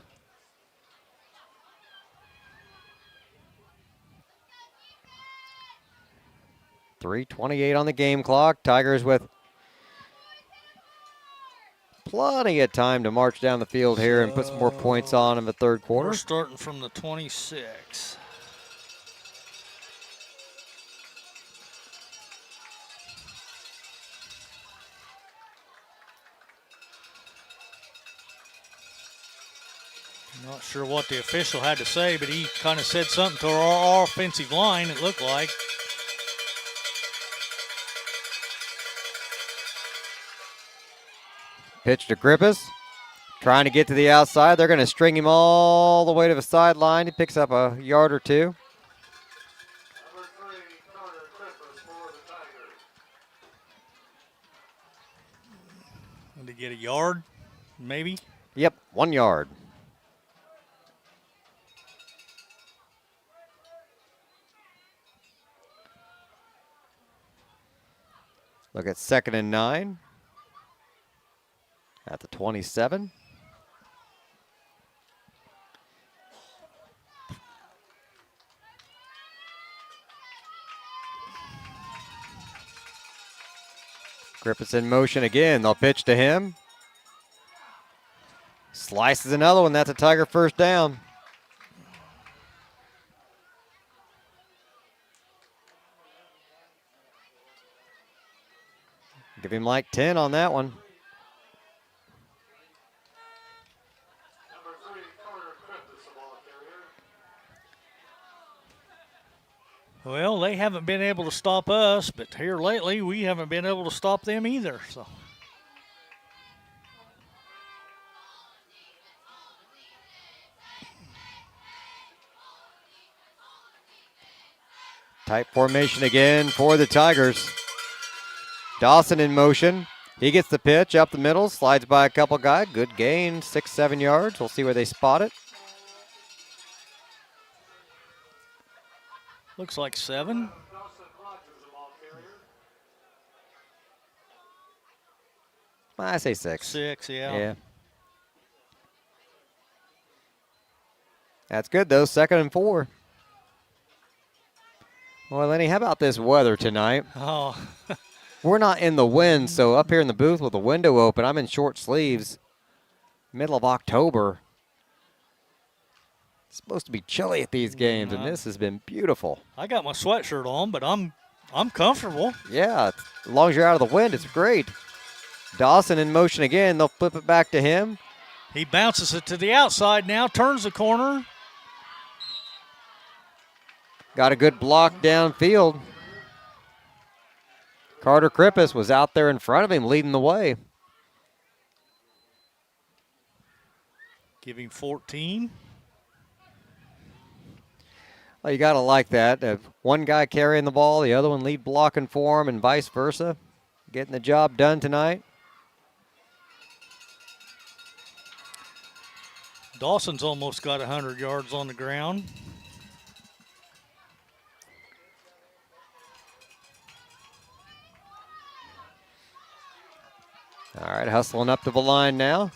.328 on the game clock. Tigers with plenty of time to march down the field here and put some more points on in the third quarter. We're starting from the 26. Not sure what the official had to say, but he kind of said something to our offensive line, it looked like. Pitch to Grippus. Trying to get to the outside. They're going to string him all the way to the sideline. He picks up a yard or two. To get a yard, maybe? Yep, 1 yard. Look at 2nd and 9. At the 27. Griffith's in motion again. They'll pitch to him. Slices another one. That's a Tiger first down. Give him like 10 on that one. Well, they haven't been able to stop us, but here lately we haven't been able to stop them either. So. Tight formation again for the Tigers. Dawson in motion. He gets the pitch up the middle, slides by a couple guys. Good gain, 6-7 yards. We'll see where they spot it. Looks like 7. I say 6. 6, yeah. Yeah. That's good, though. 2nd and 4. Well, Lenny, how about this weather tonight? Oh. We're not in the wind, so up here in the booth with the window open, I'm in short sleeves. Middle of October. It's supposed to be chilly at these games, and this has been beautiful. I got my sweatshirt on, but I'm comfortable. Yeah, as long as you're out of the wind, it's great. Dawson in motion again. They'll flip it back to him. He bounces it to the outside now, turns the corner. Got a good block downfield. Carter Krippus was out there in front of him, leading the way. Give him 14. Well, you got to like that. One guy carrying the ball, the other one lead blocking for him, and vice versa. Getting the job done tonight. Dawson's almost got 100 yards on the ground. All right, hustling up to the line now.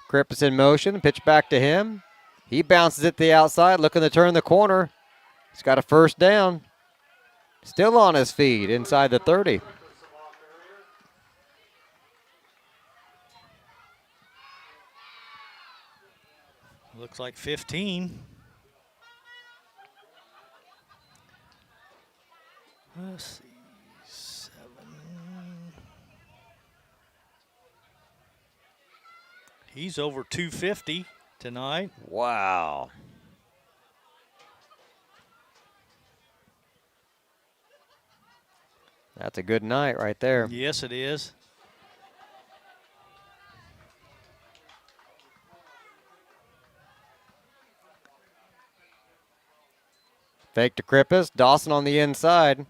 Krippus in motion, pitch back to him. He bounces it to the outside, looking to turn the corner. He's got a first down. Still on his feet inside the 30. Looks like 15. Let's see. 7. He's over 250 tonight. Wow. That's a good night right there. Yes, it is. Fake to Krippus. Dawson on the inside.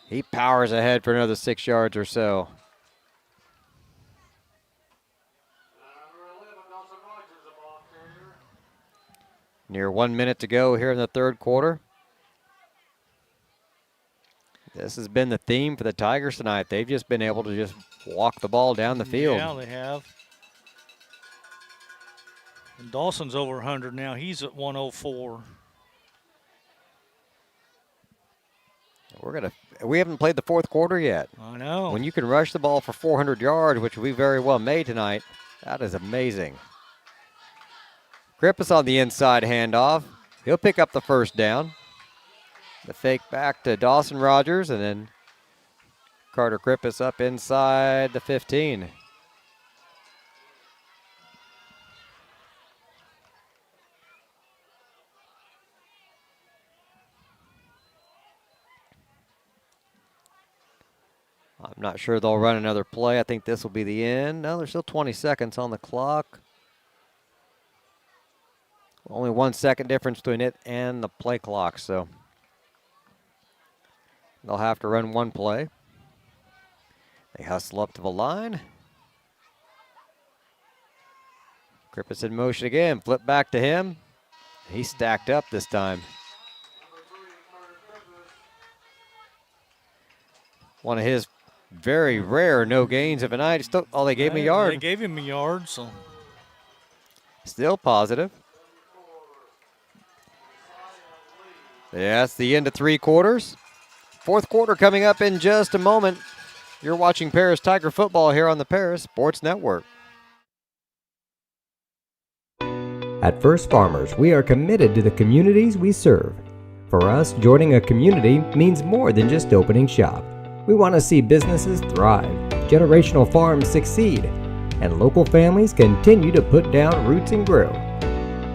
He powers ahead for another 6 yards or so. Near 1 minute to go here in the third quarter. This has been the theme for the Tigers tonight. They've just been able to just walk the ball down the field. Yeah, they have. And Dawson's over 100 now. He's at 104. We haven't played the fourth quarter yet. I know. When you can rush the ball for 400 yards, which we very well made tonight, that is amazing. Krippus on the inside handoff. He'll pick up the first down. The fake back to Dawson Rogers, and then Carter Krippus up inside the 15. I'm not sure they'll run another play. I think this will be the end. No, there's still 20 seconds on the clock. Only 1 second difference between it and the play clock, so they'll have to run one play. They hustle up to the line. Krippus in motion again. Flip back to him. He's stacked up this time. One of his very rare no gains of a night. Still, they gave him a yard. They gave him a yard, so. Still positive. That's the end of three quarters. Fourth quarter coming up in just a moment. You're watching Paris Tiger football here on the Paris Sports Network. At First Farmers, we are committed to the communities we serve. For us, joining a community means more than just opening shop. We want to see businesses thrive, generational farms succeed, and local families continue to put down roots and grow.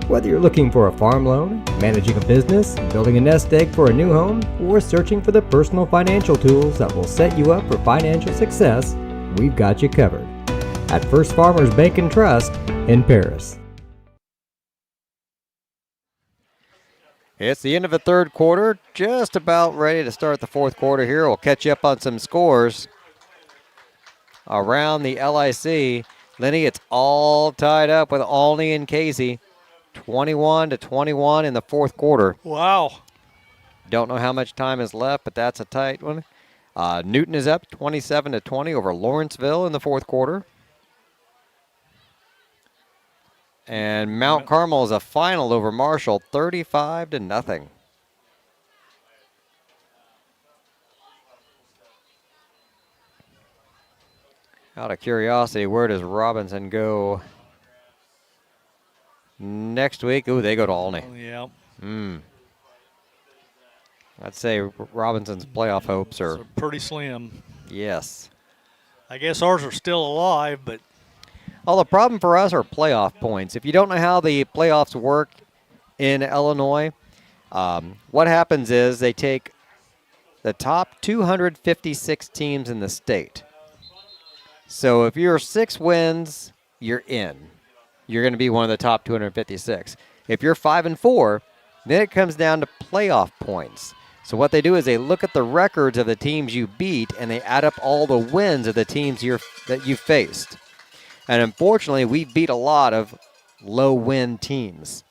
Whether you're looking for a farm loan, managing a business, building a nest egg for a new home, or searching for the personal financial tools that will set you up for financial success, we've got you covered. At First Farmers Bank and Trust in Paris. It's the end of the third quarter, just about ready to start the fourth quarter here. We'll catch you up on some scores around the LIC. Lenny, it's all tied up with Olney and Casey. 21-21 in the fourth quarter. Wow. Don't know how much time is left, but that's a tight one. Newton is up 27-20 over Lawrenceville in the fourth quarter. And Mount Carmel is a final over Marshall, 35-0. Out of curiosity, where does Robinson go next week? Ooh, they go to Olney. Yeah. I'd say Robinson's playoff hopes are pretty slim. Yes. I guess ours are still alive, but well, the problem for us are playoff points. If you don't know how the playoffs work in Illinois, what happens is they take the top 256 teams in the state. So if you're 6 wins, you're in. You're going to be one of the top 256. If you're 5-4, then it comes down to playoff points. So what they do is they look at the records of the teams you beat, and they add up all the wins of the teams that you faced. And unfortunately, we beat a lot of low-win teams.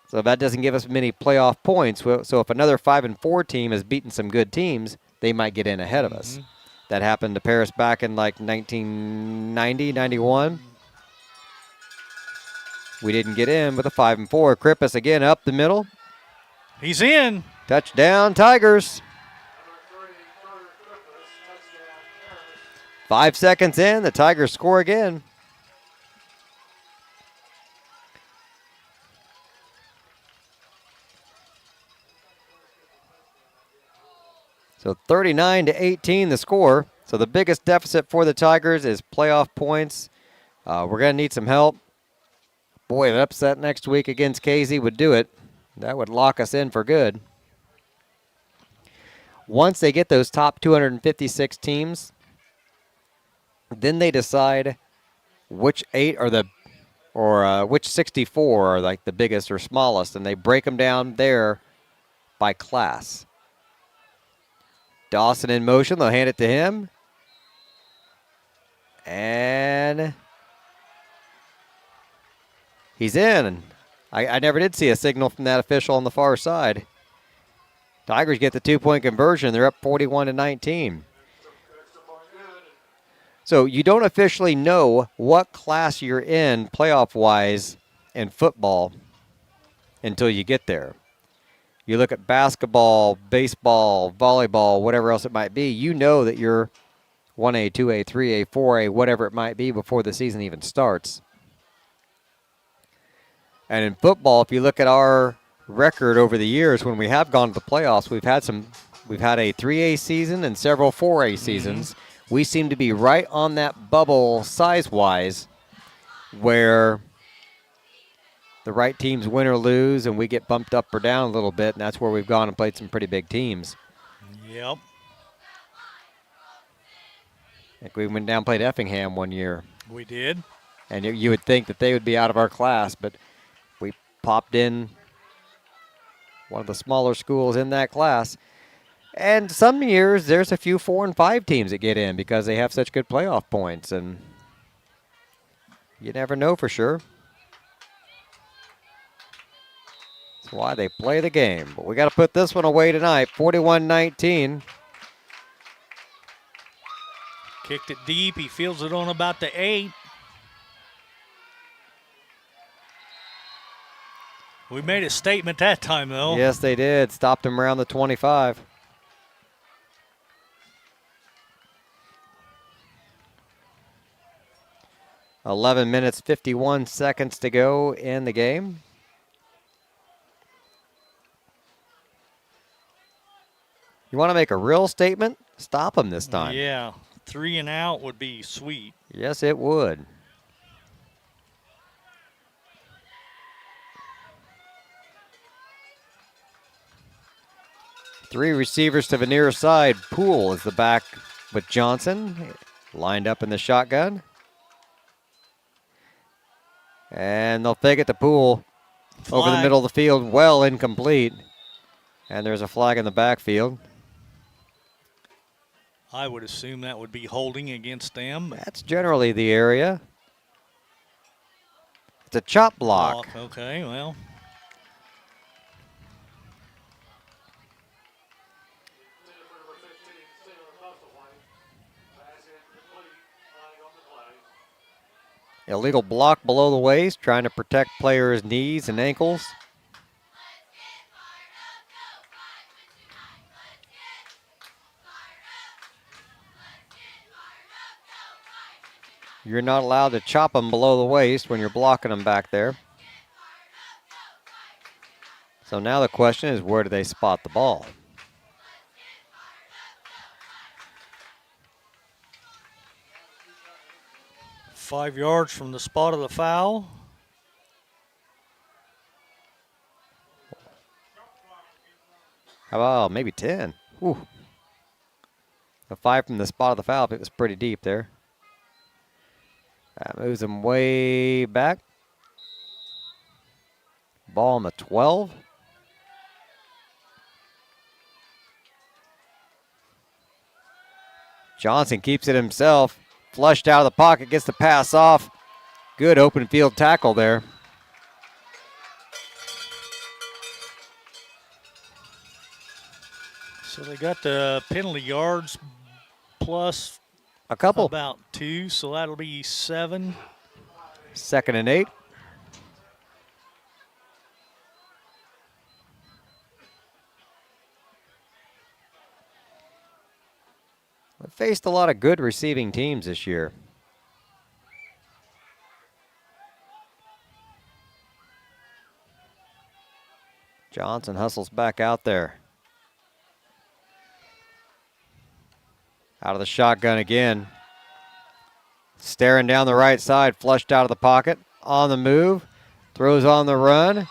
So that doesn't give us many playoff points. So if another 5-4 team has beaten some good teams, they might get in ahead of us. That happened to Paris back in like 1990, 91. We didn't get in with a 5-4. Krippus again up the middle. He's in. Touchdown, Tigers. 5 seconds in, the Tigers score again. So 39-18 the score. So the biggest deficit for the Tigers is playoff points. We're going to need some help. Boy, an upset next week against Casey would do it. That would lock us in for good. Once they get those top 256 teams, then they decide which 8 are which 64 are like the biggest or smallest, and they break them down there by class. Dawson in motion, they'll hand it to him. And he's in. I never did see a signal from that official on the far side. Tigers get the 2-point conversion. They're up 41-19. So you don't officially know what class you're in playoff-wise in football until you get there. You look at basketball, baseball, volleyball, whatever else it might be, you know that you're 1A, 2A, 3A, 4A, whatever it might be before the season even starts. And in football, if you look at our record over the years when we have gone to the playoffs, we've had a 3A season and several 4A seasons. We seem to be right on that bubble size-wise where the right teams win or lose, and we get bumped up or down a little bit, and that's where we've gone and played some pretty big teams. Yep. Like we went down and played Effingham one year. We did. And you would think that they would be out of our class, but we popped in one of the smaller schools in that class. And some years, there's a few 4 and 5 teams that get in because they have such good playoff points, and you never know for sure. That's why they play the game. But we got to put this one away tonight, 41-19. Kicked it deep. He fields it on about the 8. We made a statement that time, though. Yes, they did. Stopped him around the 25. $11 minutes, 51 seconds to go in the game. You want to make a real statement? Stop them this time. Yeah, 3 and out would be sweet. Yes, it would. Three receivers to the near side. Poole is the back with Johnson, lined up in the shotgun. And they'll fake it to Poole over the middle of the field, well incomplete. And there's a flag in the backfield. I would assume that would be holding against them. That's generally the area. It's a chop block. Okay, well. Illegal block below the waist, trying to protect players' knees and ankles. You're not allowed to chop them below the waist when you're blocking them back there. So now the question is, where do they spot the ball? 5 yards from the spot of the foul. How about maybe 10? Whew. A 5 from the spot of the foul. It was pretty deep there. That moves him way back. Ball on the 12. Johnson keeps it himself. Flushed out of the pocket, gets the pass off. Good open field tackle there. So they got the penalty yards plus A couple. about 2, so that'll be 7. 2nd and 8. We've faced a lot of good receiving teams this year. Johnson hustles back out there. Out of the shotgun again. Staring down the right side, flushed out of the pocket. On the move, throws on the run,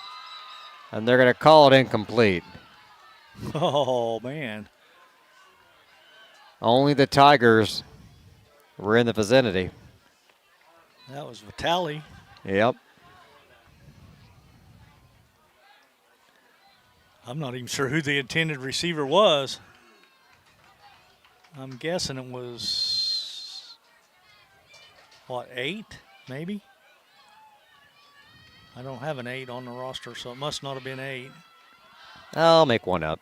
and they're going to call it incomplete. Oh, man. Only the Tigers were in the vicinity. That was Vitale. Yep. I'm not even sure who the intended receiver was. I'm guessing it was, 8 maybe? I don't have an 8 on the roster, so it must not have been 8. I'll make one up.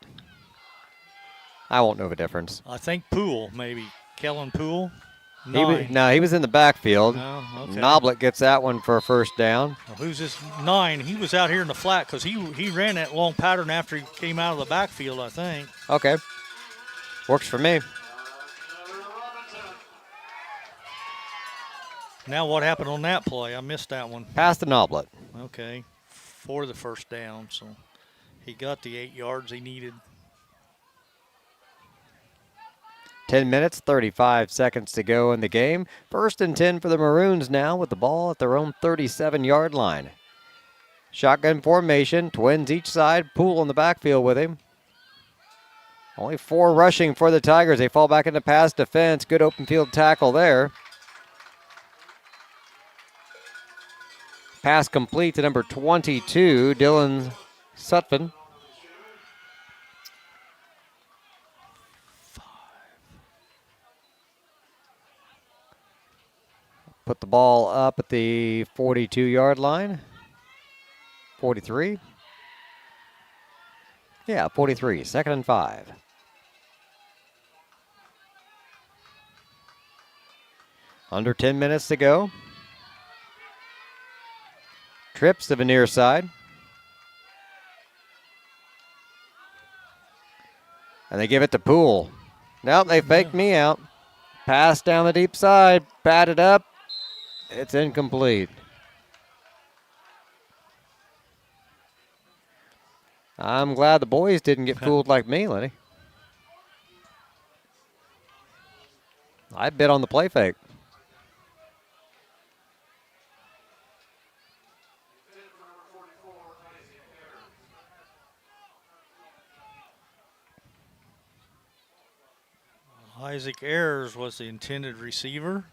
I won't know the difference. I think Poole, maybe. Kellen Poole. He was in the backfield. Oh, okay. Noblet gets that one for a first down. Well, who's this 9? He was out here in the flat because he ran that long pattern after he came out of the backfield, I think. Okay. Works for me. Now what happened on that play? I missed that one. Pass to Noblet. Okay. For the first down, so he got the 8 yards he needed. 10 minutes, 35 seconds to go in the game. 1st and 10 for the Maroons now with the ball at their own 37-yard line. Shotgun formation, twins each side, Poole in the backfield with him. Only 4 rushing for the Tigers. They fall back into pass defense. Good open field tackle there. Pass complete to number 22, Dylan Sutphin. Put the ball up at the 42-yard line. 43. Yeah, 43. 2nd and 5. Under 10 minutes to go. Trips to the near side. And they give it to Poole. Nope, they faked me out. Pass down the deep side. Batted up. It's incomplete. I'm glad the boys didn't get fooled like me, Lenny. I bet on the play fake. Isaac Ayers was the intended receiver.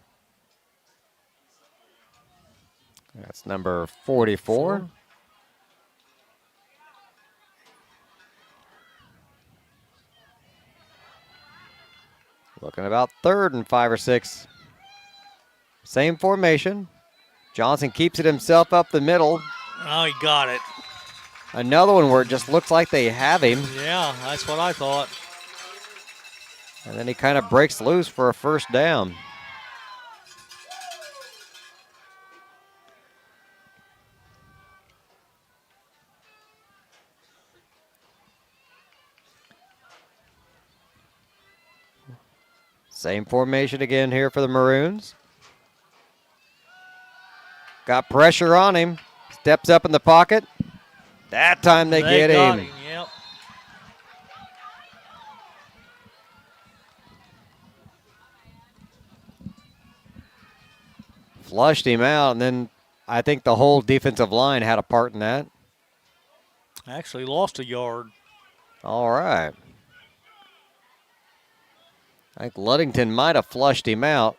That's number 44. Looking about 3rd and 5 or 6. Same formation. Johnson keeps it himself up the middle. Oh, he got it. Another one where it just looks like they have him. Yeah, that's what I thought. And then he kind of breaks loose for a first down. Same formation again here for the Maroons. Got pressure on him. Steps up in the pocket. That time they get him. Yep. Flushed him out, and then I think the whole defensive line had a part in that. Actually lost a yard. All right. I think Ludington might have flushed him out.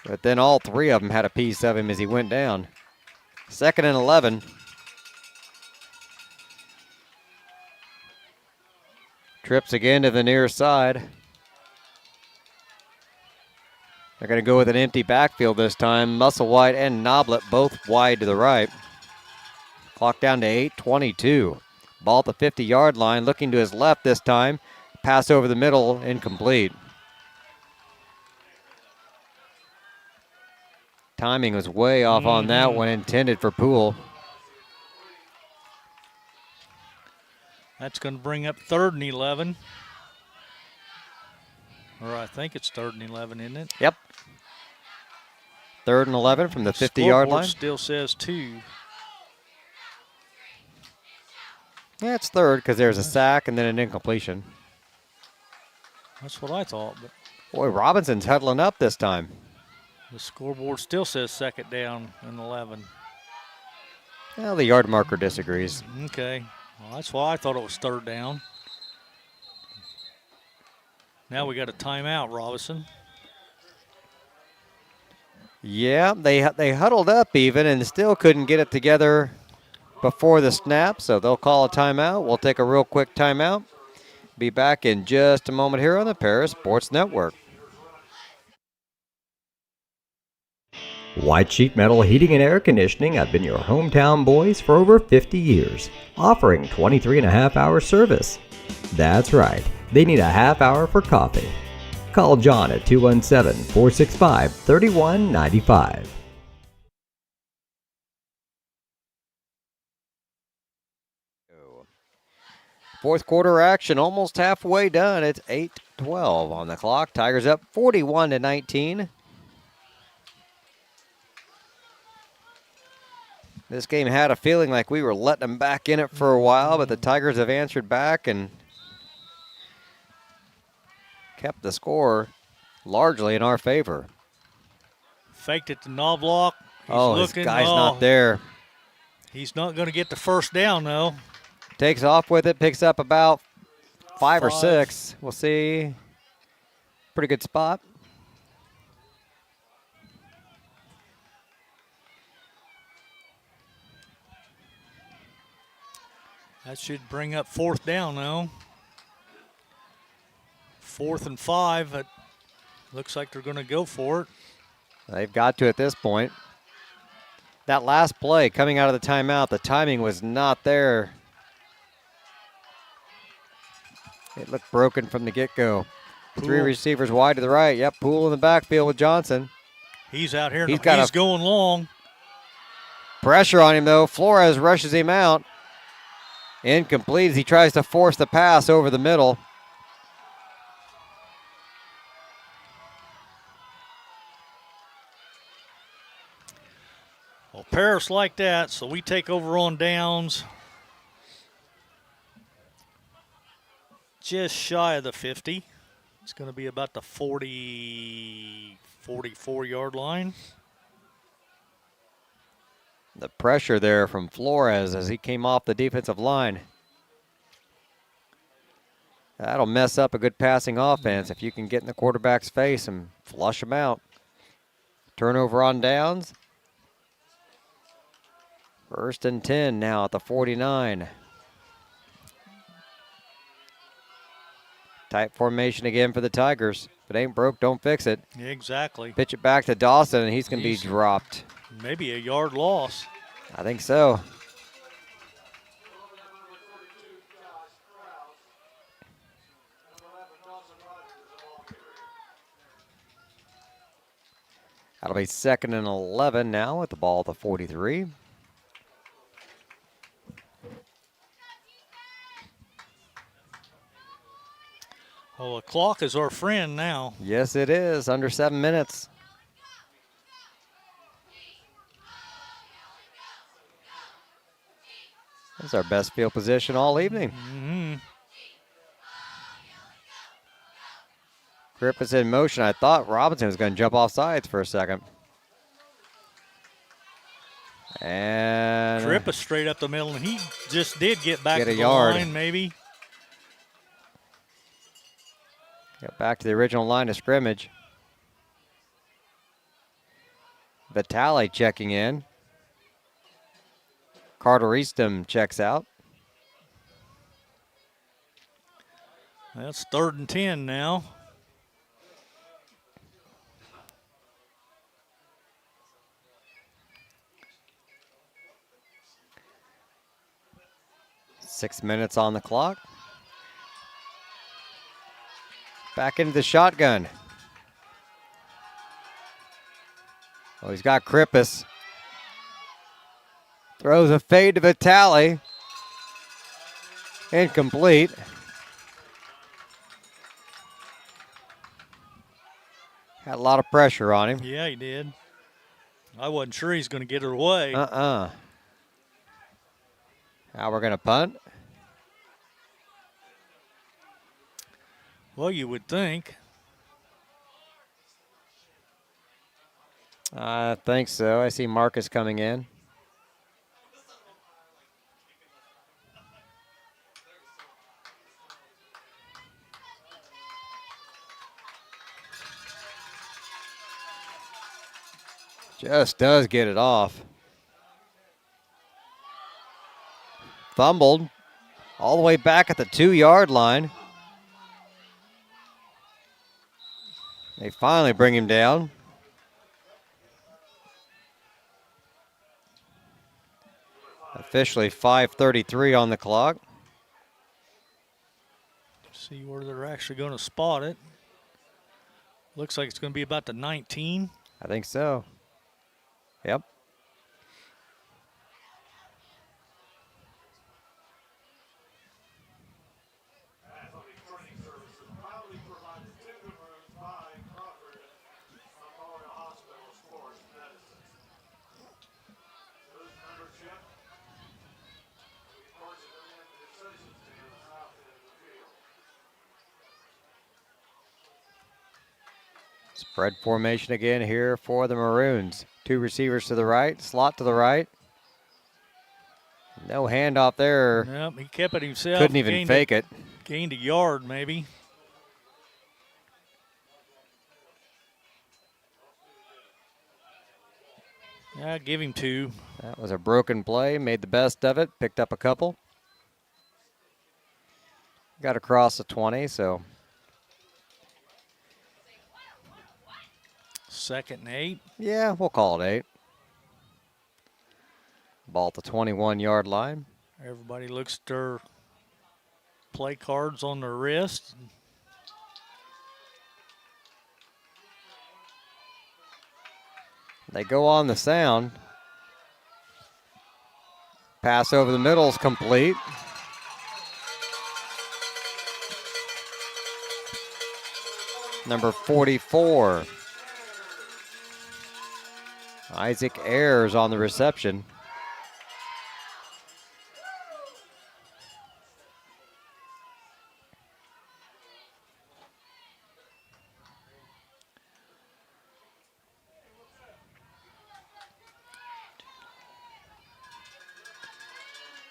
But then all three of them had a piece of him as he went down. 2nd and 11. Trips again to the near side. They're going to go with an empty backfield this time. Musselwhite and Noblet both wide to the right. Clock down to 8:22. Ball at the 50-yard line, looking to his left this time. Pass over the middle, incomplete. Timing was way off on that one, intended for Poole. That's going to bring up 3rd and 11. Or I think it's 3rd and 11, isn't it? Yep. 3rd and 11 from the 50-yard line. Still says 2. Yeah, it's 3rd because there's a sack and then an incompletion. That's what I thought. But Boy, Robinson's huddling up this time. the scoreboard still says 2nd down and 11. Well, the yard marker disagrees. Okay. Well, that's why I thought it was 3rd down. Now we got a timeout, Robinson. Yeah, they huddled up even and still couldn't get it together before the snap, so they'll call a timeout. We'll take a real quick timeout. Be back in just a moment here on the Paris Sports Network. White Sheet Metal Heating and Air Conditioning have been your hometown boys for over 50 years, offering 23.5-hour service. That's right, they need a half hour for coffee. Call John at 217-465-3195. Fourth quarter action almost halfway done. It's 8:12 on the clock. Tigers up 41-19. This game had a feeling like we were letting them back in it for a while, but the Tigers have answered back and kept the score largely in our favor. Faked it to Knobloch. His guy's not there. He's not going to get the 1st down, though. Takes off with it, picks up about 5 or 6. We'll see. Pretty good spot. That should bring up 4th down, though. 4th and 5. It looks like they're going to go for it. They've got to at this point. That last play coming out of the timeout, the timing was not there. It looked broken from the get-go. 3 receivers wide to the right. Yep, Poole in the backfield with Johnson. He's out here. He's going long. Pressure on him, though. Flores rushes him out. Incomplete as he tries to force the pass over the middle. Well, Paris like that, so we take over on downs. Just shy of the 50. It's going to be about the 44-yard line. The pressure there from Flores as he came off the defensive line. That'll mess up a good passing offense if you can get in the quarterback's face and flush him out. Turnover on downs. 1st and 10 now at the 49. Tight formation again for the Tigers. If it ain't broke, don't fix it. Exactly. Pitch it back to Dawson, and he's going to be dropped. Maybe a yard loss. I think so. That'll be 2nd and 11 now with the ball at the 43. Well, the clock is our friend now. Yes, it is. Under 7 minutes. That's our best field position all evening. Mm-hmm. Grip is in motion. I thought Robinson was going to jump off sides for a second. And Tripp is straight up the middle, and he just did get back Get to a the yard. line, maybe. Got back to the original line of scrimmage. Vitale checking in. Carter Eastham checks out. That's 3rd and 10 now. Six minutes on the clock. Back into the shotgun. Oh, he's got Krippus. Throws a fade to Vitale. Incomplete. Had a lot of pressure on him. Yeah, he did. I wasn't sure he's going to get it away. Now we're going to punt. Well, you would think. I think so. I see Marcus coming in. Just does get it off. Fumbled all the way back at the 2-yard line. They finally bring him down. Officially 5:33 on the clock. See where they're actually going to spot it. Looks like it's going to be about the 19. I think so. Yep. Spread formation again here for the Maroons. 2 receivers to the right, slot to the right. No handoff there. Yep, he kept it himself. Couldn't even fake it. Gained a yard, maybe. Yeah, give him 2. That was a broken play. Made the best of it. Picked up a couple. Got across the 20, so. 2nd and 8. Yeah, we'll call it 8. Ball at the 21-yard line. Everybody looks at their play cards on their wrist. They go on the sound. Pass over the middle is complete. Number 44. Isaac Ayers on the reception.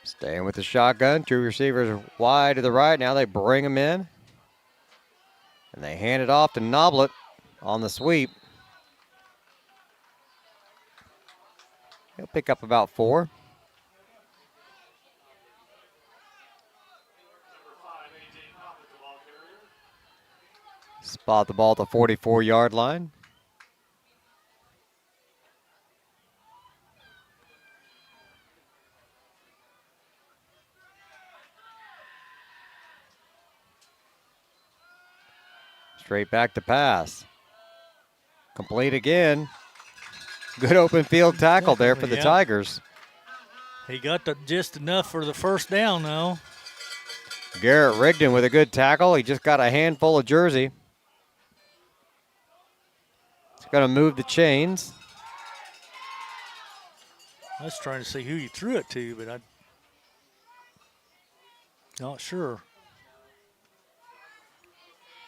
Staying with the shotgun. 2 receivers wide to the right. Now they bring him in. And they hand it off to Noblet on the sweep. He'll pick up about 4. Spot the ball at the 44-yard line. Straight back to pass. Complete again. Good open field tackle there for the Tigers. He got just enough for the first down, though. Garrett Rigdon with a good tackle. He just got a handful of jersey. He's going to move the chains. I was trying to see who he threw it to, but I'm not sure.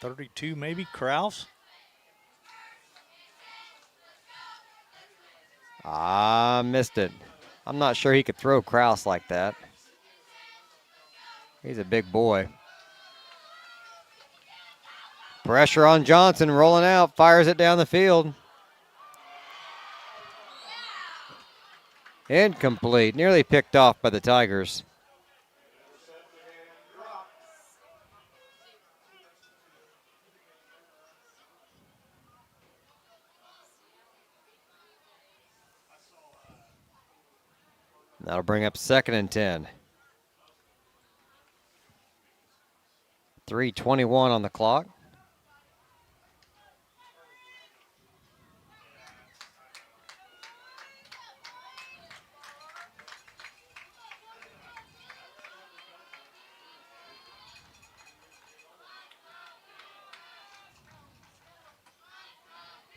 32 maybe, Kraus. Missed it. I'm not sure he could throw Kraus like that. He's a big boy. Pressure on Johnson, rolling out, fires it down the field. Incomplete, nearly picked off by the Tigers. That'll bring up 2nd and 10. 3:21 on the clock.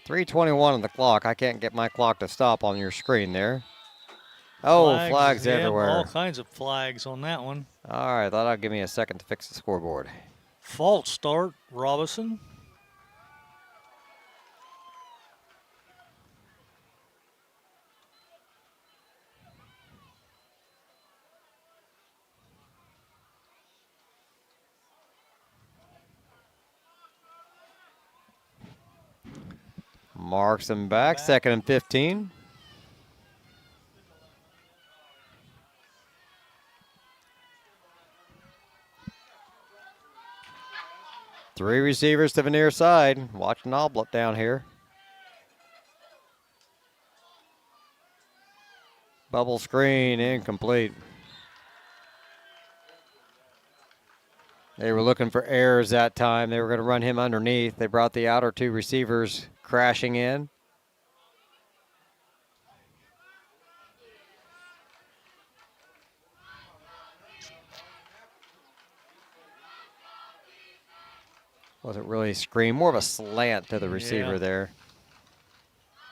.321 on the clock. I can't get my clock to stop on your screen there. Oh, flags everywhere. All kinds of flags on that one. All right, that'll give me a second to fix the scoreboard. False start, Robinson. Marks him back, 2nd and 15. Three receivers to the near side. Watch Noblet down here. Bubble screen, incomplete. They were looking for errors that time. They were going to run him underneath. They brought the outer two receivers crashing in. Wasn't really a screen, more of a slant to the receiver there.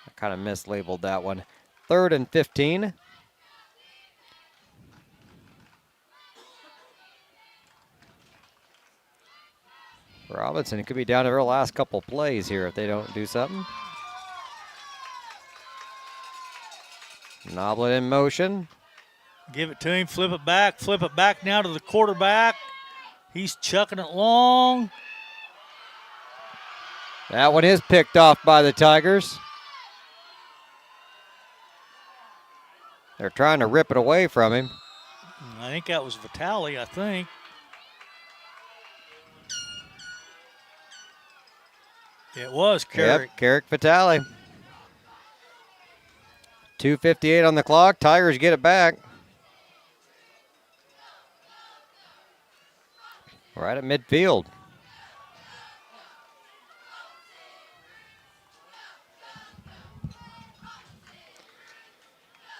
I kind of mislabeled that one. 3rd and 15. Robinson could be down to their last couple plays here if they don't do something. Noblet in motion. Give it to him, flip it back now to the quarterback. He's chucking it long. That one is picked off by the Tigers. They're trying to rip it away from him. I think that was Vitale, I think. It was Carrick. Yep, Carrick Vitale. 2:58 on the clock. Tigers get it back. Right at midfield.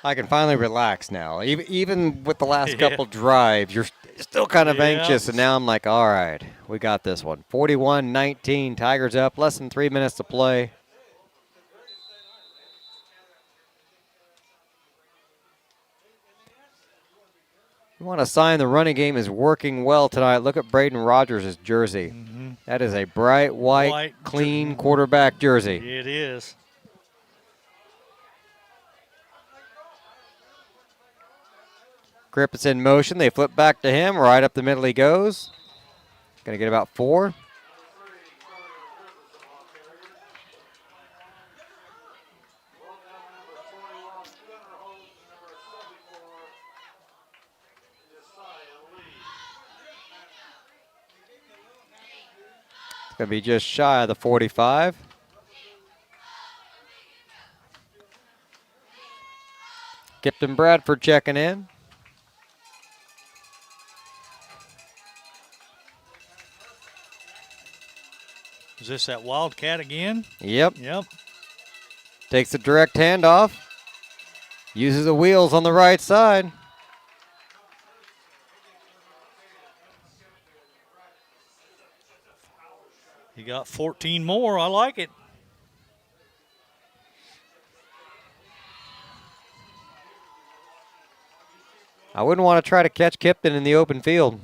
I can finally relax now. Even with the last couple drives, you're still kind of anxious, and now I'm like, all right, we got this one. 41-19, Tigers up, less than 3 minutes to play. You want a sign the running game is working well tonight. Look at Braden Rogers' jersey. Mm-hmm. That is a bright, white, clean quarterback jersey. It is. Grippett's in motion. They flip back to him. Right up the middle he goes. Going to get about 4. It's going to be just shy of the 45. Kipton Bradford checking in. Is this that Wildcat again? Yep. Yep. Takes the direct handoff. Uses the wheels on the right side. He got 14 more. I like it. I wouldn't want to try to catch Kipton in the open field.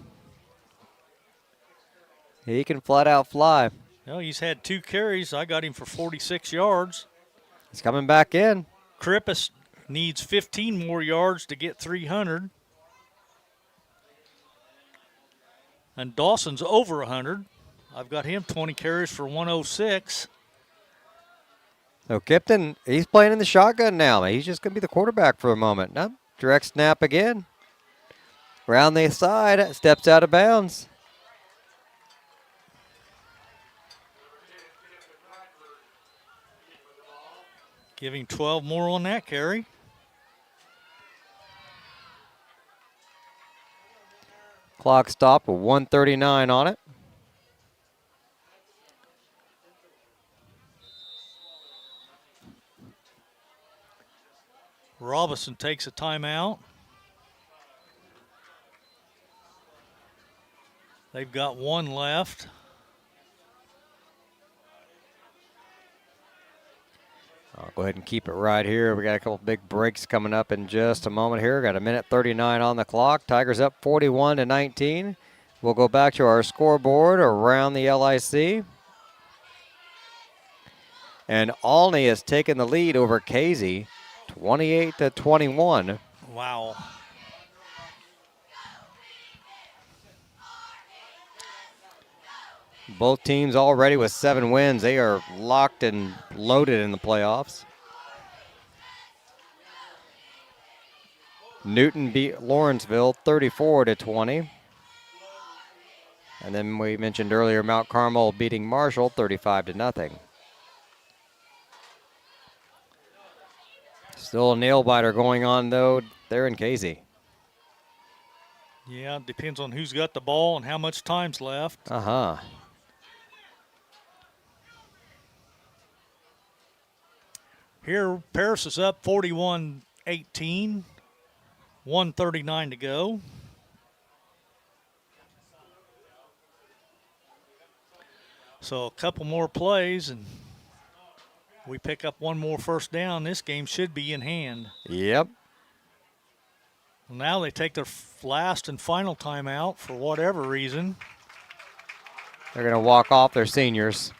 He can flat out fly. Well, he's had 2 carries. I got him for 46 yards. He's coming back in. Krippus needs 15 more yards to get 300. And Dawson's over 100. I've got him 20 carries for 106. So Kipton, he's playing in the shotgun now. He's just going to be the quarterback for a moment. Nope. Direct snap again. Round the side, steps out of bounds. Giving 12 more on that carry. Clock stopped with 1:39 on it. Robinson takes a timeout. They've got 1 left. I'll go ahead and keep it right here. We got a couple big breaks coming up in just a moment here. Got 1:39 on the clock. Tigers up 41-19. We'll go back to our scoreboard around the LIC. And Olney has taken the lead over Casey, 28-21. Wow. Both teams already with 7 wins. They are locked and loaded in the playoffs. Newton beat Lawrenceville 34-20. And then we mentioned earlier Mount Carmel beating Marshall 35-0. Still a nail biter going on though there in Casey. Yeah, it depends on who's got the ball and how much time's left. Uh-huh. Here, Paris is up 41-18, 1:39 to go. So a couple more plays, and we pick up 1 more first down. This game should be in hand. Yep. Well, now they take their last and final timeout for whatever reason. They're going to walk off their seniors.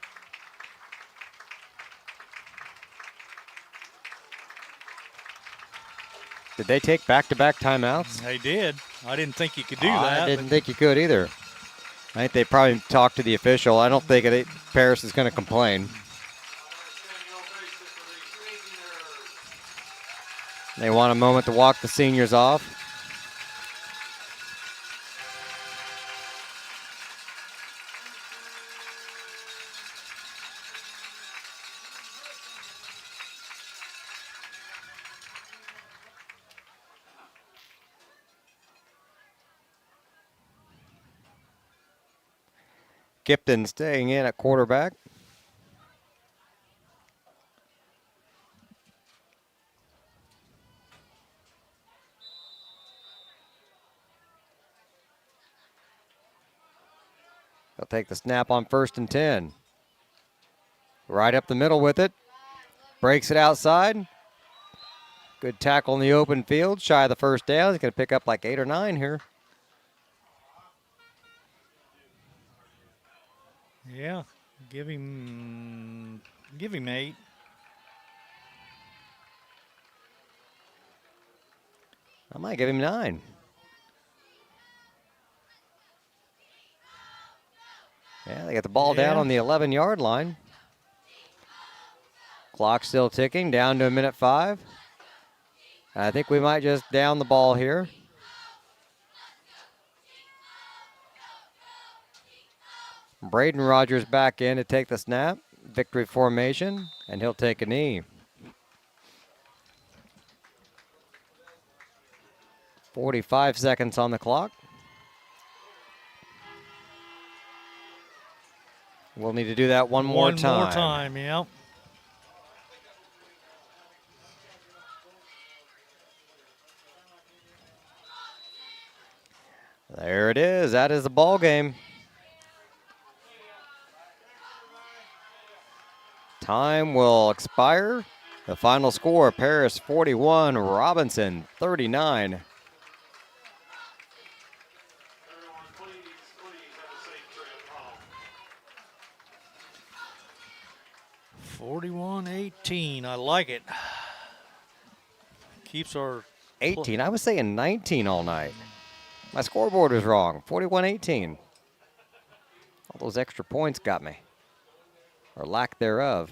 Did they take back-to-back timeouts? They did. I didn't think you could do that. I didn't think you could either. I think they probably talked to the official. I don't think Paris is going to complain. They want a moment to walk the seniors off. Kipton staying in at quarterback. He'll take the snap on 1st and 10. Right up the middle with it. Breaks it outside. Good tackle in the open field. Shy of the first down. He's going to pick up like 8 or 9 here. Yeah, give him 8. I might give him 9. Yeah, they got the ball down on the 11-yard line. Clock still ticking, down to 1:05. I think we might just down the ball here. Braden Rogers back in to take the snap. Victory formation, and he'll take a knee. 45 seconds on the clock. We'll need to do that one more time. One more time, yeah. There it is. That is the ball game. Time will expire. The final score, Paris 41, Robinson 39. 41-18. I like it. Keeps our 18. I was saying 19 all night. My scoreboard was wrong. 41-18. All those extra points got me. Or lack thereof.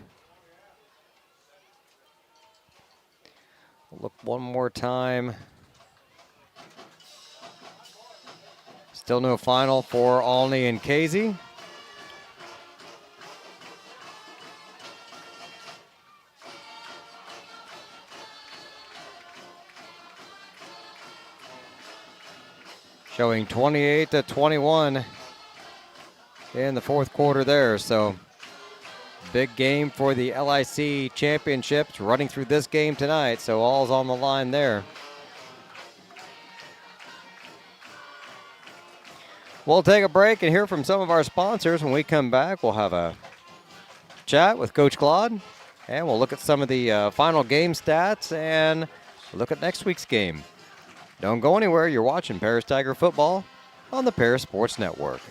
We'll look one more time. Still no final for Olney and Casey. Showing 28-21 in the fourth quarter there. So big game for the LIC championships running through this game tonight. So all's on the line there. We'll take a break and hear from some of our sponsors. When we come back, we'll have a chat with Coach Claude. And we'll look at some of the final game stats and look at next week's game. Don't go anywhere. You're watching Paris Tiger football on the Paris Sports Network.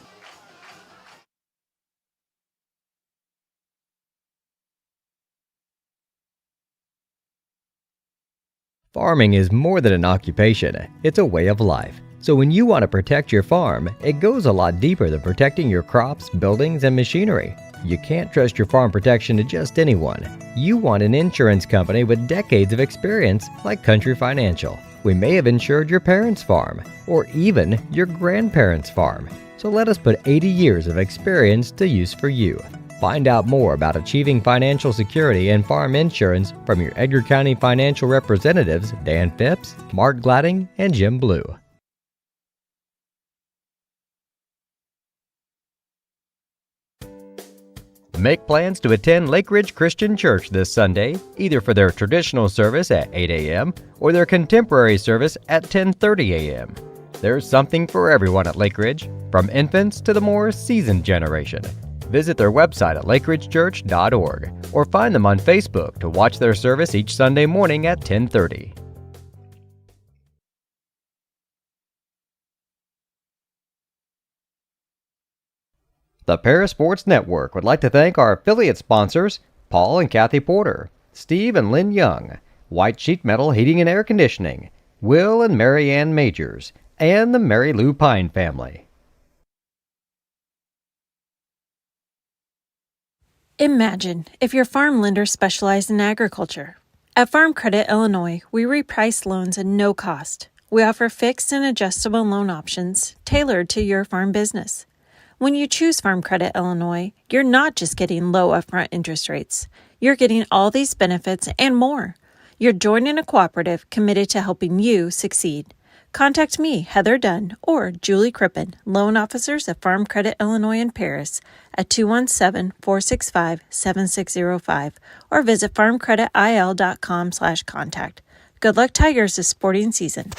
Farming is more than an occupation. It's a way of life. So when you want to protect your farm, it goes a lot deeper than protecting your crops, buildings, and machinery. You can't trust your farm protection to just anyone. You want an insurance company with decades of experience like Country Financial. We may have insured your parents' farm, or even your grandparents' farm. So let us put 80 years of experience to use for you. Find out more about achieving financial security and farm insurance from your Edgar County financial representatives, Dan Phipps, Mark Gladding, and Jim Blue. Make plans to attend Lake Ridge Christian Church this Sunday, either for their traditional service at 8 a.m. or their contemporary service at 10:30 a.m. There's something for everyone at Lake Ridge, from infants to the more seasoned generation. Visit their website at lakeridgechurch.org or find them on Facebook to watch their service each Sunday morning at 10:30. The Paris Sports Network would like to thank our affiliate sponsors, Paul and Kathy Porter, Steve and Lynn Young, White Sheet Metal Heating and Air Conditioning, Will and Mary Ann Majors, and the Mary Lou Pine family. Imagine if your farm lender specialized in agriculture. At Farm Credit Illinois, we reprice loans at no cost. We offer fixed and adjustable loan options tailored to your farm business. When you choose Farm Credit Illinois, you're not just getting low upfront interest rates. You're getting all these benefits and more. You're joining a cooperative committed to helping you succeed. Contact me, Heather Dunn, or Julie Crippen, loan officers at Farm Credit Illinois in Paris at 217-465-7605 or visit farmcreditil.com/contact. Good luck, Tigers, this sporting season.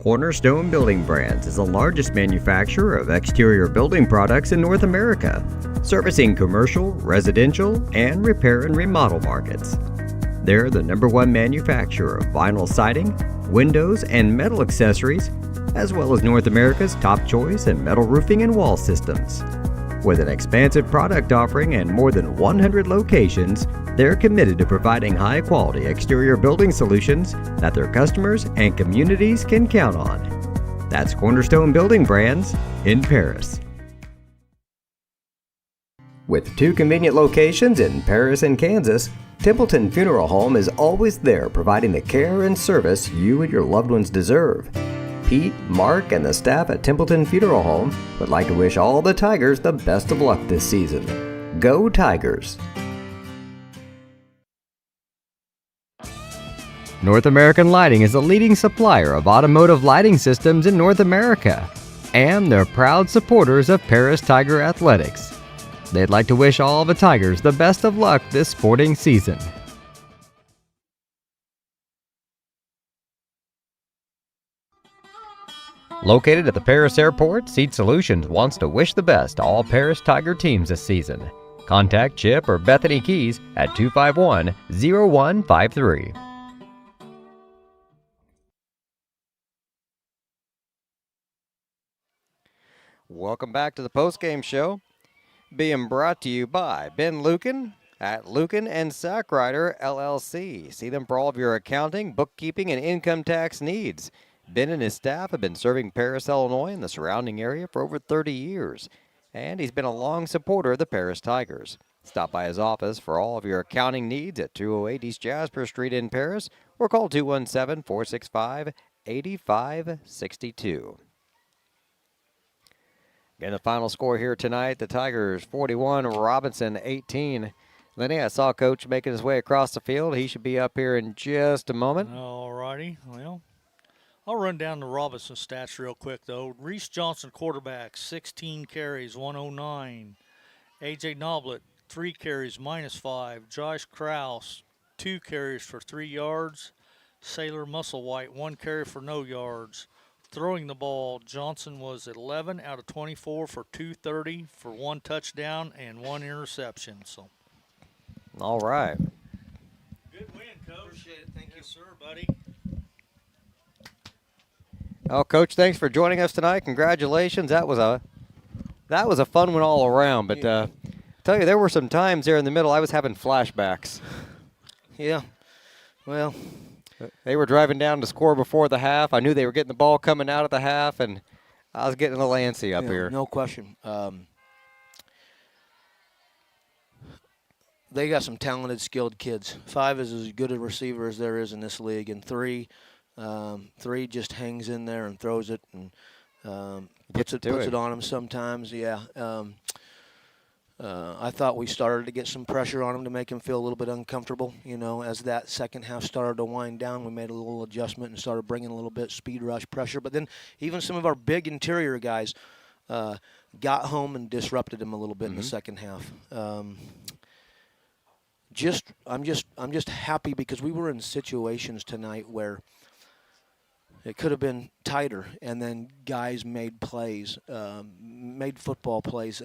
Cornerstone Building Brands is the largest manufacturer of exterior building products in North America, servicing commercial, residential, and repair and remodel markets. They're the #1 manufacturer of vinyl siding, windows, and metal accessories, as well as North America's top choice in metal roofing and wall systems. With an expansive product offering and more than 100 locations, they're committed to providing high-quality exterior building solutions that their customers and communities can count on. That's Cornerstone Building Brands in Paris. With 2 convenient locations in Paris and Kansas, Templeton Funeral Home is always there providing the care and service you and your loved ones deserve. Pete, Mark, and the staff at Templeton Funeral Home would like to wish all the Tigers the best of luck this season. Go Tigers! North American Lighting is a leading supplier of automotive lighting systems in North America, and they're proud supporters of Paris Tiger Athletics. They'd like to wish all the Tigers the best of luck this sporting season. Located at the Paris Airport, Seat Solutions wants to wish the best to all Paris Tiger teams this season. Contact Chip or Bethany Keys at 251-0153. Welcome back to the postgame show, being brought to you by Ben Lucan, at Lucan and Sackrider LLC. See them for all of your accounting, bookkeeping, and income tax needs. Ben and his staff have been serving Paris, Illinois and the surrounding area for over 30 years, and he's been a long supporter of the Paris Tigers. Stop by his office for all of your accounting needs at 208 East Jasper Street in Paris, or call 217-465-8562. Again, the final score here tonight, the Tigers 41, Robinson 18. Lenny, I saw Coach making his way across the field. He should be up here in just a moment. All righty. Well, I'll run down the Robinson stats real quick, though. Reese Johnson, quarterback, 16 carries, 109. A.J. Noblet, 3 carries, -5. Josh Krause, 2 carries for 3 yards. Sailor Musselwhite, 1 carry for no yards. Throwing the ball, Johnson was 11 out of 24 for 230 for 1 touchdown and 1 interception. So, all right. good win, Coach. Appreciate it. Thank you, sir, buddy. Oh, Coach, thanks for joining us tonight. Congratulations. That was a fun one all around. But tell you, there were some times there in the middle I was having flashbacks. Yeah. Well, they were driving down to score before the half. I knew they were getting the ball coming out of the half, and I was getting a little antsy up here. No question. They got some talented, skilled kids. 5 is as good a receiver as there is in this league, and 3 just hangs in there and throws it and puts it on him sometimes. Yeah. I thought we started to get some pressure on him to make him feel a little bit uncomfortable. You know, as that second half started to wind down, we made a little adjustment and started bringing a little bit speed rush pressure. But then even some of our big interior guys got home and disrupted him a little bit in the second half. I'm just happy because we were in situations tonight where it could have been tighter, and then guys made plays, made football plays.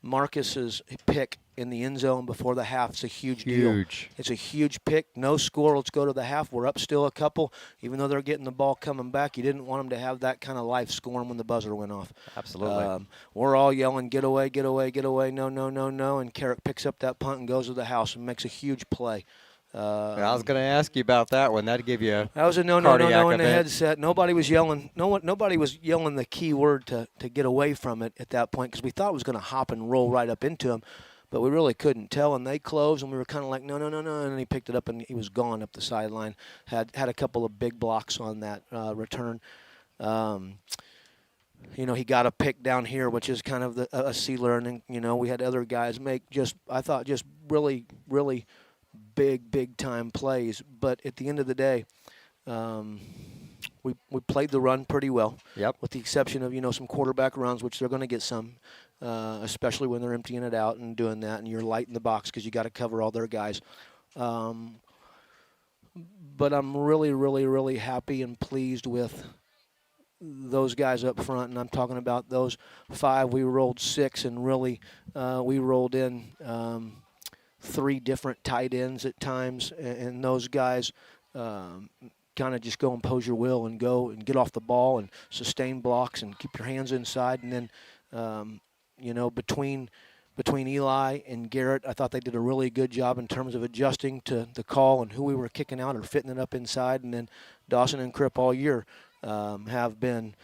Marcus's pick in the end zone before the half is a huge deal. It's a huge pick. No score. Let's go to the half. We're up still a couple. Even though they're getting the ball coming back, you didn't want them to have that kind of life scoring when the buzzer went off. Absolutely. We're all yelling, get away, get away, get away, no, no, no, no. And Carrick picks up that punt and goes to the house and makes a huge play. I was going to ask you about that one. That'd give you that was a no in the headset. Nobody was yelling. Nobody was yelling the key word to get away from it at that point because we thought it was going to hop and roll right up into him, but we really couldn't tell. And they closed, and we were kind of like no. And then he picked it up and he was gone up the sideline. Had a couple of big blocks on that return. You know, he got a pick down here, which is kind of a sealer, and then, you know, we had other guys make I thought really, really big time plays. But at the end of the day, we played the run pretty well. Yep. With the exception of, you know, some quarterback runs, which they're going to get some, especially when they're emptying it out and doing that, and you're light in the box because you got to cover all their guys. But I'm really, really, really happy and pleased with those guys up front, and I'm talking about those 5. We rolled 6, and really we rolled in 3 different tight ends at times, and those guys kind of just go impose your will and go and get off the ball and sustain blocks and keep your hands inside. And then, you know, between Eli and Garrett, I thought they did a really good job in terms of adjusting to the call and who we were kicking out or fitting it up inside. And then Dawson and Kripp all year have been,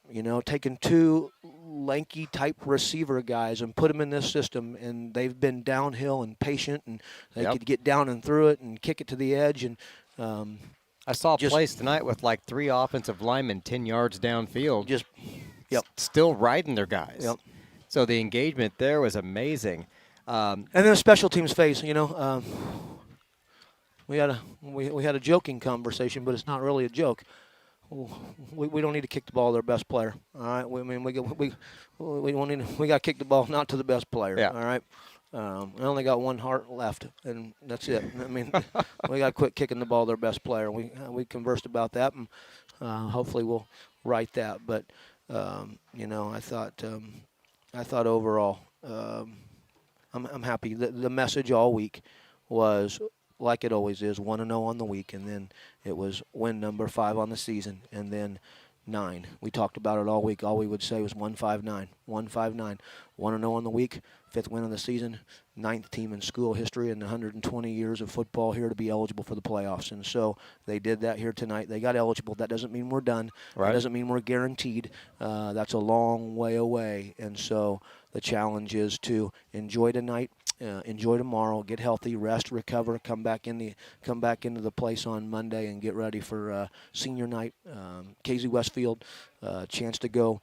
you know, taking 2 lanky type receiver guys and put them in this system, and they've been downhill and patient, and they could get down and through it and kick it to the edge. And I saw plays tonight with like 3 offensive linemen 10 yards downfield. Still riding their guys. Yep. So the engagement there was amazing. And then a special teams phase, you know. We had a joking conversation, but it's not really a joke. We don't need to kick the ball to their best player. All right. We got to kick the ball not to the best player. Yeah. All right. I only got 1 heart left, and that's it. I mean, we got to quit kicking the ball to their best player. We conversed about that, and hopefully we'll right that. But you know, I thought overall, I'm happy. The message all week was, like it always is, 1-0 on the week, and then it was win number 5 on the season, and then 9. We talked about it all week. All we would say was 1-5-9, 1-5-9, 1-0 on the week, 5th win of the season, 9th team in school history in 120 years of football here to be eligible for the playoffs. And so they did that here tonight. They got eligible. That doesn't mean we're done. Right. That doesn't mean we're guaranteed. That's a long way away. And so the challenge is to enjoy tonight, enjoy tomorrow, get healthy, rest, recover, come back into the place on Monday and get ready for senior night. Casey Westfield, chance to go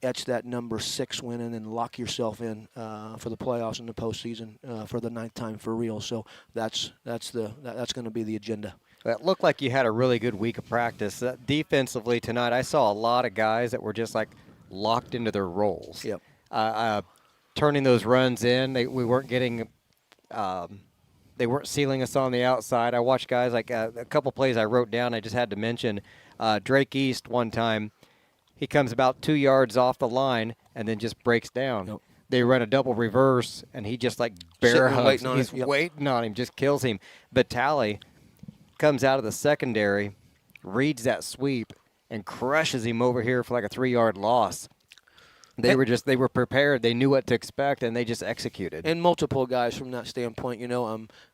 etch that number 6 win in and lock yourself in for the playoffs in the postseason for the 9th time for real. So that's going to be the agenda. It looked like you had a really good week of practice. Defensively tonight, I saw a lot of guys that were just like locked into their roles. Yep. Turning those runs in, we weren't getting. They weren't sealing us on the outside. I watched guys like a couple plays I wrote down. I just had to mention Drake East one time. He comes about 2 yards off the line and then just breaks down. Yep. They run a double reverse, and he just like bear hugs. He's waiting on him, just kills him. Batali comes out of the secondary, reads that sweep, and crushes him over here for like a 3-yard loss. They were prepared. They knew what to expect, and they just executed. And multiple guys from that standpoint, in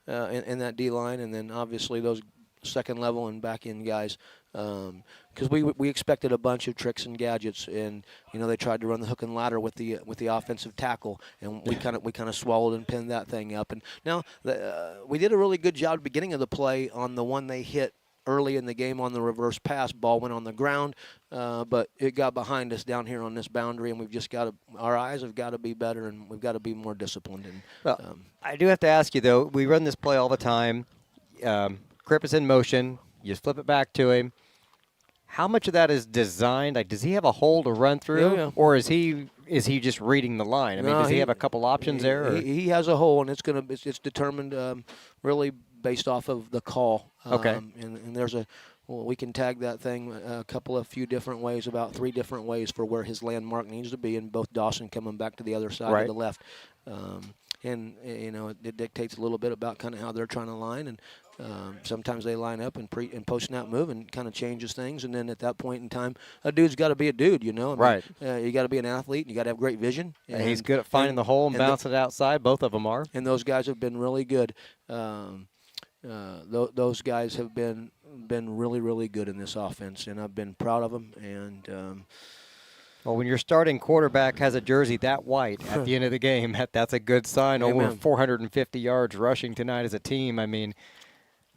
that D-line, and then obviously those second level and back end guys. Because we expected a bunch of tricks and gadgets, and they tried to run the hook and ladder with the offensive tackle, and we kind of swallowed and pinned that thing up. And now we did a really good job at the beginning of the play on the one they hit early in the game on the reverse pass. Ball went on the ground, but it got behind us down here on this boundary, and we've just our eyes have got to be better, and we've got to be more disciplined. And I do have to ask you though. We run this play all the time. Crip is in motion. You flip it back to him. How much of that is designed? Like, does he have a hole to run through, or is he just reading the line? I mean, does he have a couple options there? Or? He has a hole, and it's determined really based off of the call. Okay. And there's we can tag that thing a few different ways, about 3 different ways for where his landmark needs to be, and both Dawson coming back to the other side of the left. And it dictates a little bit about kind of how they're trying to line, and sometimes they line up and post-snap move and kind of changes things. And then at that point in time, a dude's got to be a dude, Right. You got to be an athlete. You got to have great vision. And he's good at finding the hole and bouncing it outside. Both of them are. And those guys have been really good. Those guys have been really, really good in this offense, and I've been proud of them. And well, when your starting quarterback has a jersey that white at the end of the game, that's a good sign. Amen. Over 450 yards rushing tonight as a team. I mean,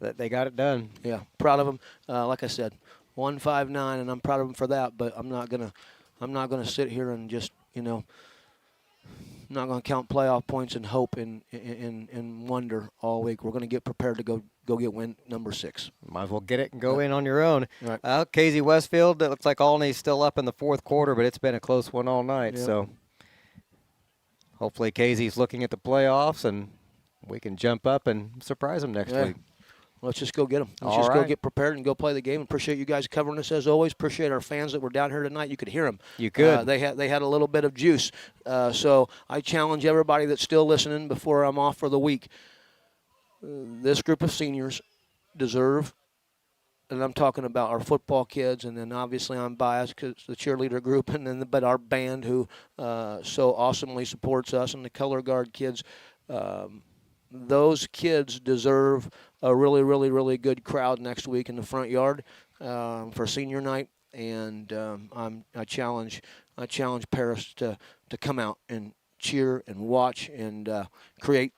they got it done. Yeah, proud of them. Like I said, 159, and I'm proud of them for that. But I'm not gonna sit here and just not gonna count playoff points and hope and wonder all week. We're gonna get prepared to go get win number 6. Might as well get it and go in on your own. Right. Casey Westfield, it looks like Olney's still up in the 4th quarter, but it's been a close one all night. Yep. So hopefully Casey's looking at the playoffs, and we can jump up and surprise them next week. Let's just go get them. Let's go get prepared and go play the game. Appreciate you guys covering us as always. Appreciate our fans that were down here tonight. You could hear them. You could. They had a little bit of juice. So I challenge everybody that's still listening before I'm off for the week. This group of seniors deserve, and I'm talking about our football kids, and then obviously I'm biased because the cheerleader group, but our band who so awesomely supports us, and the color guard kids. Those kids deserve a really, really, really good crowd next week in the front yard for senior night, and I challenge Paris to come out and cheer and watch and create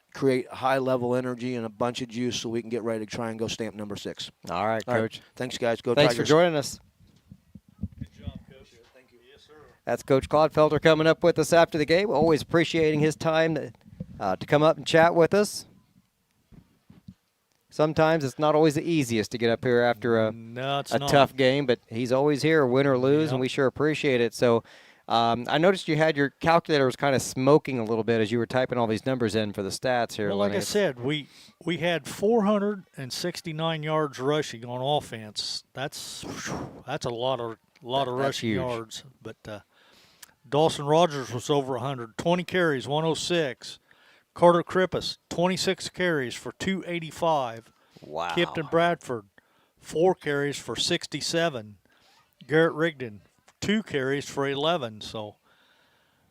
high-level energy and a bunch of juice so we can get ready to try and go stamp number 6. All right, Coach. Thanks, guys. Go Thanks Tigers. for joining us. Good job, Coach. Thank you. Yes, sir. That's Coach Clodfelter coming up with us after the game. Always appreciating his time to come up and chat with us. Sometimes it's not always the easiest to get up here after a tough game, but he's always here, win or lose, and we sure appreciate it. So I noticed you had your calculator was kind of smoking a little bit as you were typing all these numbers in for the stats here. Well, like I said, we had 469 yards rushing on offense. That's a lot of rushing yards. But Dawson Rogers was over 100, 20 carries, 106. Carter Krippus, 26 carries for 285. Wow. Kipton Bradford, 4 carries for 67. Garrett Rigdon, 2 carries for 11. So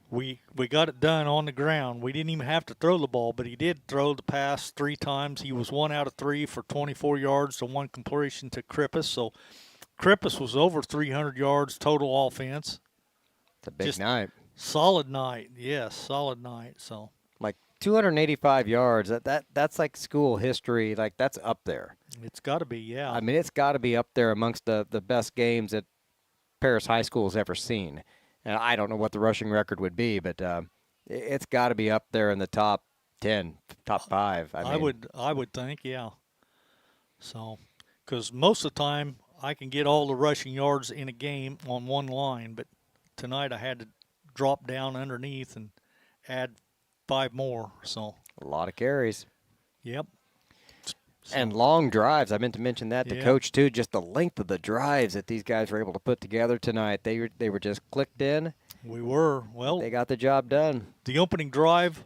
we got it done on the ground. We didn't even have to throw the ball, but he did throw the pass 3 times. He was 1 out of 3 for 24 yards to 1 completion to Krippus. So Krippus was over 300 yards total offense. It's a big night. Solid night, yes, solid night. So like 285 yards. That's like school history. Like that's up there. It's got to be, yeah. I mean, it's got to be up there amongst the best games that Paris High School has ever seen. And I don't know what the rushing record would be, but it's got to be up there in the top 10, top 5. I would think, yeah. So, because most of the time I can get all the rushing yards in a game on one line, but tonight I had to drop down underneath and add 5 more. So a lot of carries. Yep. And long drives. I meant to mention that to Coach, too. Just the length of the drives that these guys were able to put together tonight. They were just clicked in. We were. Well, they got the job done. The opening drive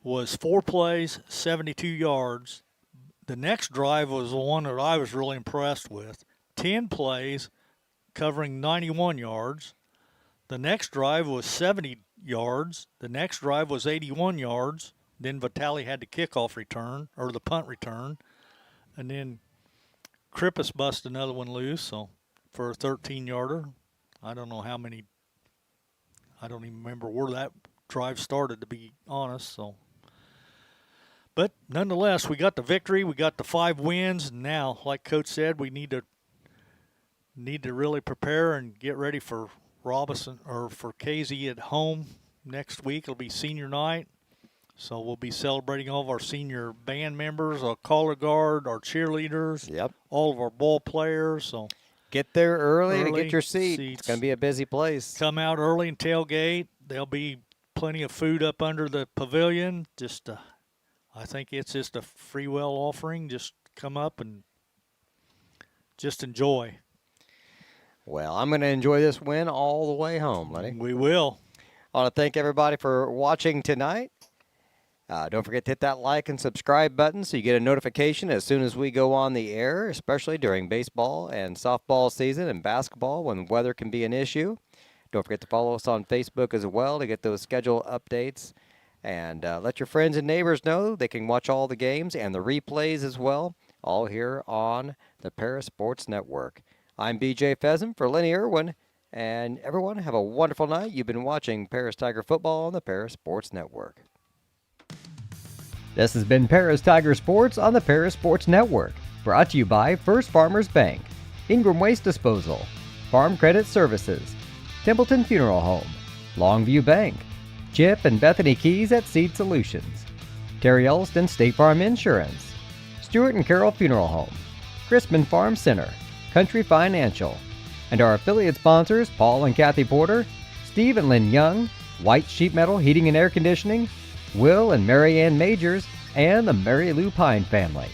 was 4 plays, 72 yards. The next drive was the one that I was really impressed with. 10 plays, covering 91 yards. The next drive was 70 yards. The next drive was 81 yards. Then Vitale had the kickoff return, or the punt return. And then Krippus busted another one loose, so for a 13-yarder. I don't know how many. I don't even remember where that drive started, to be honest. So, but nonetheless, we got the victory. We got the 5 wins. And now, like Coach said, we need to really prepare and get ready for Robinson or for Casey at home next week. It'll be senior night. So we'll be celebrating all of our senior band members, our color guard, our cheerleaders, all of our ball players. So get there early to get your seat. It's going to be a busy place. Come out early and tailgate. There'll be plenty of food up under the pavilion. Just, I think it's just a free will offering. Just come up and just enjoy. Well, I'm going to enjoy this win all the way home, Lenny. We will. I want to thank everybody for watching tonight. Don't forget to hit that like and subscribe button so you get a notification as soon as we go on the air, especially during baseball and softball season and basketball when weather can be an issue. Don't forget to follow us on Facebook as well to get those schedule updates. And let your friends and neighbors know they can watch all the games and the replays as well, all here on the Paris Sports Network. I'm BJ Pheasant for Lenny Irwin, and everyone have a wonderful night. You've been watching Paris Tiger Football on the Paris Sports Network. This has been Paris Tiger Sports on the Paris Sports Network, brought to you by First Farmers Bank, Ingram Waste Disposal, Farm Credit Services, Templeton Funeral Home, Longview Bank, Chip and Bethany Keys at Seed Solutions, Terry Elston State Farm Insurance, Stewart and Carroll Funeral Home, Crispin Farm Center, Country Financial, and our affiliate sponsors Paul and Kathy Porter, Steve and Lynn Young, White Sheet Metal Heating and Air Conditioning, Will and Mary Ann Majors, and the Mary Lou Pine family.